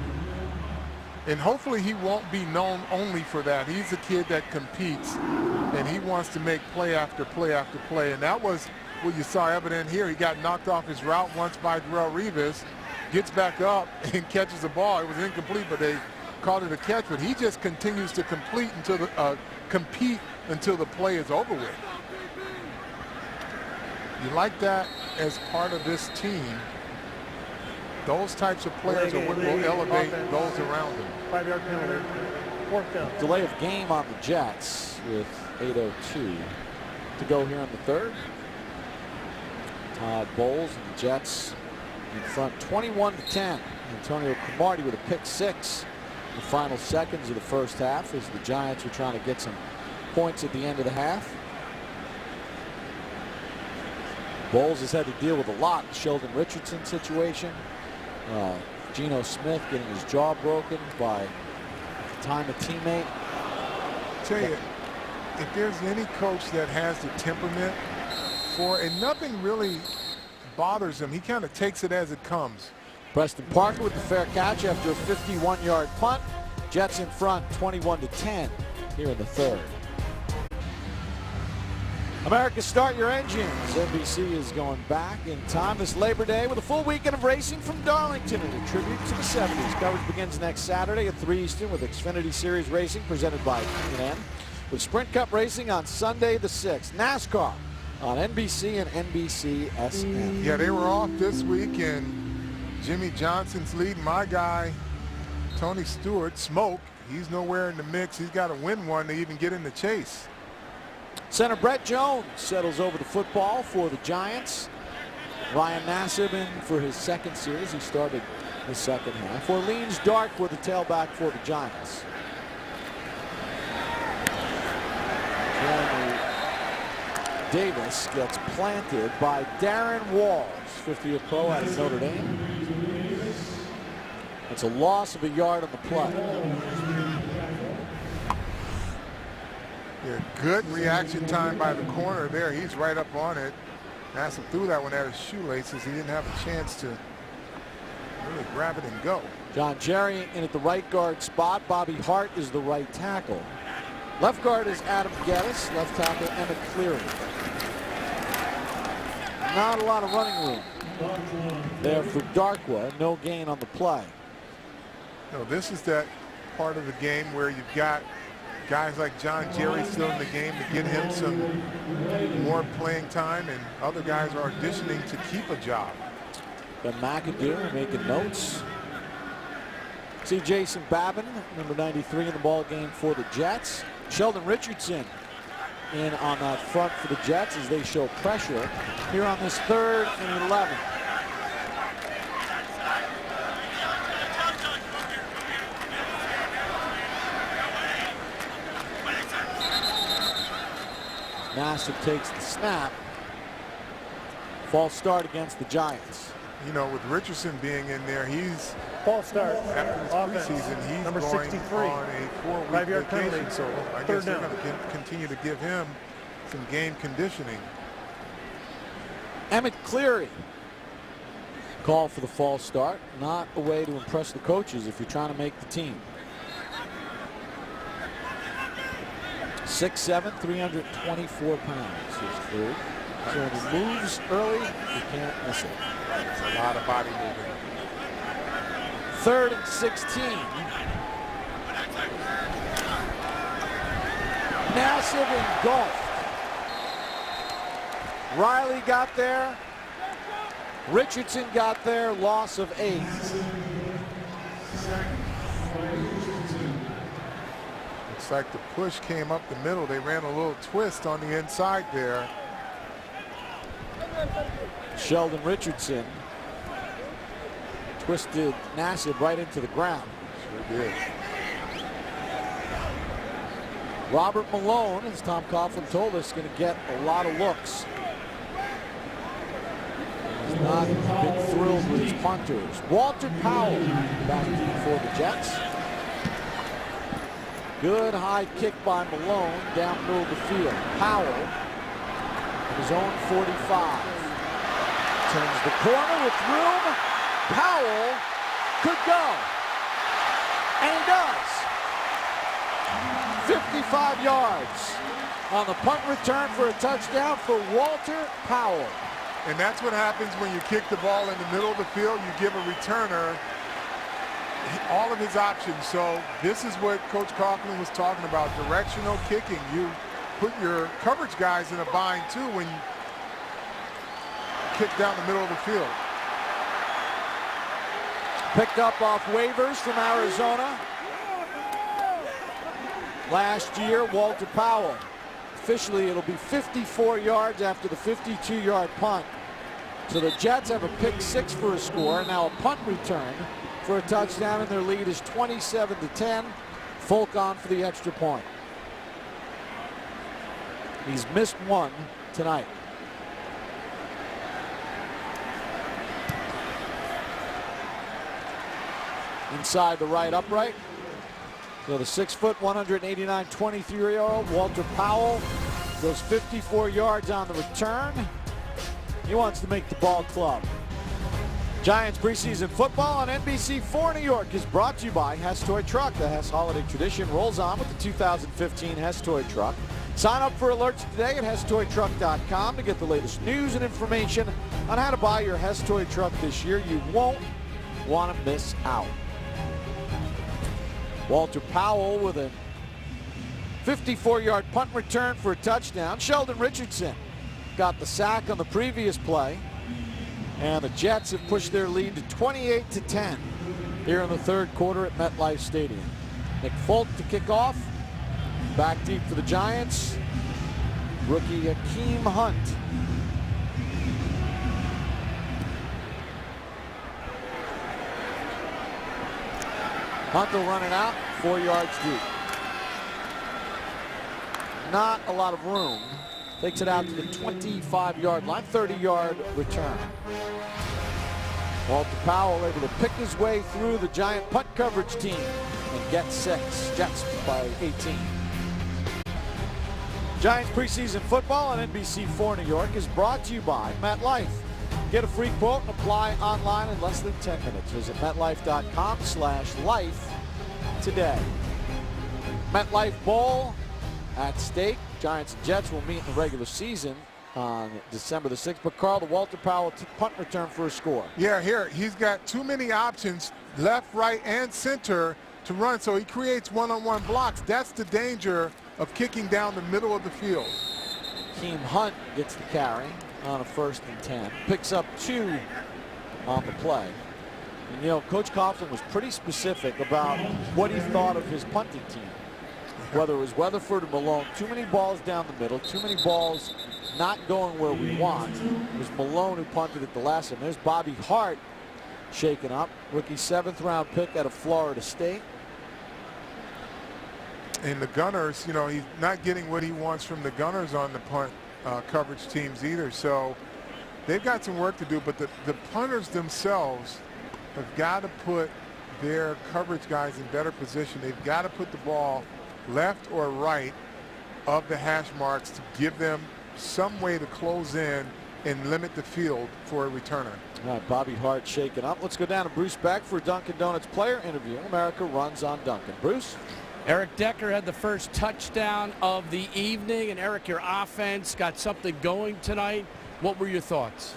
And hopefully he won't be known only for that. He's a kid that competes, and he wants to make play after play after play. And that was what you saw evident here. He got knocked off his route once by Darrelle Revis, gets back up and catches the ball. It was incomplete, but they called it a catch. But he just continues to compete until the play is over with. You like that as part of this team. Those types of players are what will elevate those around them. 5-yard penalty. 4th down. Delay of game on the Jets with 8:02 to go here in the third. Todd Bowles and the Jets in front 21-10. Antonio Cromartie with a pick 6 in the final seconds of the first half as the Giants are trying to get some points at the end of the half. Bowles has had to deal with a lot. The Sheldon Richardson situation. Geno Smith getting his jaw broken by, at the time, a teammate. I tell you, if there's any coach that has the temperament for, and nothing really bothers him, he kind of takes it as it comes. Preston Parker with the fair catch after a 51-yard punt. Jets in front 21-10 here in the third. America, start your engines. NBC is going back in time this Labor Day with a full weekend of racing from Darlington in a tribute to the 70s. Coverage begins next Saturday at 3 Eastern with Xfinity Series Racing presented by P&N, with Sprint Cup racing on Sunday the 6th. NASCAR on NBC and NBCSN. Yeah, they were off this week, and Jimmy Johnson's leading my guy, Tony Stewart, Smoke. He's nowhere in the mix. He's got to win one to even get in the chase. Center Brett Jones settles over the football for the Giants. Ryan Nassib in for his second series. He started the second half. Orleans Dark with the tailback for the Giants. Jeremy Davis gets planted by Darren Walls, 50-year pro out of Notre Dame. It's a loss of a yard on the play. Yeah, good reaction time by the corner there. He's right up on it. Nassib threw that one at his shoelaces. He didn't have a chance to really grab it and go. John Jerry in at the right guard spot. Bobby Hart is the right tackle. Left guard is Adam Geddes. Left tackle Emmett Cleary. Not a lot of running room there for Darkwa. No gain on the play. No, this is that part of the game where you've got guys like John Jerry still in the game to get him some more playing time, and other guys are auditioning to keep a job. Ben McAdoo making notes. See Jason Babin, number 93 in the ball game for the Jets. Sheldon Richardson in on that front for the Jets as they show pressure here on this 3rd and 11. Nassib takes the snap. False start against the Giants. You know, with Richardson being in there, he's false start after this preseason. He's number going 63 on a 4-week 5-yard vacation, penalty. so I guess they're going to continue to give him some game conditioning. Emmett Cleary. Call for the false start. Not a way to impress the coaches if you're trying to make the team. 6'7", 324 pounds is Cleary. So when he moves early, you can't miss it. It's a lot of body movement. 3rd and 16. Massive engulfed. Riley got there. Richardson got there. Loss of 8. Looks like the push came up the middle. They ran a little twist on the inside there. Sheldon Richardson twisted Nassib right into the ground. Sure did. Robert Malone, as Tom Coughlin told us, going to get a lot of looks. He's not been thrilled with his punters. Walter Powell back deep for the Jets. Good high kick by Malone down the middle of the field. Powell, his own 45. Turns the corner with room. Powell could go. And he does. 55 yards on the punt return for a touchdown for Walter Powell. And that's what happens when you kick the ball in the middle of the field. You give a returner all of his options. So this is what Coach Coughlin was talking about, directional kicking. You put your coverage guys in a bind too when you kick down the middle of the field. Picked up off waivers from Arizona. Last year, Walter Powell. Officially, it'll be 54 yards after the 52-yard punt. So the Jets have a pick 6 for a score. Now a punt return for a touchdown, and their lead is 27-10. Folk on for the extra point. He's missed one tonight. Inside the right upright. So the 6', 189, 23-year-old Walter Powell goes 54 yards on the return. He wants to make the ball club. Giants preseason football on NBC4 New York is brought to you by Hess Toy Truck. The Hess holiday tradition rolls on with the 2015 Hess Toy Truck. Sign up for alerts today at HessToyTruck.com to get the latest news and information on how to buy your Hess Toy Truck this year. You won't want to miss out. Walter Powell with a 54-yard punt return for a touchdown. Sheldon Richardson got the sack on the previous play. And the Jets have pushed their lead to 28-10 here in the third quarter at MetLife Stadium. Nick Folk to kick off. Back deep for the Giants. Rookie Akeem Hunt. Hunt will run it out, 4 yards deep. Not a lot of room. Takes it out to the 25-yard line, 30-yard return. Walter Powell able to pick his way through the Giant punt coverage team and get 6. Jets by 18. Giants preseason football on NBC4 New York is brought to you by MetLife. Get a free quote and apply online in less than 10 minutes. Visit MetLife.com/life today. MetLife Bowl at stake. Giants and Jets will meet in the regular season on December the 6th. But Carl, the Walter Powell punt return for a score. Yeah, here, he's got too many options, left, right, and center to run, so he creates one-on-one blocks. That's the danger of kicking down the middle of the field. Akeem Hunt gets the carry on a 1st and 10. Picks up 2 on the play. And, you know, Coach Coughlin was pretty specific about what he thought of his punting team. Whether it was Weatherford or Malone, too many balls down the middle, too many balls not going where we want. It was Malone who punted at the last one. There's Bobby Hart shaken up. Rookie 7th-round pick out of Florida State. And the Gunners, you know, he's not getting what he wants from the Gunners on the punt coverage teams either. So they've got some work to do, but the punters themselves have got to put their coverage guys in better position. They've got to put the ball left or right of the hash marks to give them some way to close in and limit the field for a returner. All right, Bobby Hart shaken up. Let's go down to Bruce Beck for Dunkin' Donuts player interview. America runs on Dunkin'. Bruce? Eric Decker had the first touchdown of the evening. And Eric, your offense got something going tonight. What were your thoughts?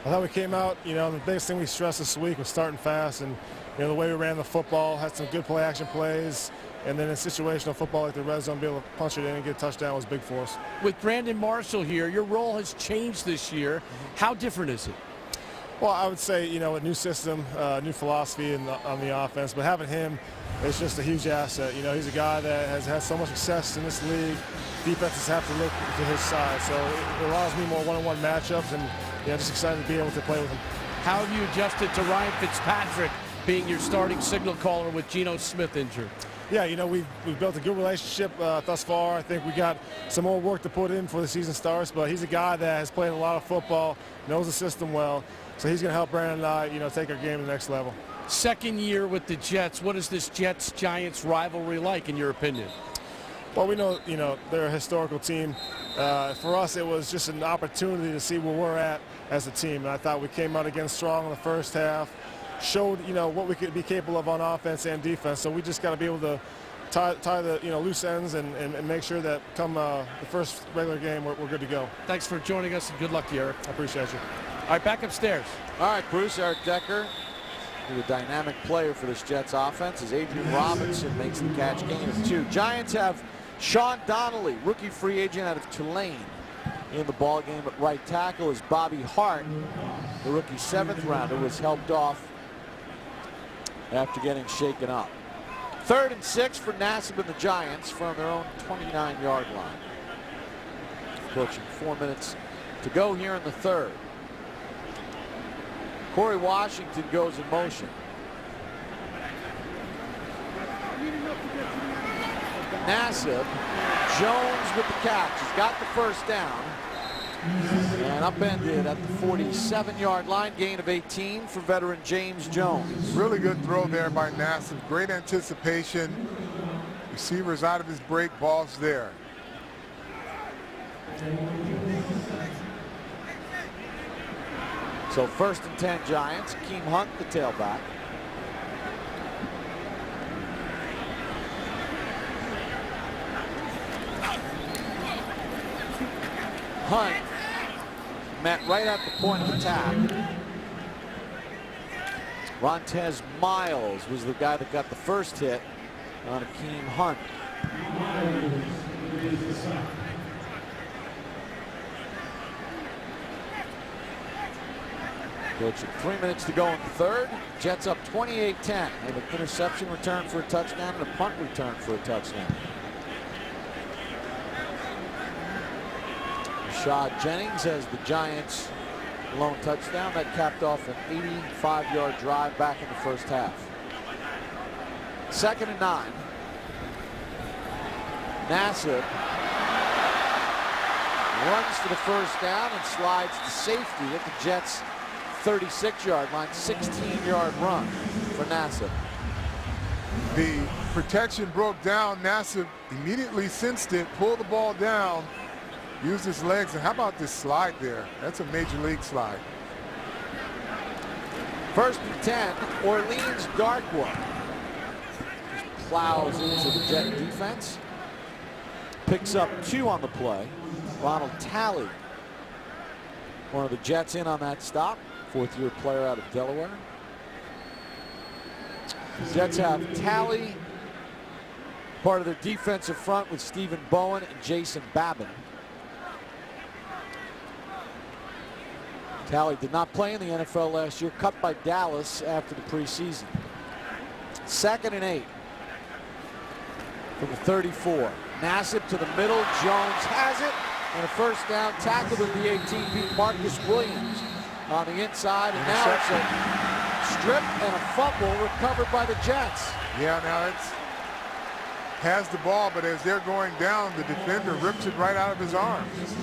I thought we came out, you know, the biggest thing we stressed this week was starting fast, and you know, the way we ran the football, had some good play action plays, and then in situational football like the red zone, be able to punch it in and get a touchdown was big for us. With Brandon Marshall here, your role has changed this year. How different is it? Well, I would say, you know, a new system, new philosophy on the offense, but having him is just a huge asset. You know, he's a guy that has had so much success in this league. Defenses have to look to his side, so it allows me more one-on-one matchups, and you know, just excited to be able to play with him. How have you adjusted to Ryan Fitzpatrick being your starting signal caller with Geno Smith injured? Yeah, you know, we've built a good relationship thus far. I think we got some more work to put in before the season starts, but he's a guy that has played a lot of football, knows the system well, so he's going to help Brandon and I, you know, take our game to the next level. Second year with the Jets. What is this Jets-Giants rivalry like, in your opinion? Well, we know, you know, they're a historical team. For us, it was just an opportunity to see where we're at as a team. And I thought we came out again strong in the first half, showed, you know, what we could be capable of on offense and defense. So we just got to be able to tie the, you know, loose ends and make sure that come the first regular game, we're good to go. Thanks for joining us, and good luck to you, Eric. I appreciate you. All right, back upstairs. All right, Bruce, Eric Decker, the dynamic player for this Jets offense, as Adrian Robinson makes the catch, gain of 2. Giants have Sean Donnelly, rookie free agent out of Tulane, in the ball game at right tackle, as Bobby Hart, the rookie 7th rounder, was helped off after getting shaken up. 3rd and 6 for Nassib and the Giants from their own 29-yard line. Approaching 4 minutes to go here in the third. Corey Washington goes in motion. Nassib, Jones with the catch. He's got the first down. And upended at the 47-yard line, gain of 18 for veteran James Jones. Really good throw there by Nassib. Great anticipation. Receivers out of his break, ball's there. So 1st and 10 Giants. Keem Hunt, the tailback. Hunt met right at the point of attack. Rontez Miles was the guy that got the first hit on Keem Hunt. Approaching 3 minutes to go in the third. Jets up 28-10. They have an interception return for a touchdown and a punt return for a touchdown. Rashad Jennings has the Giants' lone touchdown. That capped off an 85-yard drive back in the first half. 2nd and 9. Nassib runs to the first down and slides to safety at the Jets' 36-yard line. 16-yard run for Nassib. The protection broke down. Nassib immediately sensed it, pulled the ball down, used his legs, and how about this slide there? That's a major league slide. 1st and 10, Orleans Darkwood just plows into the Jet defense. Picks up 2 on the play. Ronald Talley, one of the Jets, in on that stop. 4th-year player out of Delaware. The Jets have Talley, part of their defensive front, with Stephen Bowen and Jason Babin. Talley did not play in the NFL last year, cut by Dallas after the preseason. 2nd and 8 from the 34. Nassib to the middle. Jones has it. And a first down, tackled at the 18, beat Marcus Williams on the inside. And now it's a strip and a fumble recovered by the Jets. Yeah, now it's has the ball, but as they're going down, the defender rips it right out of his arms.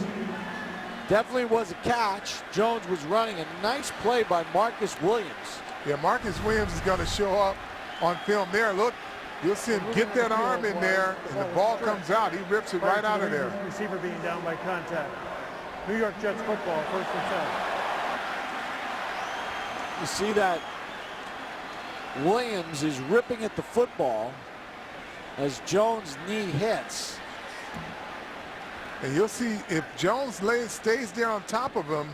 Definitely was a catch. Jones was running. A nice play by Marcus Williams. Yeah, Marcus Williams is going to show up on film there. Look, you'll see him get that arm in there, and the ball comes out. He rips it right out of there. Receiver being down by contact. New York Jets football, 1st and 10. You see that Williams is ripping at the football as Jones' knee hits. And you'll see if Jones stays there on top of him,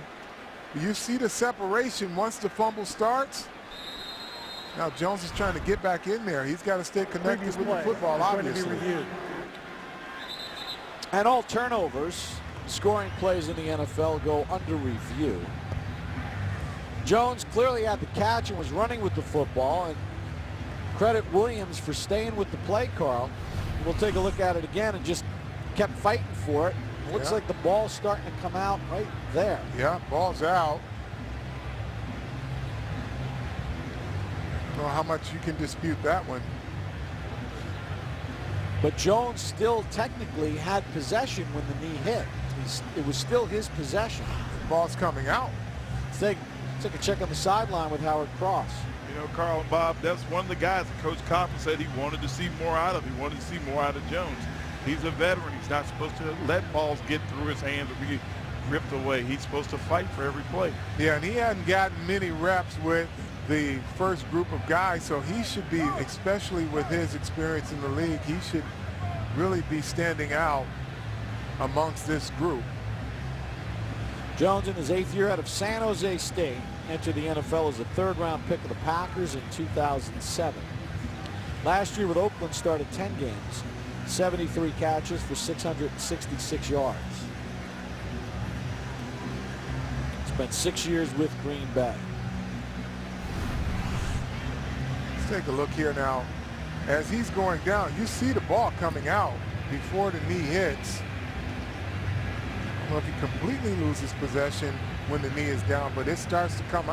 You see the separation once the fumble starts. Now Jones is trying to get back in there. He's got to stay connected with the football, obviously. And all turnovers, scoring plays in the NFL, go under review. Jones clearly had the catch and was running with the football, and credit Williams for staying with the play, Carl. We'll take a look at it again and just kept fighting for it. It looks like the ball's starting to come out right there. Yeah, ball's out. I don't know how much you can dispute that one. But Jones still technically had possession when the knee hit. It was still his possession. The ball's coming out. Take a check on the sideline with Howard Cross. You know, Carl and Bob, that's one of the guys that Coach Coughlin said he wanted to see more out of. He wanted to see more out of Jones. He's a veteran. He's not supposed to let balls get through his hands or be ripped away. He's supposed to fight for every play. Yeah, and he hadn't gotten many reps with the first group of guys, so he should be, especially with his experience in the league, he should really be standing out amongst this group. Jones in his 8th year out of San Jose State entered the NFL as a 3rd-round pick of the Packers in 2007. Last year with Oakland started 10 games, 73 catches for 666 yards. Spent 6 years with Green Bay. Let's take a look here now. As he's going down, you see the ball coming out before the knee hits. I don't know if he completely loses possession when the knee is down, but it starts to come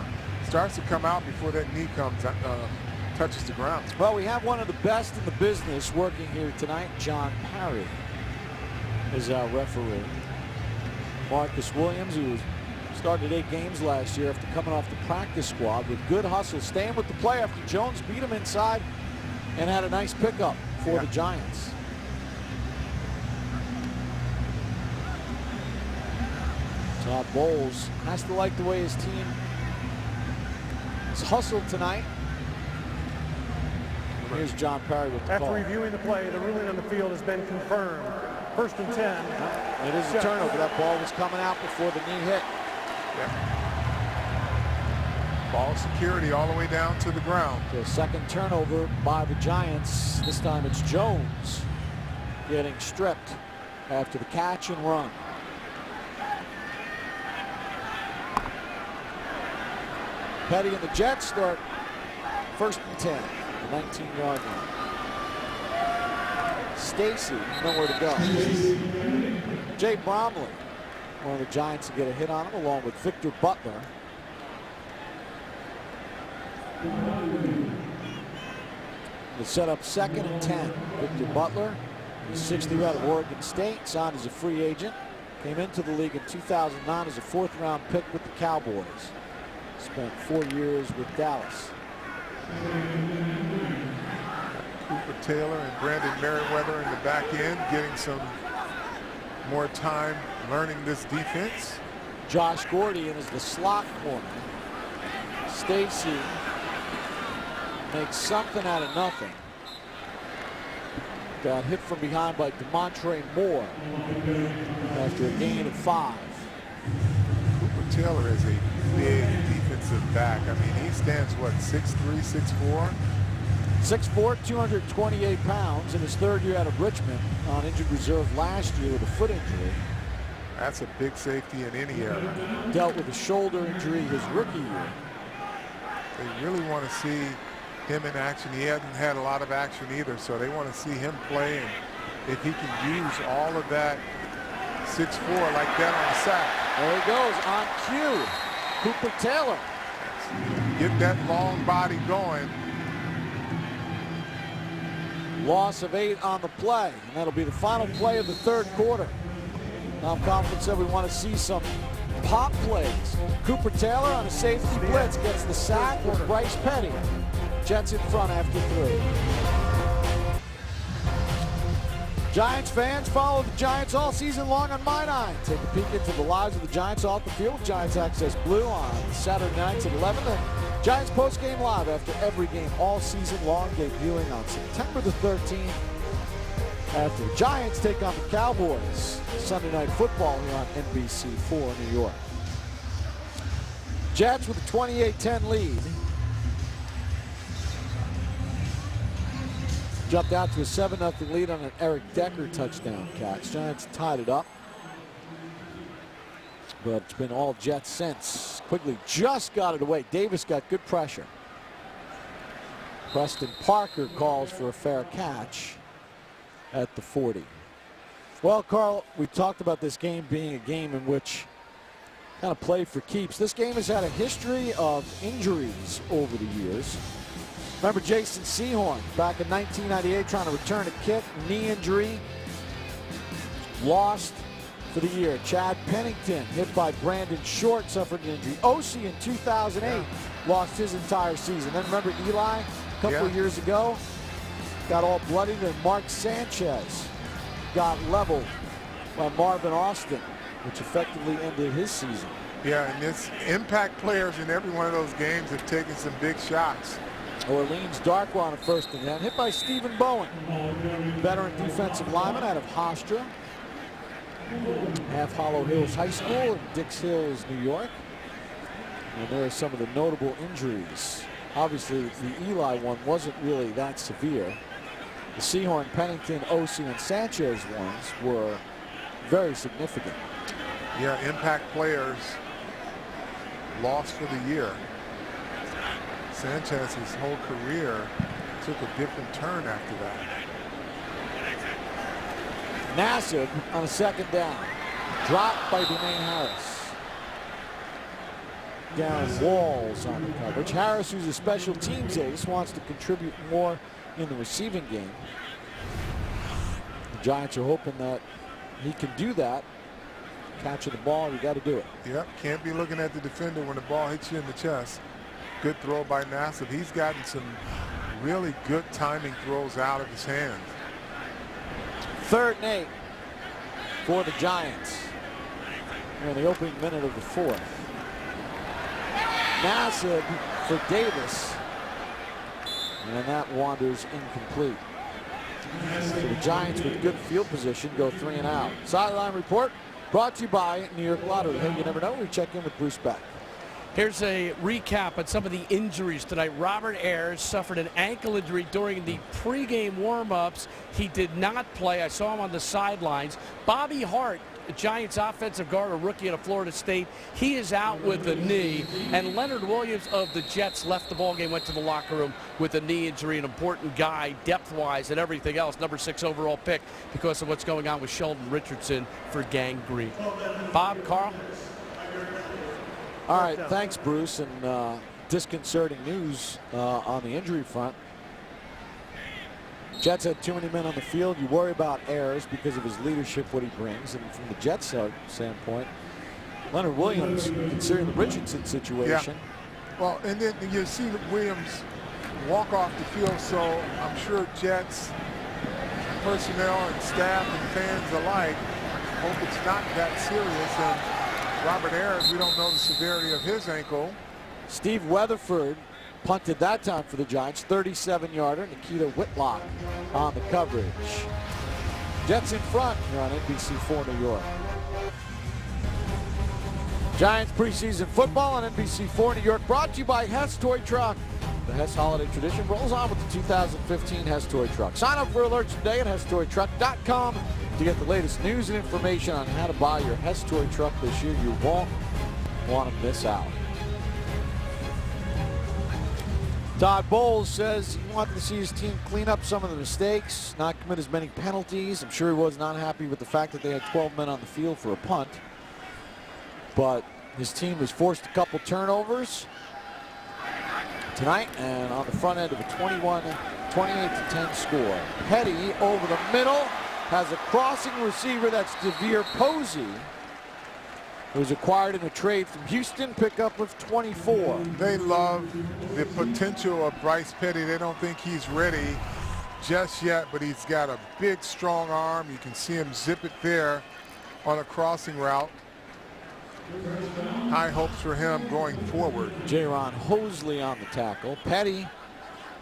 out before that knee touches the ground. Well, we have one of the best in the business working here tonight. John Parry is our referee. Marcus Williams, who started 8 games last year after coming off the practice squad with good hustle, staying with the play after Jones beat him inside and had a nice pickup for the Giants. Todd Bowles has to like the way his team has hustled tonight. Here's John Parry with the call. After reviewing the play, the ruling on the field has been confirmed. 1st and 10. It is a turnover. That ball was coming out before the knee hit. Ball security all the way down to the ground. So 2nd turnover by the Giants. This time it's Jones getting stripped after the catch and run. Petty and the Jets start 1st and 10, the 19-yard line. Stacy, nowhere to go. Jay Bromley, one of the Giants to get a hit on him, along with Victor Butler. The setup 2nd and 10. Victor Butler, he's 60 out of Oregon State, signed as a free agent. Came into the league in 2009 as a 4th-round pick with the Cowboys. Spent 4 years with Dallas. Cooper Taylor and Brandon Merriweather in the back end, getting some more time learning this defense. Josh Gordy in as the slot corner. Stacy makes something out of nothing. Got hit from behind by DeMontre Moore after a gain of 5. Cooper Taylor is a big defensive back. I mean, he stands, what, 6'3", 6'4"? 6'4", 228 pounds in his 3rd year out of Richmond on injured reserve last year with a foot injury. That's a big safety in any area. Dealt with a shoulder injury his rookie year. They really want to see him in action. He hasn't had a lot of action either, so they want to see him play, and if he can use all of that 6'4" like that on the sack. There he goes on cue. Cooper Taylor. Get that long body going. Loss of 8 on the play, and that'll be the final play of the 3rd quarter. Tom Coughlin said we want to see some pop plays. Cooper Taylor on a safety blitz gets the sack with Bryce Petty. Jets in front after 3. Giants fans, follow the Giants all season long on My Nine. Take a peek into the lives of the Giants off the field. Giants Access Blue on Saturday nights at 11. And Giants postgame live after every game all season long, debuting on September the 13th. After the Giants take on the Cowboys. Sunday Night Football here on NBC4 New York. Jets with a 28-10 lead. Jumped out to a 7-0 lead on an Eric Decker touchdown catch. Giants tied it up. But it's been all Jets since. Quigley just got it away. Davis got good pressure. Preston Parker calls for a fair catch at the 40. Well, Carl, we talked about this game being a game in which kind of play for keeps. This game has had a history of injuries over the years. Remember Jason Sehorn back in 1998 trying to return a kick, knee injury, lost for the year. Chad Pennington hit by Brandon Short, suffered an injury. Osi in 2008 lost his entire season. Then remember Eli a couple of years ago got all bloodied, and Mark Sanchez got leveled by Marvin Austin, which effectively ended his season. Yeah, and it's impact players in every one of those games have taken some big shots. Orleans Darkwa on a 1st and 10, hit by Stephen Bowen, veteran defensive lineman out of Hofstra, Half Hollow Hills High School in Dix Hills, New York. And there are some of the notable injuries. Obviously, the Eli one wasn't really that severe. The Sehorn, Pennington, Osi, and Sanchez ones were very significant. Yeah, impact players lost for the year. Sanchez's whole career took a different turn after that. Nassib on a 2nd down. Dropped by Dwayne Harris. Darren Walls on the coverage. Harris, who's a special teams ace, wants to contribute more in the receiving game. The Giants are hoping that he can do that. Catching the ball, you got to do it. Yep, can't be looking at the defender when the ball hits you in the chest. Good throw by Nassib. He's gotten some really good timing throws out of his hands. 3rd and 8 for the Giants in the opening minute of the 4th. Nassib for Davis, and that wanders incomplete. So the Giants with good field position go 3 and out. Sideline report brought to you by New York Lottery. Hey, you never know. We check in with Bruce Beck. Here's a recap on some of the injuries tonight. Robert Ayers suffered an ankle injury during the pregame warm-ups. He did not play. I saw him on the sidelines. Bobby Hart, a Giants offensive guard, a rookie out of Florida State, he is out with a knee. And Leonard Williams of the Jets left the ballgame, went to the locker room with a knee injury, an important guy depth-wise and everything else. Number 6 overall pick because of what's going on with Sheldon Richardson for gangrene. Bob, Carl? All right, thanks, Bruce. And disconcerting news on the injury front. Jets had too many men on the field. You worry about Ayers because of his leadership, what he brings. And from the Jets standpoint, Leonard Williams, considering the Richardson situation. Yeah. Well, and then you see Williams walk off the field, so I'm sure Jets personnel and staff and fans alike hope it's not that serious. And Robert Ayers, we don't know the severity of his ankle. Steve Weatherford punted that time for the Giants, 37-yarder. Nikita Whitlock on the coverage. Jets in front here on NBC4 New York. Giants preseason football on NBC4 New York, brought to you by Hess Toy Truck. The Hess holiday tradition rolls on with the 2015 Hess Toy Truck. Sign up for alerts today at HessToyTruck.com to get the latest news and information on how to buy your Hess Toy Truck this year. You won't want to miss out. Todd Bowles says he wanted to see his team clean up some of the mistakes, not commit as many penalties. I'm sure he was not happy with the fact that they had 12 men on the field for a punt. But his team was forced a couple turnovers tonight, and on the front end of a 28-10 score. Petty over the middle has a crossing receiver. That's Devere Posey, who was acquired in a trade from Houston, pickup of 24. They love the potential of Bryce Petty. They don't think he's ready just yet, but he's got a big, strong arm. You can see him zip it there on a crossing route. High hopes for him going forward. Jaron Hosley on the tackle. Petty,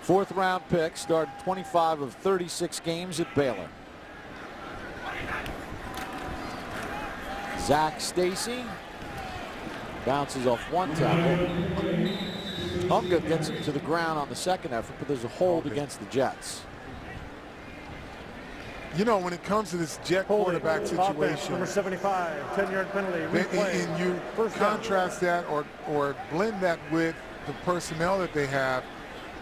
4th round pick, started 25 of 36 games at Baylor. Zach Stacy Bounces off one tackle. Unga gets him to the ground on the second effort, but there's a hold against the Jets. You know, when it comes to this Jet quarterback situation, number 75, 10-yard penalty, replay. And you contrast that or blend that with the personnel that they have.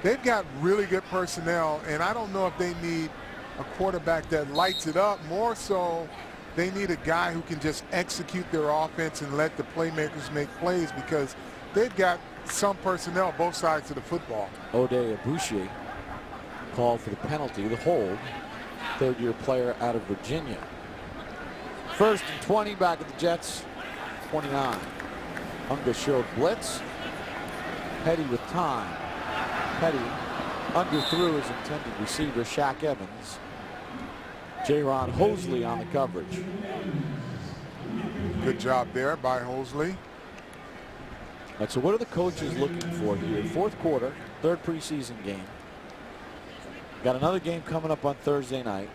They've got really good personnel, and I don't know if they need a quarterback that lights it up. More so, they need a guy who can just execute their offense and let the playmakers make plays, because they've got some personnel both sides of the football. Ode Abushi called for the penalty, the hold. Third-year player out of Virginia. 1st and 20 back at the Jets 29. Unga showed blitz. Petty with time. Petty underthrew his intended receiver, Shaq Evans. J-Ron Hosley on the coverage. Good job there by Hosley. All right, so what are the coaches looking for here? 4th quarter, 3rd preseason game. Got another game coming up on Thursday night.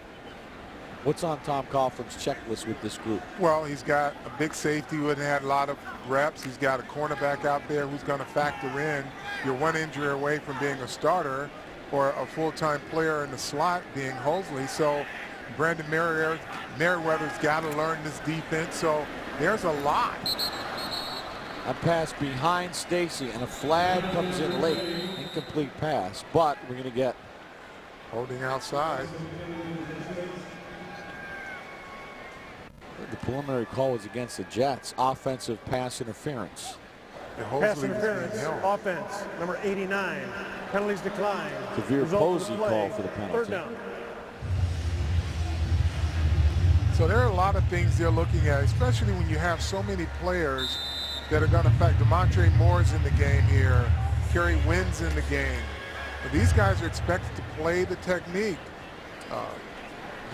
What's on Tom Coughlin's checklist with this group? Well, he's got a big safety who hasn't had a lot of reps. He's got a cornerback out there who's going to factor in. You're one injury away from being a starter or a full-time player in the slot being Hosley. So Brandon Merriweather's got to learn this defense. So there's a lot. A pass behind Stacy, and a flag comes in late. Incomplete pass, but we're going to get holding outside. The preliminary call was against the Jets. Offensive pass interference. Pass interference, offense, number 89. Penalties declined. Severe Posey called for the penalty. 3rd down. So there are a lot of things they're looking at, especially when you have so many players that are going to affect. Demontre Moore's in the game here. Kerry Wynn's in the game. But these guys are expected to play the technique.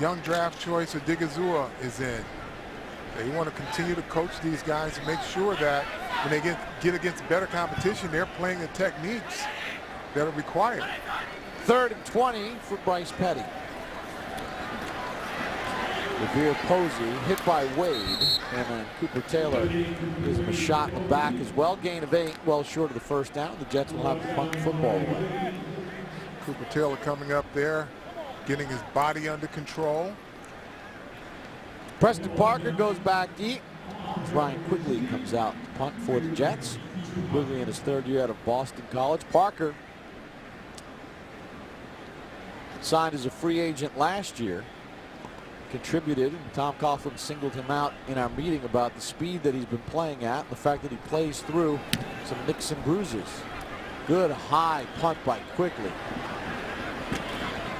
Young draft choice Odigizua is in. They want to continue to coach these guys and make sure that when they get against better competition, they're playing the techniques that are required. 3rd and 20 for Bryce Petty. Severe Posey hit by Wade, and then Cooper Taylor gives him a shot in the back as well. Gain of 8, well short of the 1st down. The Jets will have to punt the football away. Cooper Taylor coming up there, getting his body under control. Preston Parker goes back deep. Ryan Quigley comes out to punt for the Jets. Quigley in his 3rd year out of Boston College. Parker signed as a free agent last year. Contributed, and Tom Coughlin singled him out in our meeting about the speed that he's been playing at, the fact that he plays through some nicks and bruises. Good high punt by Quigley.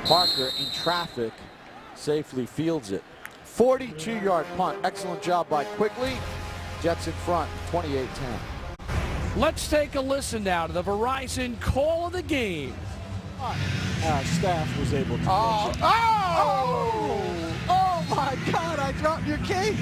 Parker in traffic safely fields it. 42-yard punt. Excellent job by Quigley. Jets in front, 28-10. Let's take a listen now to the Verizon call of the game. Staff was able to. Oh my God, I dropped your cake.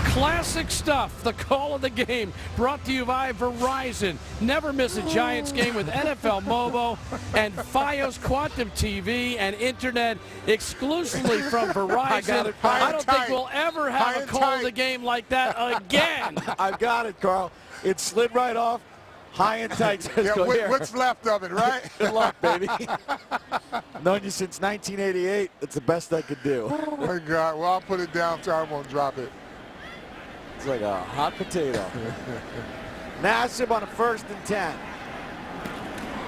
Classic stuff. The call of the game brought to you by Verizon. Never miss a Giants game with NFL Mobo and Fios Quantum TV and Internet exclusively from Verizon. I don't think we'll ever have a call of the game like that again. I've got it, Carl. It slid right off. High and tight. Yeah, what's left of it, right? Good luck, baby. Known you since 1988. It's the best I could do. Oh, my God. Well, I'll put it down so I won't drop it. It's like a hot potato. Nassib on a 1st and 10.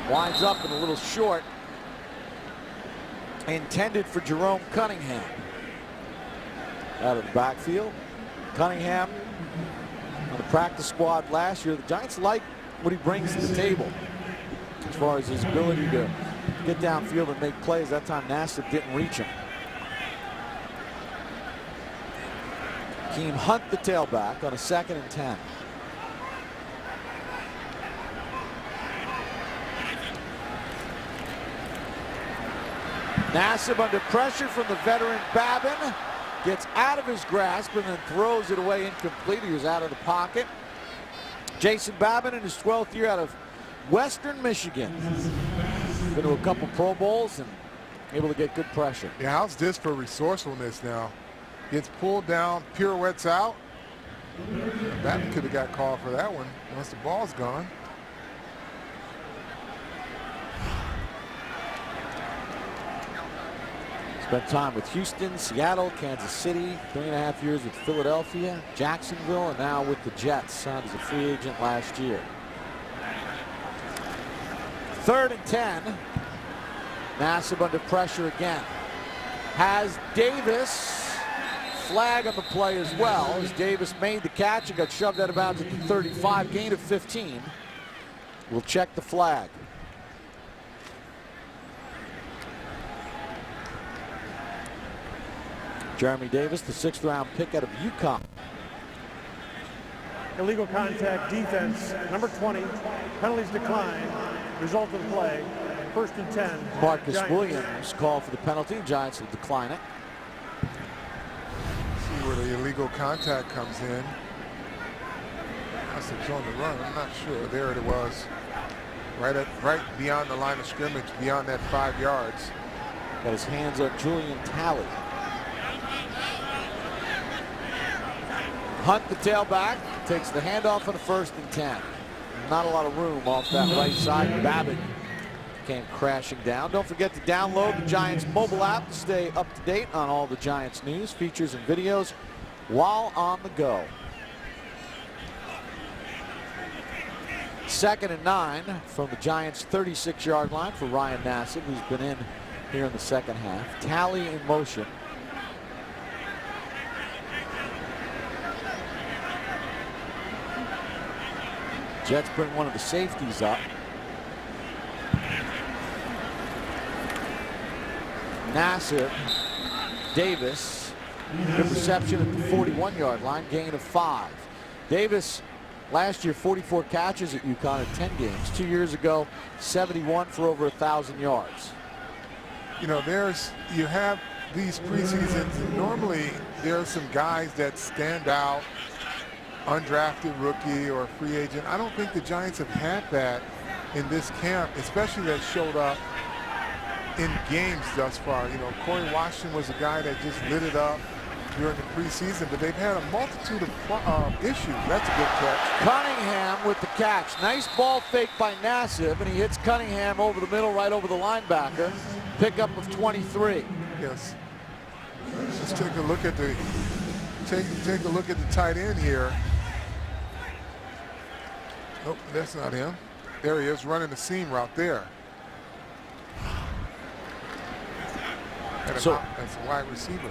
Winds up and a little short. Intended for Jerome Cunningham. Out of the backfield. Cunningham on the practice squad last year. The Giants like what he brings to the table as far as his ability to get downfield and make plays. That time Nassib didn't reach him. Keem Hunt, the tailback, on a 2nd and 10. Nassib under pressure from the veteran Babin. Gets out of his grasp and then throws it away incomplete. He was out of the pocket. Jason Babin in his 12th year out of Western Michigan. Been to a couple Pro Bowls and able to get good pressure. Yeah, how's this for resourcefulness now? Gets pulled down, pirouettes out, That could have got called for that one once the ball's gone. Spent time with Houston, Seattle, Kansas City, 3.5 years with Philadelphia, Jacksonville, and now with the Jets. Signed as a free agent last year. 3rd and 10. Nassib under pressure again. Has Davis. Flag on the play as well, as Davis made the catch and got shoved out of bounds at the 35, gain of 15. We'll check the flag. Jeremy Davis, the 6th round pick out of UConn. Illegal contact defense, number 20. Penalties decline. Result of the play, 1st and 10. Marcus Giants. Williams called for the penalty. Giants will decline it. See where the illegal contact comes in. Unless it's on the run, I'm not sure. There it was. Right beyond the line of scrimmage, beyond that 5 yards. Got his hands on Julian Talley. Hunt, the tailback, takes the handoff on the 1st and 10. Not a lot of room off that right side. Babbitt came crashing down. Don't forget to download the Giants mobile app to stay up to date on all the Giants news, features, and videos while on the go. 2nd and 9 from the Giants' 36-yard line for Ryan Nassib, who's been in here in the second half. Talley in motion. Jets bring one of the safeties up. Nassib, Davis, good reception at the 41-yard line, gain of 5. Davis, last year, 44 catches at UConn in 10 games. 2 years ago, 71 for over 1,000 yards. You know, you have these preseasons, and normally there are some guys that stand out, undrafted rookie or free agent. I don't think the Giants have had that in this camp, especially that showed up in games thus far. You know, Corey Washington was a guy that just lit it up during the preseason, but they've had a multitude of issues. That's a good catch. Cunningham with the catch. Nice ball fake by Nassib, and he hits Cunningham over the middle, right over the linebacker. Pickup of 23. Yes. Let's take a look at the take a look at the tight end here. Nope, that's not him. There he is, running the seam route there. That's a wide receiver.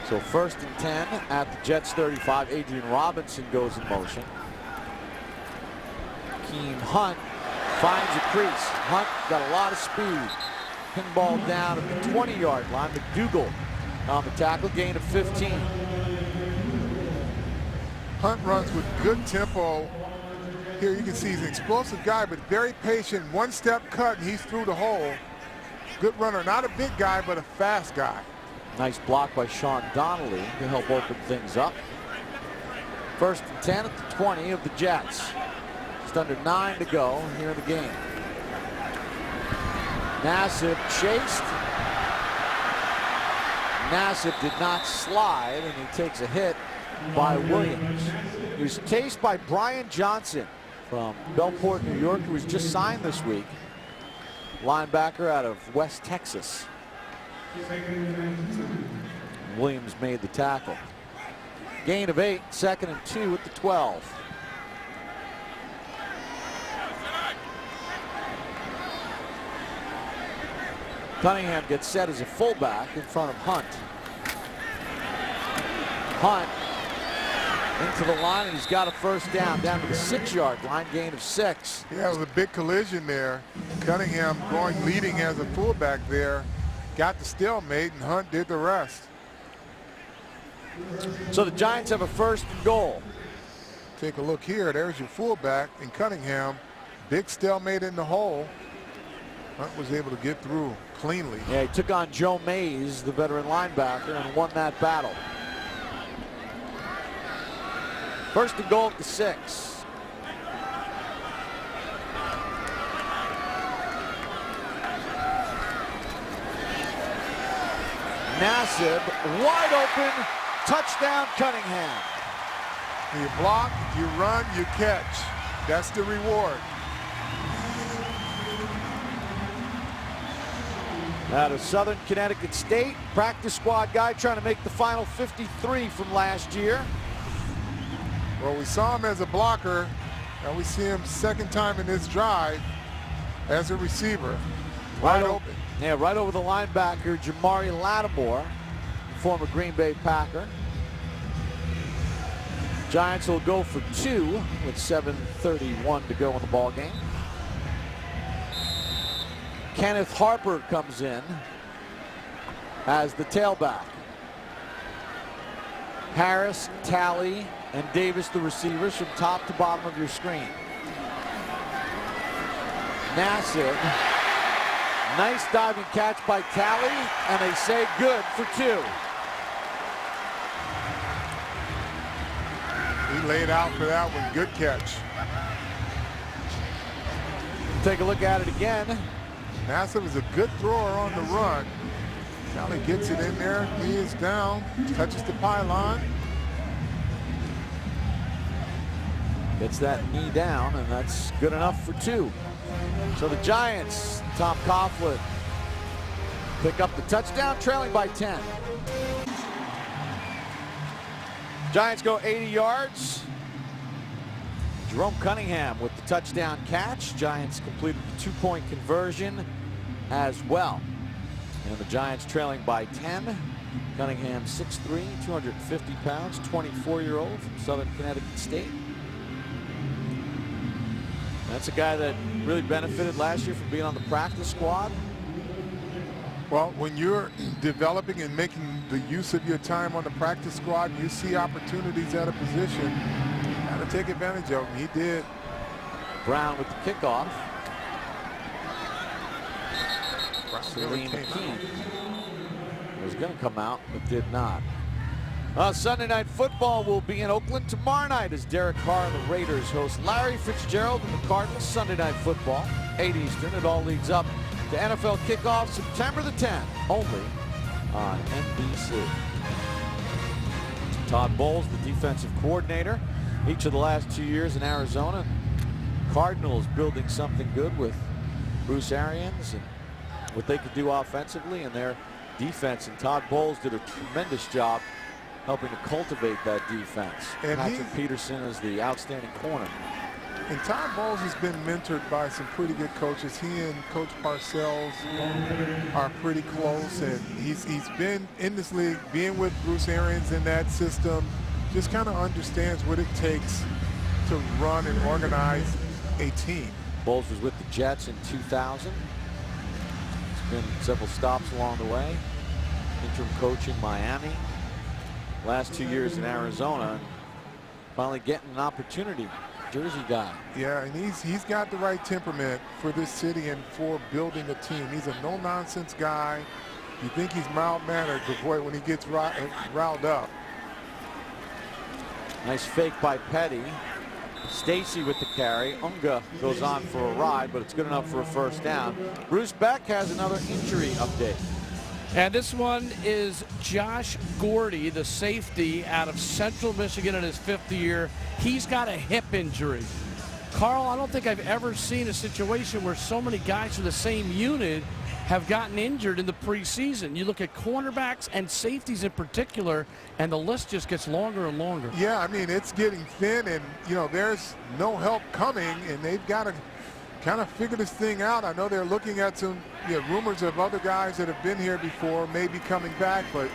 So 1st and 10 at the Jets 35. Adrian Robinson goes in motion. Keem Hunt finds a crease. Hunt got a lot of speed. Pinball down at the 20-yard line. McDougal on the tackle, gain of 15. Hunt runs with good tempo. Here you can see he's an explosive guy, but very patient. One step cut and he's through the hole. Good runner, not a big guy, but a fast guy. Nice block by Sean Donnelly to help open things up. 1st and 10 at the 20 of the Jets. Just under 9 to go here in the game. Nassib chased. Nassib did not slide, and he takes a hit by Williams. He was chased by Brian Johnson from Bellport, New York, who was just signed this week. Linebacker out of West Texas. Williams made the tackle. Gain of 8, 2nd and 2 at the 12. Cunningham gets set as a fullback in front of Hunt. Hunt into the line, and he's got a 1st down to the 6-yard line, gain of 6. Yeah, it was a big collision there. Cunningham leading as a fullback there, got the stalemate, and Hunt did the rest. So the Giants have a 1st and goal. Take a look here. There's your fullback in Cunningham. Big stalemate in the hole. Hunt was able to get through cleanly. Yeah, he took on Joe Mays, the veteran linebacker, and won that battle. 1st and goal at the 6. Nassib wide open, touchdown Cunningham. You block, you run, you catch. That's the reward. Out of Southern Connecticut State, practice squad guy trying to make the final 53 from last year. Well, we saw him as a blocker, and we see him second time in this drive as a receiver. Wide open. Yeah, right over the linebacker, Jamari Lattimore, former Green Bay Packer. Giants will go for 2 with 7:31 to go in the ball game. Kenneth Harper comes in as the tailback. Harris, Talley, and Davis the receivers from top to bottom of your screen. Nassib, nice diving catch by Talley, and they say good for 2. He laid out for that one. Good catch. Take a look at it again. Nassib is a good thrower on the run. Talley gets it in there. He is down. Touches the pylon. Gets that knee down, and that's good enough for 2. So the Giants, Tom Coughlin, pick up the touchdown, trailing by 10. Giants go 80 yards. Jerome Cunningham with the touchdown catch. Giants completed the 2-point conversion as well. And the Giants trailing by 10. Cunningham 6'3", 250 pounds, 24-year-old from Southern Connecticut State. That's a guy that really benefited last year from being on the practice squad. Well, when you're developing and making the use of your time on the practice squad, you see opportunities at a position. Got to take advantage of them. He did. Brown with the kickoff. Salim McKean was going to come out, but did not. Sunday Night Football will be in Oakland tomorrow night as Derek Carr and the Raiders host Larry Fitzgerald and the Cardinals. Sunday Night Football, 8 Eastern. It all leads up to NFL kickoff September the 10th, only on NBC. Todd Bowles, the defensive coordinator, each of the last 2 years in Arizona. Cardinals building something good with Bruce Arians and what they could do offensively and their defense. And Todd Bowles did a tremendous job helping to cultivate that defense. And Patrick Peterson is the outstanding corner. And Todd Bowles has been mentored by some pretty good coaches. He and Coach Parcells are pretty close, and he's been in this league, being with Bruce Arians in that system, just kind of understands what it takes to run and organize a team. Bowles was with the Jets in 2000. It's been several stops along the way. Interim coach in Miami. Last 2 years in Arizona. Finally getting an opportunity. Jersey guy. Yeah, and he's got the right temperament for this city and for building a team. He's a no-nonsense guy. You think he's mild-mannered, but boy, when he gets riled up. Nice fake by Petty. Stacy with the carry. Unga goes on for a ride, but it's good enough for a first down. Bruce Beck has another injury update. And this one is Josh Gordy, the safety out of Central Michigan in his 5th year. He's got a hip injury. Carl, I don't think I've ever seen a situation where so many guys from the same unit have gotten injured in the preseason. You look at cornerbacks and safeties in particular, and the list just gets longer and longer. Yeah, I mean, it's getting thin, and, you know, there's no help coming, and they've got to kind of figure this thing out. I know they're looking at some rumors of other guys that have been here before maybe coming back, but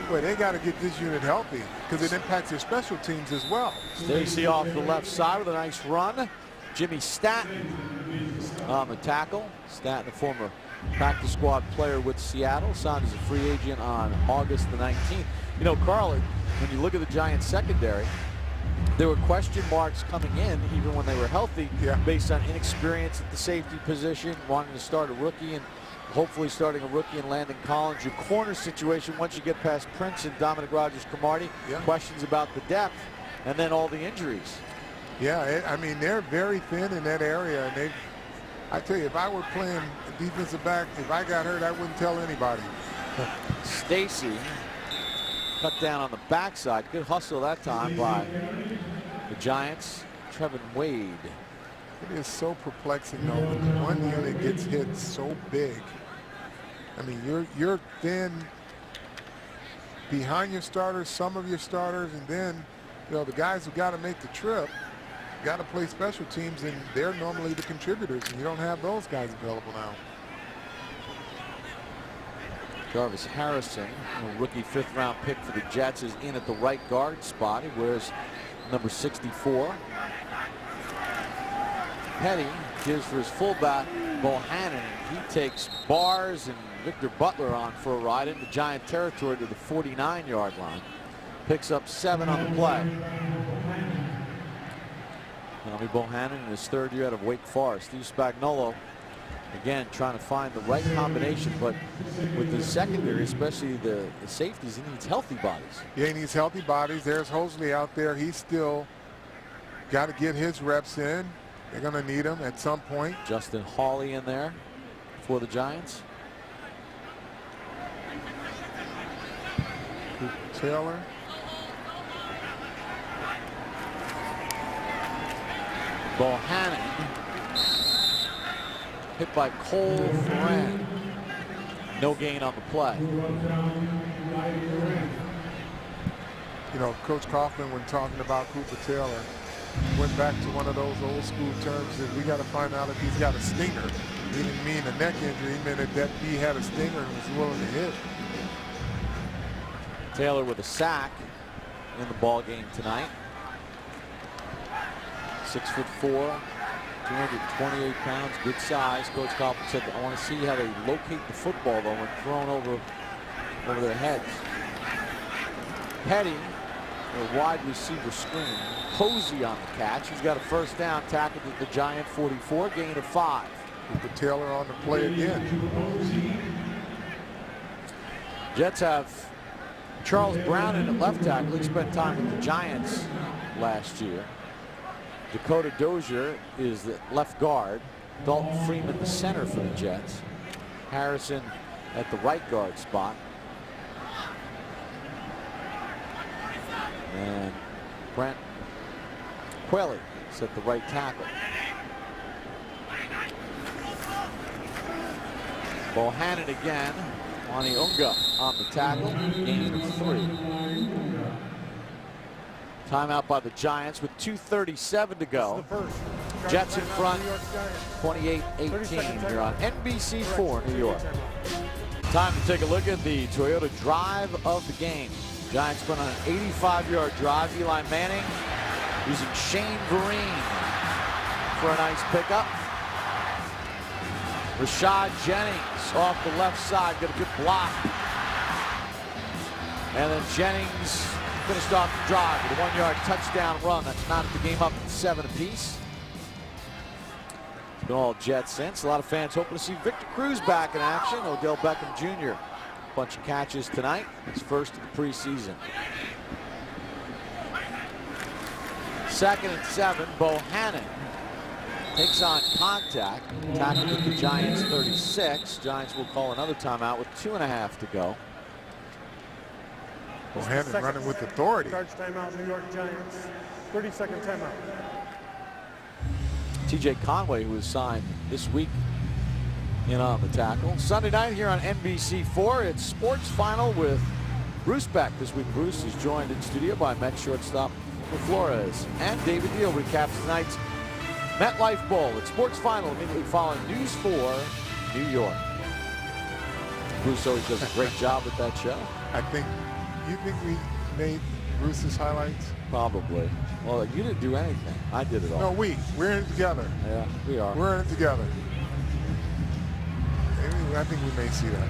boy, they got to get this unit healthy because it impacts their special teams as well. Stacy off the left side with a nice run. Jimmy Statton on the tackle. Statton, a former practice squad player with Seattle, signed as a free agent on August the 19th. You know, Carl, when you look at the Giants secondary, there were question marks coming in even when they were healthy, based on inexperience at the safety position, wanting to start a rookie and hopefully starting a rookie and Landon Collins. Your corner situation, once you get past Prince and Dominic Rodgers-Cromartie, questions about the depth and then all the injuries. Yeah, I mean, they're very thin in that area. And I tell you, if I were playing defensive back, if I got hurt, I wouldn't tell anybody. Stacy cut down on the backside. Good hustle that time by Giants, Trevin Wade. It is so perplexing though when one unit gets hit so big. I mean, you're then behind your starters, some of your starters, and then the guys who got to make the trip got to play special teams, and they're normally the contributors, and you don't have those guys available now. Jarvis Harrison, a rookie 5th-round pick for the Jets, is in at the right guard spot. He wears number 64. Petty gives for his fullback Bohannon. He takes Bars and Victor Butler on for a ride into Giant territory to the 49-yard line. Picks up 7 on the play. Tommy Bohannon in his 3rd year out of Wake Forest. Steve Spagnuolo, again, trying to find the right combination, but with the secondary, especially the safeties, he needs healthy bodies. Yeah, he needs healthy bodies. There's Hosley out there. He's still got to get his reps in. They're going to need him at some point. Justin Hawley in there for the Giants. Taylor. Bohannon hit by Cole Ferran. No gain on the play. Coach Coughlin, when talking about Cooper Taylor, went back to one of those old school terms that we got to find out if he's got a stinger. He didn't mean a neck injury. He meant that he had a stinger and was willing to hit. Taylor with a sack in the ball game tonight. 6'4", 228 pounds, good size. Coach Coughlin said, I want to see how they locate the football though when thrown over their heads. Petty, a wide receiver screen. Posey on the catch. He's got a 1st down, tackled at the Giant 44, gain of 5. Cooper Taylor on the play again. Jets have Charles Brown in at left tackle. He spent time with the Giants last year. Dakota Dozier is the left guard. Dalton Freeman the center for the Jets. Harrison at the right guard spot. And Brent Quelly is at the right tackle. Bohannon again. Lonnie Unga on the tackle. Gain of 3. Timeout by the Giants with 2:37 to go. Jets in front, 28-18 here on NBC4 New York. Time to take a look at the Toyota drive of the game. Giants went on an 85-yard drive. Eli Manning using Shane Vereen for a nice pickup. Rashad Jennings off the left side, got a good block. And then Jennings finished off the drive with a 1-yard touchdown run. That's mounted the game up at 7 apiece. It's been all Jets since. A lot of fans hoping to see Victor Cruz back in action. Odell Beckham Jr. Bunch of catches tonight. His first of the preseason. 2nd and 7. Bohannon takes on contact. Tackled at the Giants 36. Giants will call another timeout with 2.5 to go. Bohannon running with authority. Charge timeout, New York Giants. 30-second timeout. TJ Conway, who was signed this week, in on the tackle. Sunday night here on NBC4, it's Sports Final with Bruce Beck. This week, Bruce is joined in studio by Met shortstop Flores, and David Deal recaps tonight's MetLife Bowl. It's Sports Final immediately following News 4 New York. Bruce always does a great job with that show. You think we made Bruce's highlights? Probably. Well, you didn't do anything. I did it all. No, we're in it together. Yeah, we are. We're in it together. I think we may see that.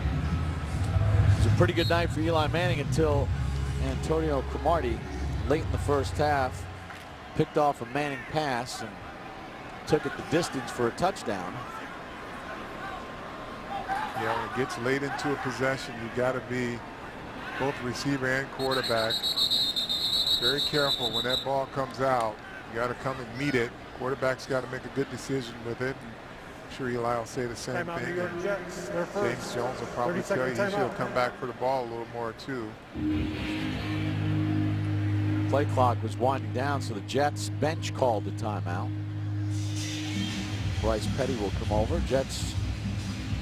It's a pretty good night for Eli Manning until Antonio Cromartie, late in the first half, picked off a Manning pass and took it the distance for a touchdown. Yeah, when it gets late into a possession, you got to be both receiver and quarterback very careful when that ball comes out. You got to come and meet it. Quarterback's got to make a good decision with it. I'm sure Eli will say the same thing. James Jones will probably tell you he should come back for the ball a little more too. Play clock was winding down, so the Jets bench called the timeout. Bryce Petty will come over. Jets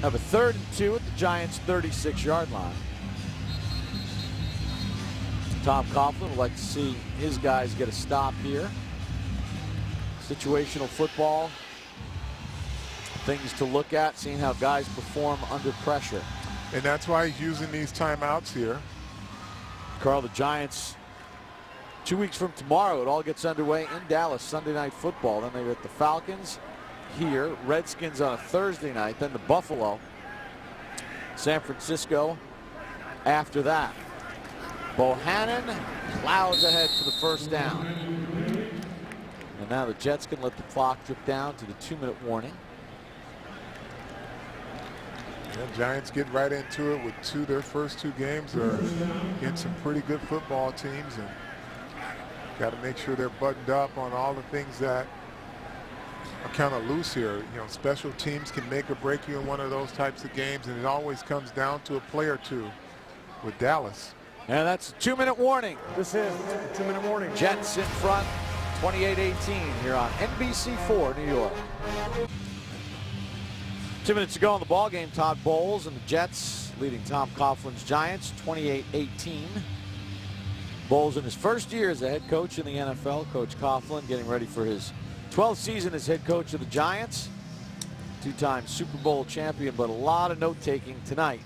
have a 3rd and 2 at the Giants' 36-yard line. Tom Coughlin would like to see his guys get a stop here. Situational football. Things to look at, seeing how guys perform under pressure. And that's why he's using these timeouts here. Carl, the Giants, 2 weeks from tomorrow, it all gets underway in Dallas, Sunday Night Football. Then they're at the Falcons here, Redskins on a Thursday night, then the Buffalo, San Francisco after that. Bohannon plows ahead for the first down. And now the Jets can let the clock drip down to the 2-minute warning. The Giants get right into it with their first 2 games are against some pretty good football teams, and got to make sure they're buttoned up on all the things that are kind of loose here. You know, special teams can make or break you in one of those types of games, and it always comes down to a play or two with Dallas. And that's a 2-minute warning. This is a 2-minute warning. Jets in front, 28-18 here on NBC4 New York. 2 minutes to go in the ball game. Todd Bowles and the Jets leading Tom Coughlin's Giants 28-18. Bowles in his first year as a head coach in the NFL. Coach Coughlin getting ready for his 12th season as head coach of the Giants. 2-time Super Bowl champion, but a lot of note-taking tonight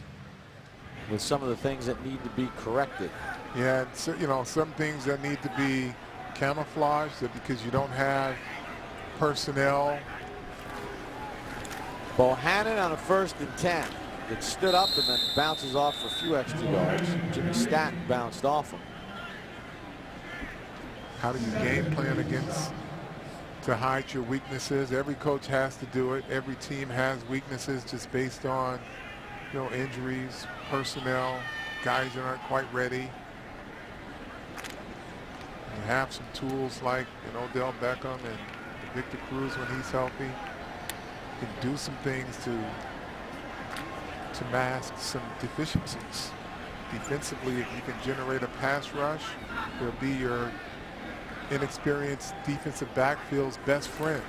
with some of the things that need to be corrected. Yeah, and so, you know, some things that need to be camouflaged because you don't have personnel. Bohannon on a 1st and 10. It stood up and then bounces off for a few extra yards. Jimmy Statton bounced off him. How do you game plan against to hide your weaknesses? Every coach has to do it. Every team has weaknesses just based on, you know, injuries, personnel, guys that aren't quite ready. You have some tools like, you know, Odell Beckham and Victor Cruz when he's healthy. You can do some things to mask some deficiencies. Defensively, if you can generate a pass rush, it'll be your inexperienced defensive backfield's best friend.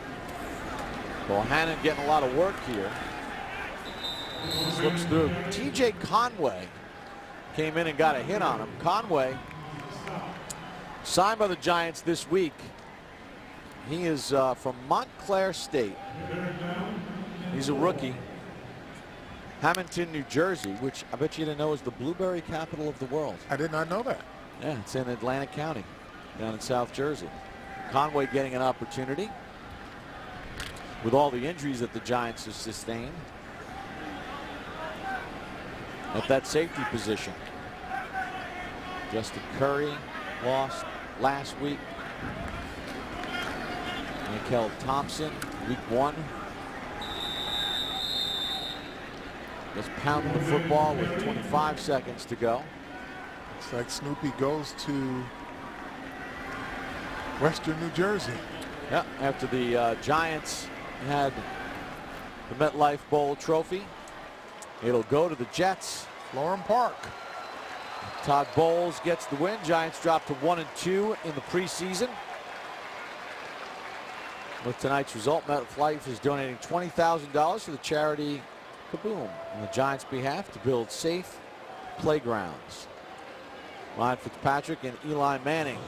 Bohannon getting a lot of work here. Slips through. TJ Conway came in and got a hit on him. Conway signed by the Giants this week. He is from Montclair State. He's a rookie. Hamilton, New Jersey, which I bet you didn't know is the blueberry capital of the world. I did not know that. Yeah, it's in Atlantic County, down in South Jersey. Conway getting an opportunity with all the injuries that the Giants have sustained at that safety position. Justin Curry lost last week. Mikel Thompson, week 1. Just pounding the football with 25 seconds to go. Looks like Snoopy goes to Western New Jersey. Yeah, after the Giants had the MetLife Bowl trophy, it'll go to the Jets. Florham Park. Todd Bowles gets the win. Giants drop to 1-2 in the preseason. With tonight's result, MetLife is donating $20,000 to the charity Kaboom on the Giants' behalf to build safe playgrounds. Ryan Fitzpatrick and Eli Manning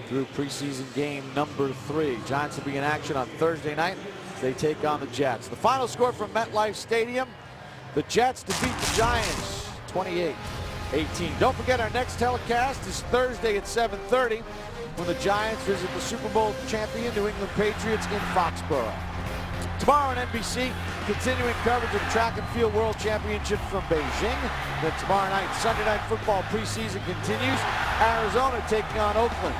through preseason game number 3. Giants will be in action on Thursday night as they take on the Jets. The final score from MetLife Stadium, the Jets defeat the Giants 28-18. Don't forget our next telecast is Thursday at 7:30 when the Giants visit the Super Bowl champion New England Patriots in Foxborough. Tomorrow on NBC, continuing coverage of the Track and Field World Championship from Beijing. Then tomorrow night, Sunday Night Football preseason continues. Arizona taking on Oakland.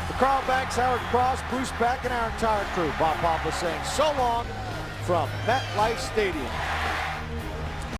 For Carl Banks, Howard Cross, Bruce Beck, and our entire crew, Bob Papa saying so long from MetLife Stadium.